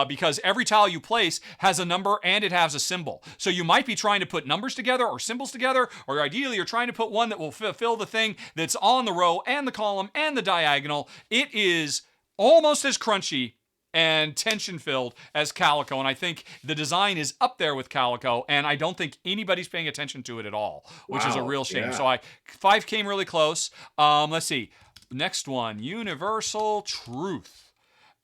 because every tile you place has a number and it has a symbol. So you might be trying to put numbers together or symbols together, or ideally you're trying to put one that will fill the thing that's on the row and the column and the diagonal. It is almost as crunchy and tension-filled as Calico, and I think the design is up there with Calico, and I don't think anybody's paying attention to it at all, which is a real shame. Yeah. So Five came really close. Let's see. Next one, Universal Truth.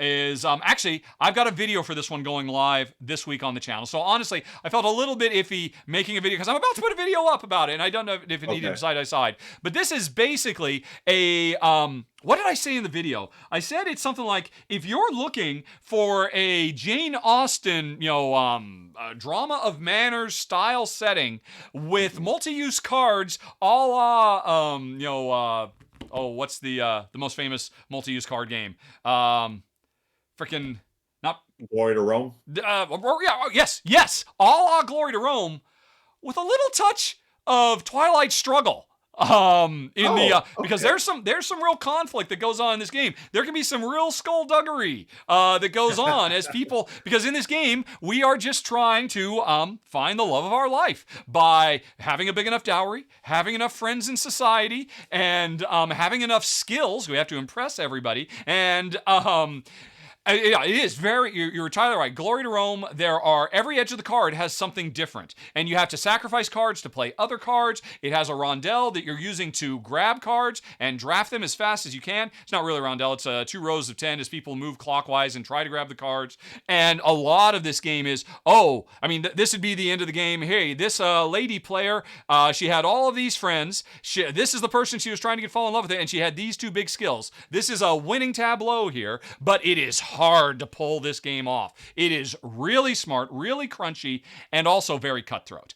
Is actually, I've got a video for this one going live this week on the channel. So honestly, I felt a little bit iffy making a video because I'm about to put a video up about it, and I don't know if it needed side by side. But this is basically a what did I say in the video? I said it's something like, if you're looking for a Jane Austen, drama of manners style setting with multi-use cards, a la what's the most famous multi-use card game? Freaking not Glory to Rome. Yes, a la Glory to Rome, with a little touch of Twilight Struggle. Because there's some real conflict that goes on in this game. There can be some real skullduggery that goes on as people, because in this game we are just trying to find the love of our life by having a big enough dowry, having enough friends in society, and having enough skills. We have to impress everybody, and it is very, you're entirely right. Glory to Rome, every edge of the card has something different. And you have to sacrifice cards to play other cards. It has a rondelle that you're using to grab cards and draft them as fast as you can. It's not really a rondelle, it's 2 rows of 10 as people move clockwise and try to grab the cards. And a lot of this game is, this would be the end of the game. Hey, this lady player, she had all of these friends. This is the person she was trying to fall in love with, and she had these 2 big skills. This is a winning tableau here, but it is hard to pull this game off. It is really smart, really crunchy, and also very cutthroat,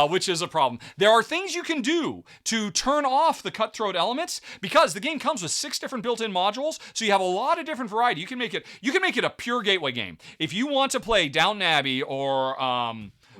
which is a problem. There are things you can do to turn off the cutthroat elements, because the game comes with 6 different built-in modules, so you have a lot of different variety. You can make it a pure gateway game. If you want to play Downton Abbey or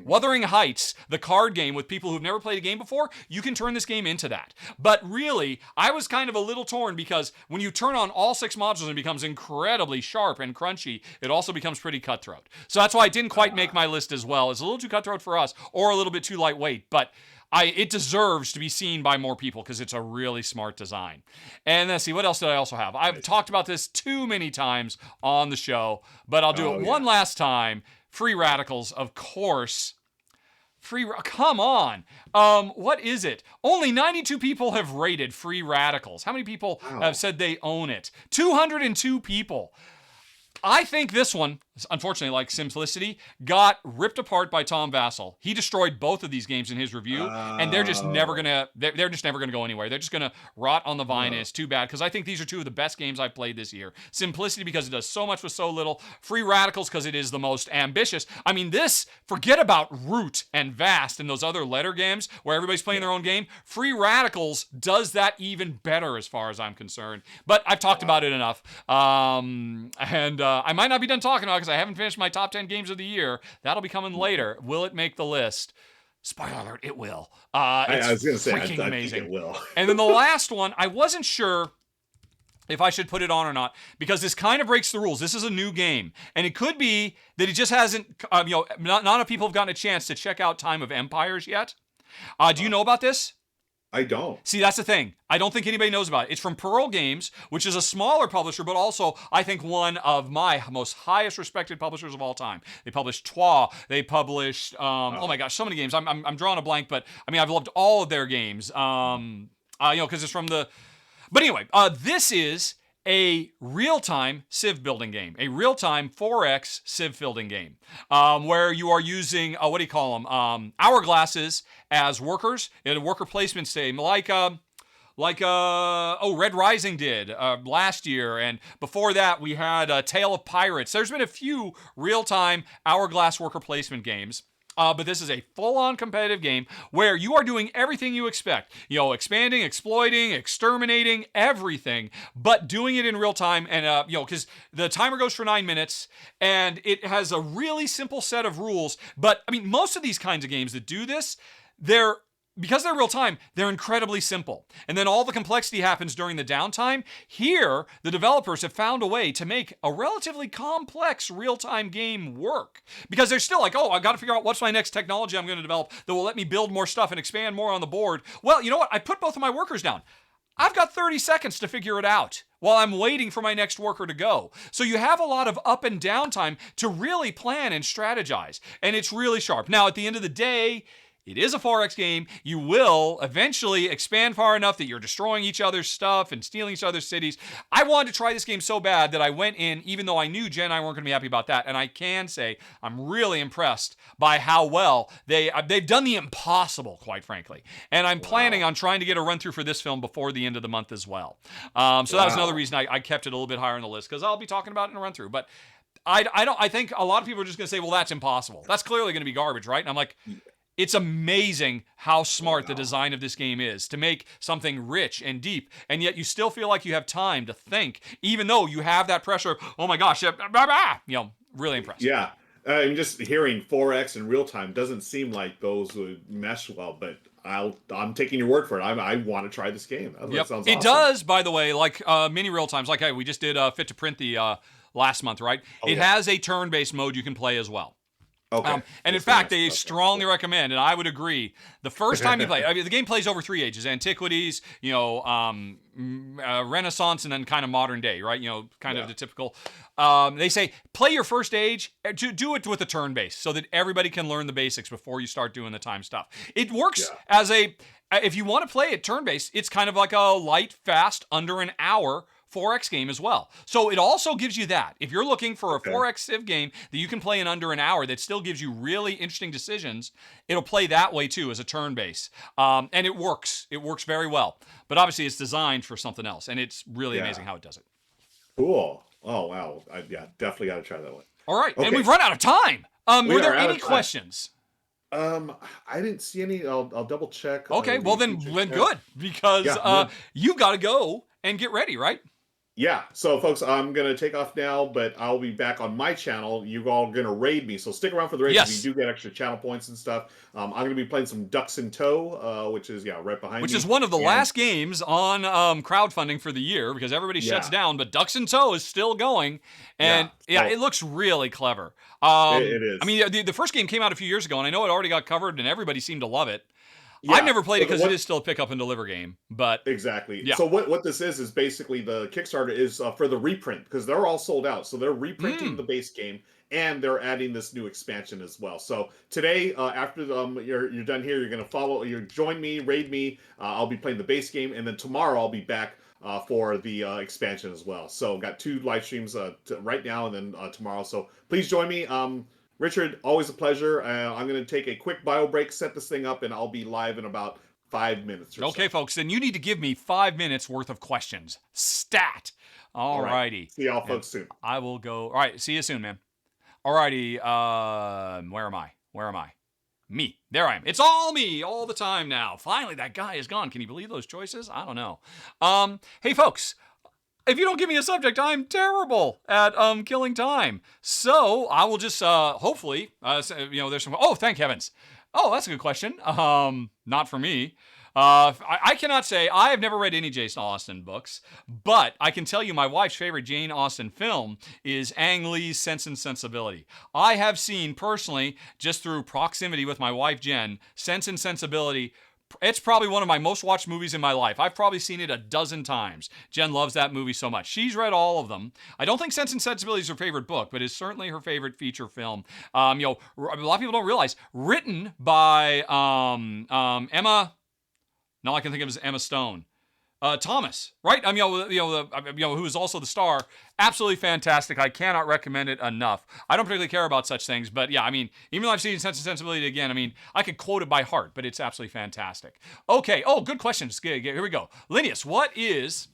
Wuthering Heights, the card game with people who've never played a game before, you can turn this game into that. But really, I was kind of a little torn because when you turn on all 6 modules and it becomes incredibly sharp and crunchy, it also becomes pretty cutthroat. So that's why it didn't quite make my list as well. It's a little too cutthroat for us, or a little bit too lightweight, but it deserves to be seen by more people because it's a really smart design. And let's see, what else did I also have? I've talked about this too many times on the show, but I'll do it one last time. Free Radicals, of course. Come on. What is it? Only 92 people have rated Free Radicals. How many people have said they own it? 202 people. I think this one, unfortunately, like Simplicity, got ripped apart by Tom Vassell. He destroyed both of these games in his review, and they're just never gonna. They're just never gonna go anywhere. They're just gonna rot on the vine, and it's too bad because I think these are 2 of the best games I've played this year. Simplicity because it does so much with so little. Free Radicals because it is the most ambitious. I mean, forget about Root and Vast and those other letter games where everybody's playing their own game. Free Radicals does that even better as far as I'm concerned. But I've talked about it enough, I might not be done talking about it because I haven't finished my top 10 games of the year. That'll be coming later. Will it make the list? Spoiler alert, it will. I was going to say, freaking I amazing. think it will. And then the last one, I wasn't sure if I should put it on or not because this kind of breaks the rules. This is a new game. And it could be that it just hasn't, not enough people have gotten a chance to check out Time of Empires yet. Do you know about this? I don't. See, that's the thing. I don't think anybody knows about it. It's from Pearl Games, which is a smaller publisher, but also, I think, one of my most highest respected publishers of all time. They published Twa. They published, oh my gosh, so many games. I'm drawing a blank, but I mean, I've loved all of their games. Because it's from the... But anyway, this is a real-time Civ building game, a real-time 4X Civ building game, where you are using, what do you call them, hourglasses as workers in a worker placement stage, like Red Rising did last year, and before that we had Tale of Pirates. There's been a few real-time hourglass worker placement games. But this is a full-on competitive game where you are doing everything you expect. Expanding, exploiting, exterminating, everything, but doing it in real time. And, because the timer goes for 9 minutes, and it has a really simple set of rules. But, I mean, most of these kinds of games that do this, because they're real time, they're incredibly simple. And then all the complexity happens during the downtime. Here, the developers have found a way to make a relatively complex real-time game work. Because they're still like, I got to figure out what's my next technology I'm going to develop that will let me build more stuff and expand more on the board. Well, you know what? I put both of my workers down. I've got 30 seconds to figure it out while I'm waiting for my next worker to go. So you have a lot of up and down time to really plan and strategize. And it's really sharp. Now, at the end of the day, it is a 4X game. You will eventually expand far enough that you're destroying each other's stuff and stealing each other's cities. I wanted to try this game so bad that I went in, even though I knew Jen and I weren't going to be happy about that. And I can say I'm really impressed by how well they've done the impossible, quite frankly. And I'm planning on trying to get a run through for this film before the end of the month as well. So that was another reason I kept it a little bit higher on the list, because I'll be talking about it in a run through. But I think a lot of people are just going to say, well, that's impossible. That's clearly going to be garbage, right? And I'm like, it's amazing how smart the design of this game is to make something rich and deep, and yet you still feel like you have time to think, even though you have that pressure. Oh my gosh, really impressed. Yeah, I'm just hearing 4X in real time doesn't seem like those would mesh well, but I'm taking your word for it. I want to try this game. That sounds awesome. It does, by the way, like mini real times. Like we just did Fit to Print the last month, right? It has a turn-based mode you can play as well. Okay. And in fact, they strongly recommend, and I would agree, the first time you play, I mean, the game plays over 3 ages: antiquities, Renaissance, and then kind of modern day, right? Kind of the typical. They say play your first age, do it with a turn base, so that everybody can learn the basics before you start doing the time stuff. It works as if you want to play it turn based, it's kind of like a light, fast, under an hour 4X game as well. So it also gives you that. If you're looking for a 4X Civ game that you can play in under an hour that still gives you really interesting decisions, it'll play that way too as a turn base. And it works. It works very well. But obviously it's designed for something else, and it's really amazing how it does it. Cool. Oh, wow. Definitely got to try that one. All right. Okay. And we've run out of time. Were there any questions? I didn't see any. I'll double check. Okay. Well, then good, because you got to go and get ready, right? Yeah, so folks, I'm gonna take off now, but I'll be back on my channel. You all gonna raid me, so stick around for the raids because you Yes. do get extra channel points and stuff. I'm gonna be playing some Ducks in Tow, which is right behind Which is me. one of the And last games on crowdfunding for the year because everybody shuts yeah, down, but Ducks in Tow is still going. yeah, And yeah, it so looks really clever. it I is. mean, the first game came out a few years ago, and I know it already got covered, and everybody seemed to love it. I've Yeah, never played so it because it is still a pick up and deliver game, but exactly. yeah. So what this is basically the Kickstarter is for the reprint because they're all sold out. So they're reprinting Mm. the base game and they're adding this new expansion as well. So today, after you're done here, you're gonna join me, raid me. I'll be playing the base game, and then tomorrow I'll be back for the expansion as well. So got 2 live streams right now and then tomorrow. So please join me. Richard, always a pleasure. I'm gonna take a quick bio break, set this thing up, and I'll be live in about 5 minutes or Okay, so. folks, then you need to give me 5 minutes worth of questions. Stat. All All right. righty. See y'all And folks soon. I will go. All right, see you soon, man. All righty. Where am I? Where am I? Me. There I am. It's all me all the time now. Finally, that guy is gone. Can you believe those choices? I don't know. Hey, folks. If you don't give me a subject, I'm terrible at killing time. So I will just hopefully there's some. Oh, thank heavens. Oh, that's a good question. Not for me. I cannot say I have never read any Jane Austen books, but I can tell you my wife's favorite Jane Austen film is Ang Lee's Sense and Sensibility. I have seen personally, just through proximity with my wife Jen, Sense and Sensibility. It's probably one of my most watched movies in my life. I've probably seen it a dozen times. Jen loves that movie so much. She's read all of them. I don't think Sense and Sensibility is her favorite book, but it's certainly her favorite feature film. A lot of people don't realize, written by Emma. Now I can think of as Emma Stone. Thomas, right? I mean, who is also the star. Absolutely fantastic. I cannot recommend it enough. I don't particularly care about such things, but yeah, I mean, even though I've seen Sense and Sensibility again, I mean, I could quote it by heart, but it's absolutely fantastic. Okay. Oh, good questions. Here we go. Linnaeus, what is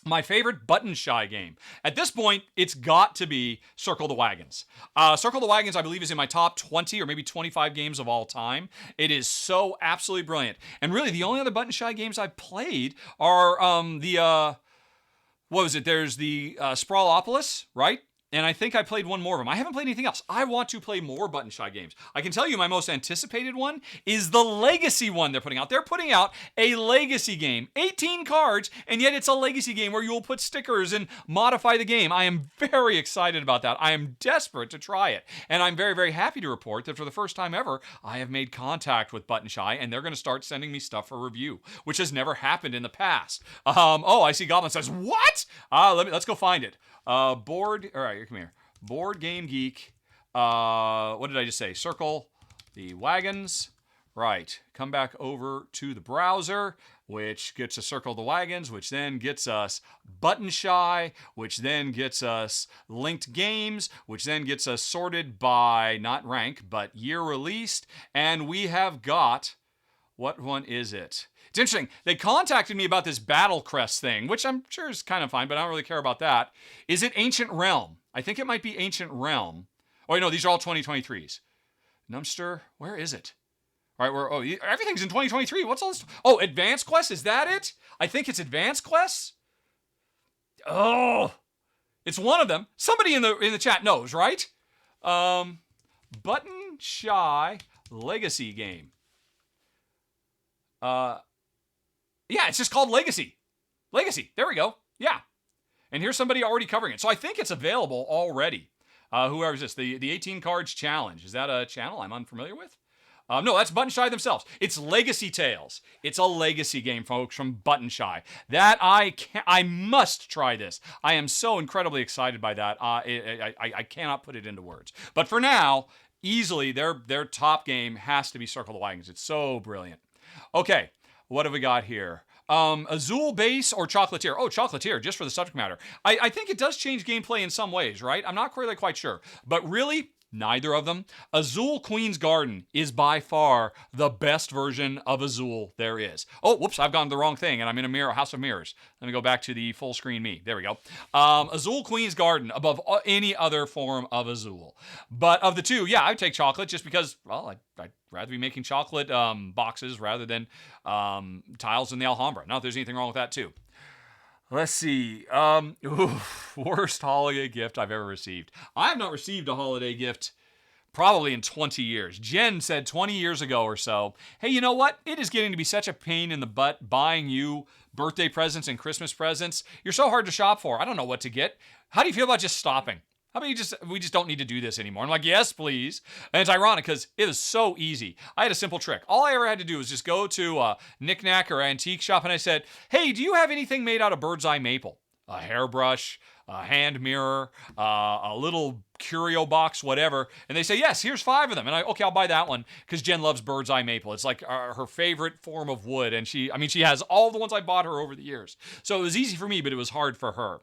my favorite button shy game? At this point, it's got to be Circle the Wagons. Circle the Wagons, I believe, is in my top 20 or maybe 25 games of all time. It is so absolutely brilliant. And really, the only other button shy games I've played are what was it? There's the Sprawlopolis, right? And I think I played one more of them. I haven't played anything else. I want to play more button shy games. I can tell you my most anticipated one is the Legacy one they're putting out. They're putting out a Legacy game, 18 cards, and yet it's a Legacy game where you will put stickers and modify the game. I am very excited about that. I am desperate to try it. And I'm very, very happy to report that for the first time ever, I have made contact with Button Shy, and they're going to start sending me stuff for review, which has never happened in the past. I see Goblin says, what? Let's go find it. All right, come here. Board Game Geek. What did I just say? Circle the Wagons. Right. Come back over to the browser, which gets us Circle the Wagons, which then gets us Button Shy, which then gets us linked games, which then gets us sorted by not rank, but year released. And we have got, what one is it? It's interesting. They contacted me about this Battle Crest thing, which I'm sure is kind of fine, but I don't really care about that. Is it Ancient Realm? I think it might be Ancient Realm. Oh, no, these are all 2023s. Numster, where is it? All right, everything's in 2023. What's all this? Oh, Advanced Quest, is that it? I think it's Advanced Quest. Oh, it's one of them. Somebody in the chat knows, right? Button Shy Legacy game. Yeah, it's just called Legacy. Legacy. There we go. Yeah. And here's somebody already covering it. So I think it's available already. Whoever is this? The 18 Cards Challenge. Is that a channel I'm unfamiliar with? No, that's Button Shy themselves. It's Legacy Tales. It's a Legacy game, folks, from Button Shy. That I must try this. I am so incredibly excited by that. I cannot put it into words. But for now, easily their top game has to be Circle the Wagons. It's so brilliant. Okay. What have we got here? Azul base or chocolatier? Oh, chocolatier, just for the subject matter. I think it does change gameplay in some ways, right? I'm not really quite sure. But really, neither of them. Azul Queen's Garden is by far the best version of Azul there is. Oh, whoops, I've gone to the wrong thing, and I'm in a house of mirrors. Let me go back to the full screen me. There we go. Azul Queen's Garden above any other form of Azul. But of the two, yeah, I would take chocolate just because, well, I'd rather be making chocolate boxes rather than tiles in the Alhambra. Not that there's anything wrong with that, too. Let's see. Worst holiday gift I've ever received. I have not received a holiday gift probably in 20 years. Jen said 20 years ago or so, hey, you know what? It is getting to be such a pain in the butt buying you birthday presents and Christmas presents. You're so hard to shop for. I don't know what to get. How do you feel about just stopping? How about we just don't need to do this anymore? I'm like, yes, please. And it's ironic because it is so easy. I had a simple trick. All I ever had to do was just go to a knick-knack or antique shop and I said, hey, do you have anything made out of bird's eye maple? A hairbrush, a hand mirror, a little curio box, whatever. And they say, yes, here's 5 of them. And I'll buy that one because Jen loves bird's eye maple. It's like her favorite form of wood. And she has all the ones I bought her over the years. So it was easy for me, but it was hard for her.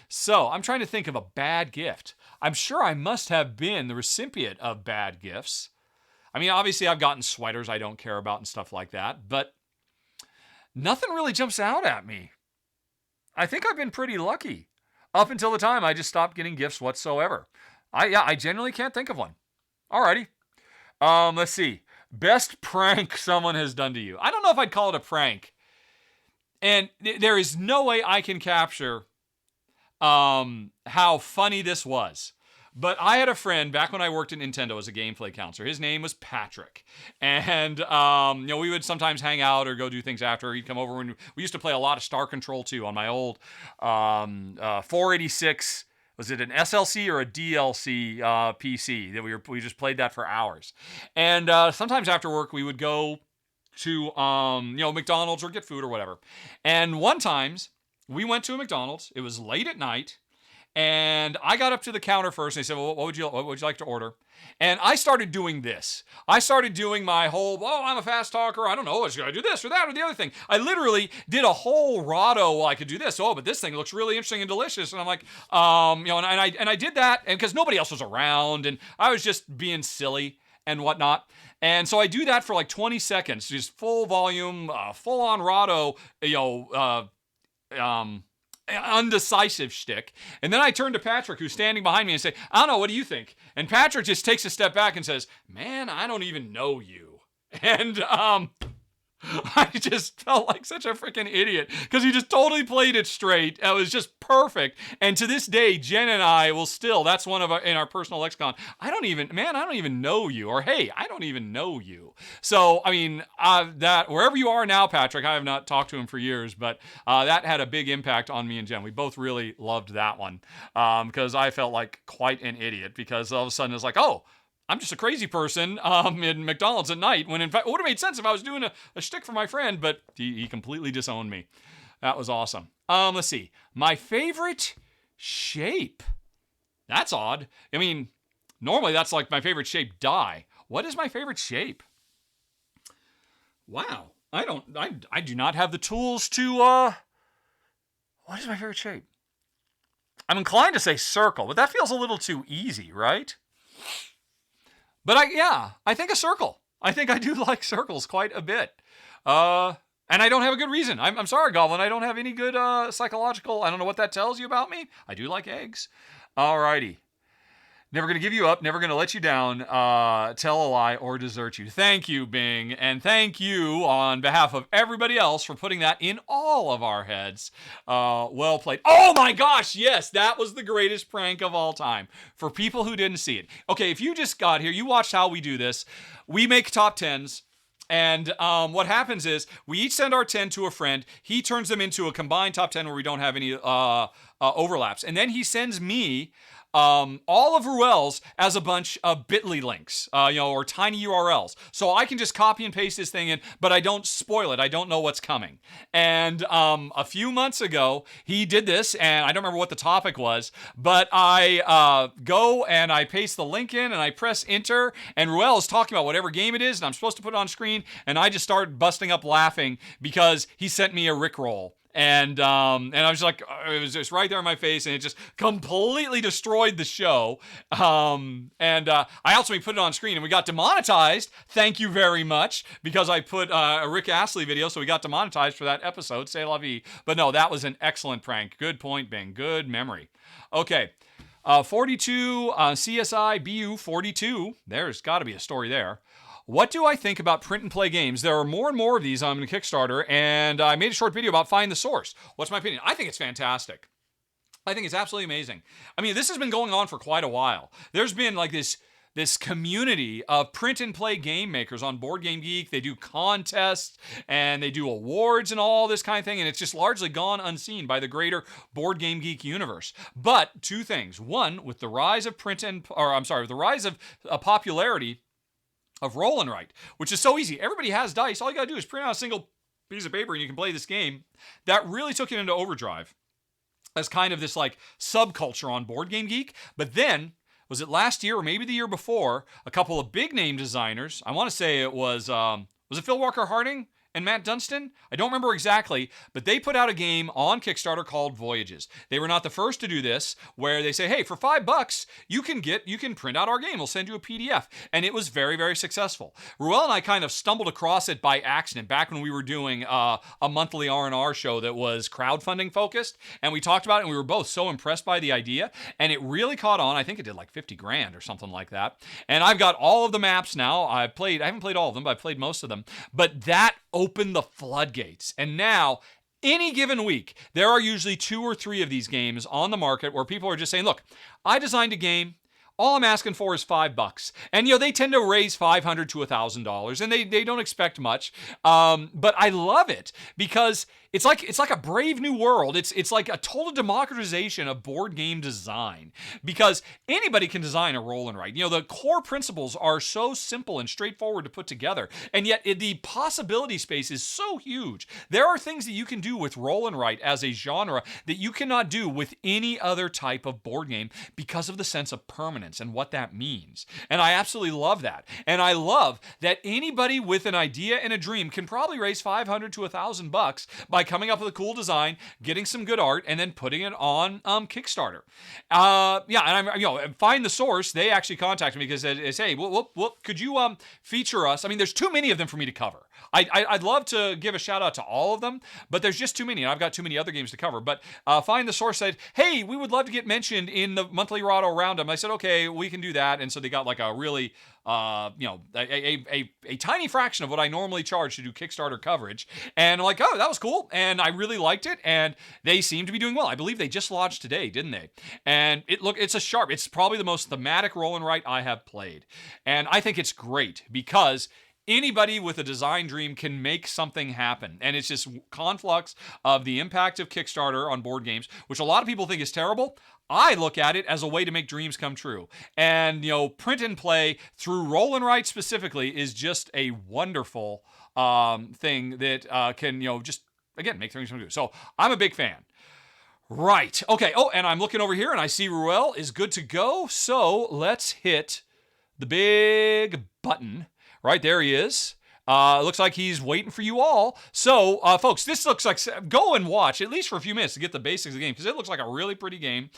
So I'm trying to think of a bad gift. I'm sure I must have been the recipient of bad gifts. I mean, obviously I've gotten sweaters I don't care about and stuff like that, but nothing really jumps out at me. I think I've been pretty lucky up until the time I just stopped getting gifts whatsoever. I genuinely can't think of one. Alrighty. Let's see. Best prank someone has done to you. I don't know if I'd call it a prank. And there is no way I can capture how funny this was. But I had a friend back when I worked at Nintendo as a gameplay counselor. His name was Patrick. And, we would sometimes hang out or go do things after. He'd come over and we used to play a lot of Star Control 2 on my old 486. Was it an SLC or a DLC PC? That we just played that for hours. And sometimes after work, we would go to, McDonald's or get food or whatever. And one times, we went to a McDonald's. It was late at night. And I got up to the counter first, and they said, well, what would you like to order? And I started doing this. I started doing my whole, I'm a fast talker. I don't know, should I do this or that or the other thing? I literally did a whole Rahdo. Well, I could do this. But this thing looks really interesting and delicious. And I'm like, and I did that, and because nobody else was around, and I was just being silly and whatnot. And so I do that for like 20 seconds, just full volume, full on Rahdo, undecisive shtick. And then I turn to Patrick, who's standing behind me, and say, I don't know, what do you think? And Patrick just takes a step back and says, man, I don't even know you. And I just felt like such a freaking idiot because he just totally played it straight. It was just perfect. And to this day, Jen and I will still, that's one of in our personal lexicon, I don't even know you. Or, hey, I don't even know you. So, I mean, that wherever you are now, Patrick, I have not talked to him for years, but that had a big impact on me and Jen. We both really loved that one because I felt like quite an idiot because all of a sudden it's like, I'm just a crazy person in McDonald's at night when in fact it would have made sense if I was doing a shtick for my friend, but he completely disowned me. That was awesome. Let's see. My favorite shape. That's odd. I mean, normally that's like my favorite shape die. What is my favorite shape? Wow. I do not have the tools to, what is my favorite shape? I'm inclined to say circle, but that feels a little too easy, right? But I think a circle. I think I do like circles quite a bit. And I don't have a good reason. I'm sorry, Goblin. I don't have any good psychological, I don't know what that tells you about me. I do like eggs. Alrighty. Never going to give you up, never going to let you down, tell a lie, or desert you. Thank you, Bing. And thank you on behalf of everybody else for putting that in all of our heads. Well played. Oh my gosh, yes, that was the greatest prank of all time. For people who didn't see it. Okay, if you just got here, you watched how we do this. We make top 10s. And what happens is we each send our 10 to a friend. He turns them into a combined top 10 where we don't have any overlaps. And then he sends me all of Ruel's as a bunch of bit.ly links, or tiny URLs. So I can just copy and paste this thing in, but I don't spoil it. I don't know what's coming. And a few months ago, he did this, and I don't remember what the topic was, but I go and I paste the link in, and I press enter, and Ruel is talking about whatever game it is, and I'm supposed to put it on screen, and I just start busting up laughing because he sent me a Rickroll. And I was like, it was just right there in my face, and it just completely destroyed the show. I also put it on screen, and we got demonetized. Thank you very much, because I put a Rick Astley video, so we got demonetized for that episode. C'est la vie. But no, that was an excellent prank. Good point, Bing. Good memory. Okay. 42 CSI BU 42. There's got to be a story there. what do I think about print and play games? There are more and more of these on Kickstarter, and I made a short video about Find the Source. What's my opinion? I think it's fantastic. I think it's absolutely amazing. I mean, this has been going on for quite a while. There's been like this community of print and play game makers on Board Game Geek. They do contests and they do awards and all this kind of thing, and it's just largely gone unseen by the greater Board Game Geek universe. But two things. One, with the rise of the rise of popularity of roll and write, which is so easy. Everybody has dice. All you gotta do is print out a single piece of paper and you can play this game. That really took it into overdrive as kind of this like subculture on Board Game Geek. But then, was it last year or maybe the year before, a couple of big name designers, I want to say it was it Phil Walker Harding and Matt Dunstan? I don't remember exactly, but they put out a game on Kickstarter called Voyages. They were not the first to do this, where they say, hey, for $5, you can print out our game. We'll send you a PDF. And it was very, very successful. Ruel and I kind of stumbled across it by accident back when we were doing a monthly R&R show that was crowdfunding focused. And we talked about it, and we were both so impressed by the idea. And it really caught on. I think it did like 50 grand or something like that. And I've got all of the maps now. I haven't played all of them, but I've played most of them. But that opened the floodgates. And now, any given week, there are usually 2 or 3 of these games on the market where people are just saying, look, I designed a game. All I'm asking for is $5. And, they tend to raise $500 to $1,000, and they don't expect much. But I love it because it's like a brave new world. It's like a total democratization of board game design, because anybody can design a roll and write. The core principles are so simple and straightforward to put together, and yet the possibility space is so huge. There are things that you can do with roll and write as a genre that you cannot do with any other type of board game because of the sense of permanence and what that means. And I absolutely love that. And I love that anybody with an idea and a dream can probably raise $500 to $1,000 by coming up with a cool design, getting some good art, and then putting it on Kickstarter. And I'm Find the Source. They actually contacted me because they say, hey, could you feature us? I mean, there's too many of them for me to cover. I'd love to give a shout out to all of them, but there's just too many, and I've got too many other games to cover. But Find the Source said, hey, we would love to get mentioned in the monthly Rahdo Roundup. I said, okay, we can do that. And so they got like a really, a tiny fraction of what I normally charge to do Kickstarter coverage. And I'm like, oh, that was cool. And I really liked it. And they seem to be doing well. I believe they just launched today, didn't they? And it's probably the most thematic roll and write I have played. And I think it's great because anybody with a design dream can make something happen. And it's just conflux of the impact of Kickstarter on board games, which a lot of people think is terrible. I look at it as a way to make dreams come true. And, print and play through roll and write specifically is just a wonderful thing that can, just, again, make dreams come true. So I'm a big fan. Right. Okay. Oh, and I'm looking over here and I see Ruel is good to go. So let's hit the big button. Right, there he is. Looks like he's waiting for you all. So, folks, this looks like, go and watch, at least for a few minutes, to get the basics of the game, because it looks like a really pretty game.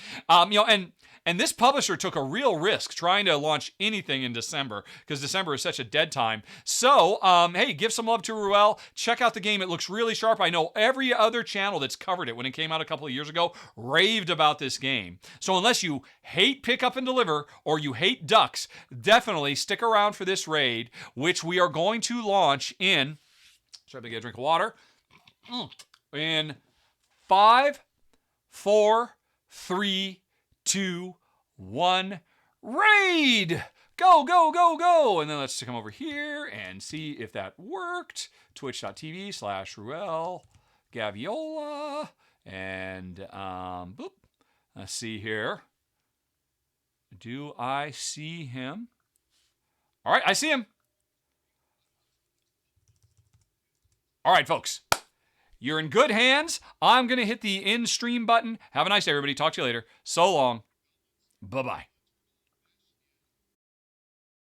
And this publisher took a real risk trying to launch anything in December, because December is such a dead time. So, hey, give some love to Ruel. Check out the game. It looks really sharp. I know every other channel that's covered it when it came out a couple of years ago raved about this game. So unless you hate pick up and deliver or you hate ducks, definitely stick around for this raid, which we are going to launch in, sorry, to get a drink of water, in 5, 4, 3, 2, 1, raid! Go, go, go, go! And then let's come over here and see if that worked. Twitch.tv/Ruel Gaviola. And, boop. Let's see here. Do I see him? All right, I see him. All right, folks. You're in good hands. I'm going to hit the end stream button. Have a nice day, everybody. Talk to you later. So long. Bye-bye.